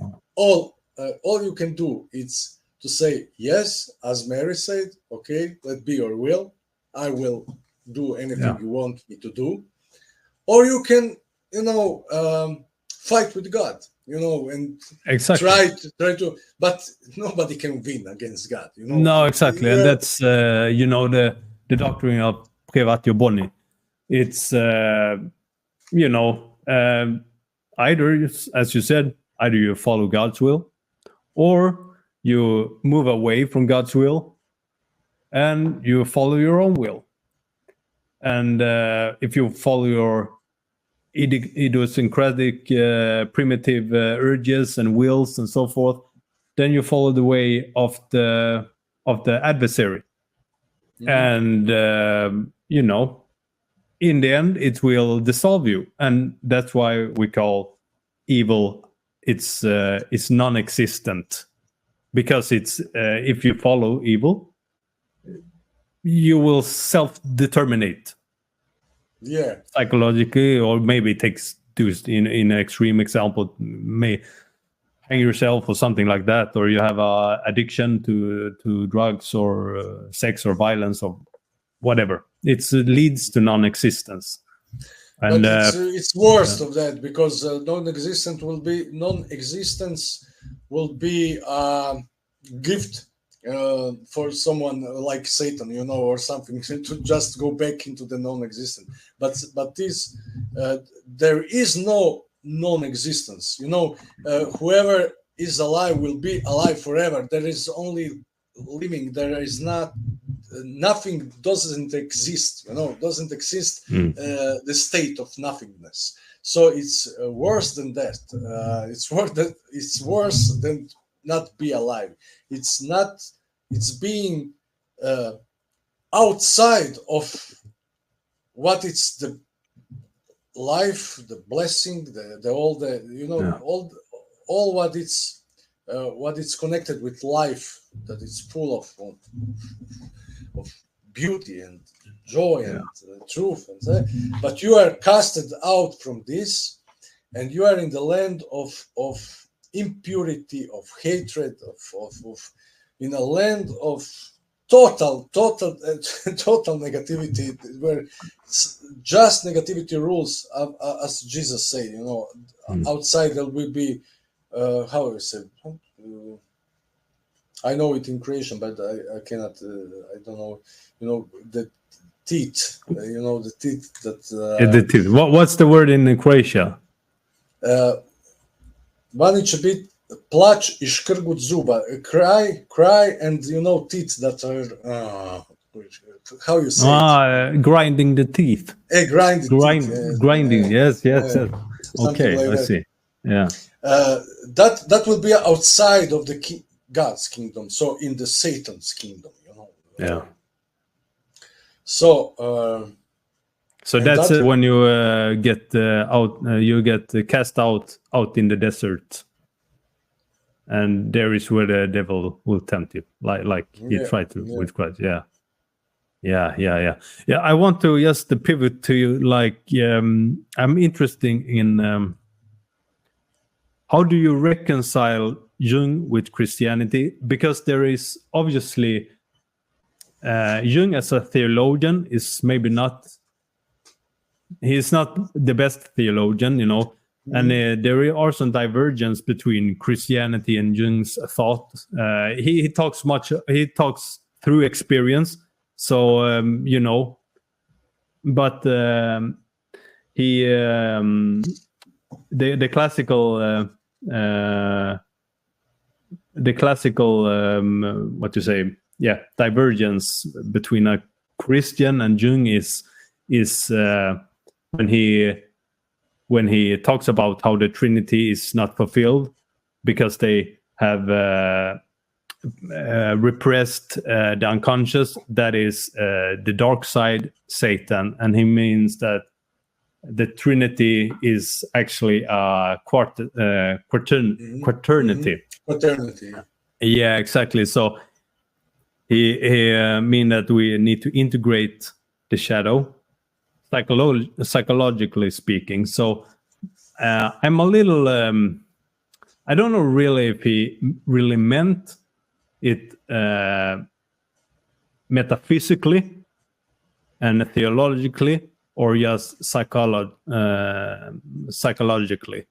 Speaker 1: all you can do is to say yes, as Mary said. Okay, let be your will. I will do anything you want me to do, or you can fight with God, and try to, but nobody can win against God,
Speaker 2: No, exactly. And that's the doctrine of privatio boni. It's either, as you said, either you follow God's will or you move away from God's will and you follow your own will. And if you follow your idiosyncratic primitive urges and wills and so forth, then you follow the way of the adversary. And in the end it will dissolve you, and that's why we call evil it's non-existent, because it's if you follow evil you will self-determinate psychologically, or maybe it takes to in an extreme example, may hang yourself or something like that, or you have a addiction to drugs or sex or violence or whatever. It leads to non-existence. And
Speaker 1: but it's worse of that, because non-existence will be a gift for someone like Satan, or something, to just go back into the non-existent. But this there is no non-existence. Whoever is alive will be alive forever. There is only living. There is not nothing. Doesn't exist. Doesn't exist the state of nothingness. So it's worse than that. It's worse than not be alive. It's being outside of what it's the life, the blessing, all what it's connected with life, that it's full of beauty and joy and truth, but you are casted out from this, and you are in the land of impurity, of hatred, of in a land of total negativity, where just negativity rules, as Jesus said. Outside there will be how I say, I know it in creation, but I cannot. I don't know. The teeth. The teeth that.
Speaker 2: The teeth. What's the word in Croatia?
Speaker 1: One će biti Plać i škrgut zuba, cry, and teeth that are how you say it?
Speaker 2: Grinding the teeth. Grinding. Yes. Okay,
Speaker 1: like
Speaker 2: I
Speaker 1: that.
Speaker 2: see. Yeah.
Speaker 1: That will be outside of the God's kingdom, so in the Satan's kingdom,
Speaker 2: Yeah.
Speaker 1: So
Speaker 2: that's when you get out. You get cast out in the desert, and there is where the devil will tempt you, like he tried to with Christ. Yeah. I want to just pivot to you. Like, I'm interested in how do you reconcile Jung with Christianity? Because there is obviously Jung as a theologian is maybe not. He's not the best theologian, and there are some divergence between Christianity and Jung's thought. He talks through experience, so but he the classical what to say, divergence between a Christian and Jung is when he talks about how the Trinity is not fulfilled because they have repressed the unconscious, that is the dark side, Satan, and he means that the Trinity is actually a quaternity.
Speaker 1: Quaternity.
Speaker 2: Yeah, exactly. So he mean that we need to integrate the shadow, psychologically speaking. So I'm a little I don't know really if he really meant it metaphysically and theologically, or just psychologically.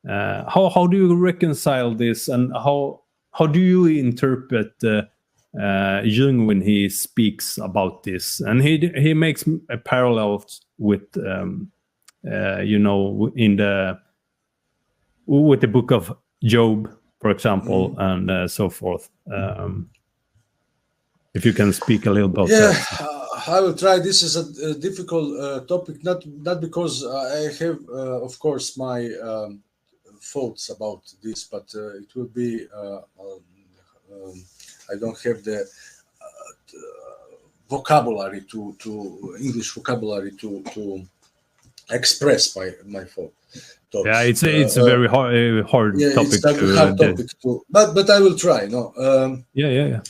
Speaker 2: How do you reconcile this, and how do you interpret Jung when he speaks about this? And he makes a parallel with with the book of Job, for example, and so forth. If you can speak a little about that.
Speaker 1: I will try. This is a difficult topic, not because I have, of course, my thoughts about this, but it will be. I don't have the vocabulary to English vocabulary to express my thoughts.
Speaker 2: Yeah, it's a very hard topic.
Speaker 1: It's a hard topic too, but I will try. No.
Speaker 2: Yeah.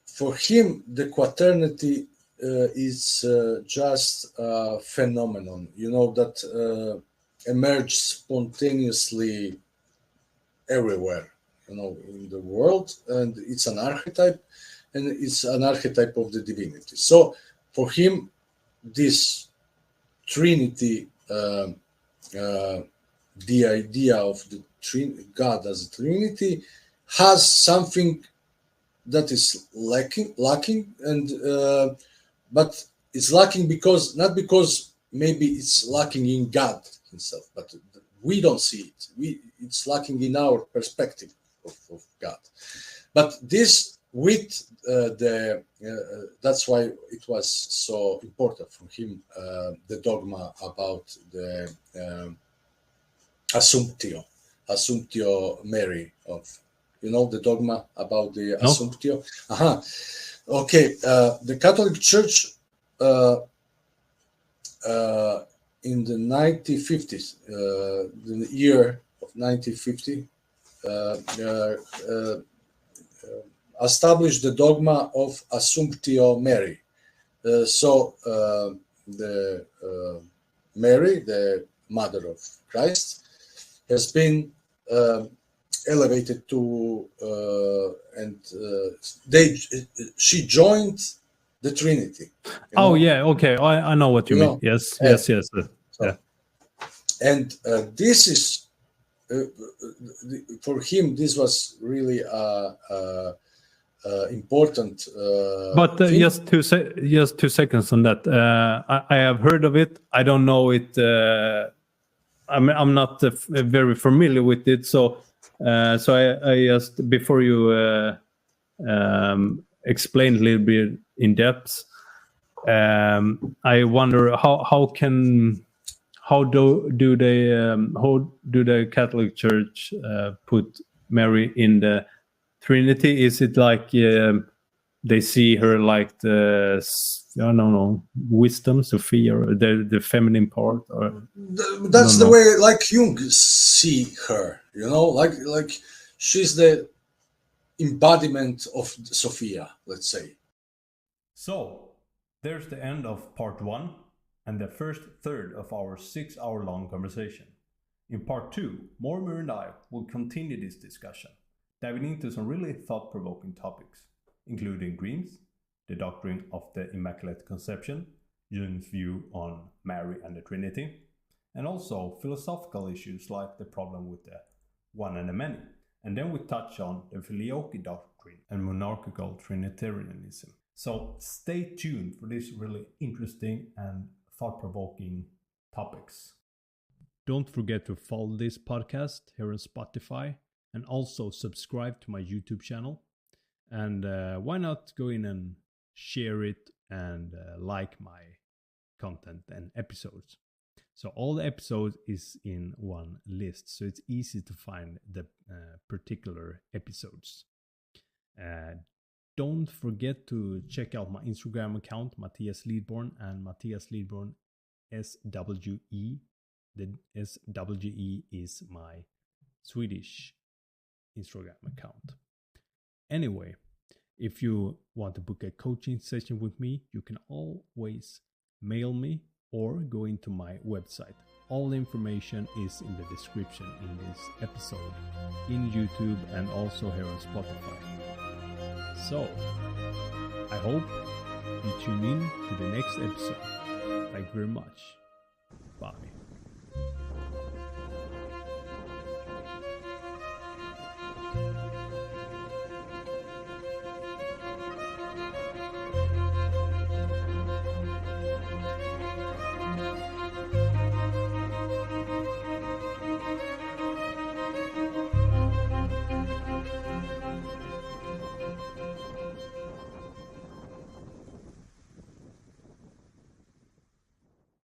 Speaker 1: For him, the quaternity is just a phenomenon, that emerged spontaneously everywhere, in the world, and it's an archetype, and it's an archetype of the divinity. So for him, this Trinity, the idea of the God as a Trinity, has something that is lacking, and but it's lacking not because maybe it's lacking in God himself, but we don't see it. It's lacking in our perspective of God. But this with that's why it was so important for him, the dogma about the Assumptio Mary of. The dogma about the Assumptio? Okay. The Catholic Church in the 1950s, the year of 1950, established the dogma of Assumptio Mary. So the Mary, the mother of Christ, has been elevated to she joined the Trinity.
Speaker 2: Okay, I know what you mean. Yes.
Speaker 1: So, and this is for him. This was really important.
Speaker 2: But just 2 seconds on that. I have heard of it. I don't know it I'm not very familiar with it, so I just, before you explain a little bit in depth, I wonder how do the Catholic Church put Mary in the Trinity? Is it like they see her like the, I don't know, wisdom, Sophia, or the feminine part, or
Speaker 1: That's the way like Jung see her, like she's the embodiment of Sophia, let's say.
Speaker 2: So there's the end of part 1 and the first third of our 6-hour-long conversation. In part 2, Momir and I will continue this discussion, diving into some really thought-provoking topics, including dreams, the doctrine of the Immaculate Conception, Jung's view on Mary and the Trinity, and also philosophical issues like the problem with the one and the many. And then we touch on the Filioque doctrine and monarchical Trinitarianism. So stay tuned for these really interesting and thought-provoking topics. Don't forget to follow this podcast here on Spotify, and also subscribe to my YouTube channel. And why not go in and share it and like my content and episodes. So all the episodes is in one list, so it's easy to find the particular episodes. Don't forget to check out my Instagram account, Matthias Lidborn, and Matthias Lidborn SWE. The SWE is my Swedish Instagram account. Anyway, if you want to book a coaching session with me, you can always mail me or go into my website. All the information is in the description in this episode, in YouTube and also here on Spotify. So, I hope you tune in to the next episode. Thank you very much. Bye.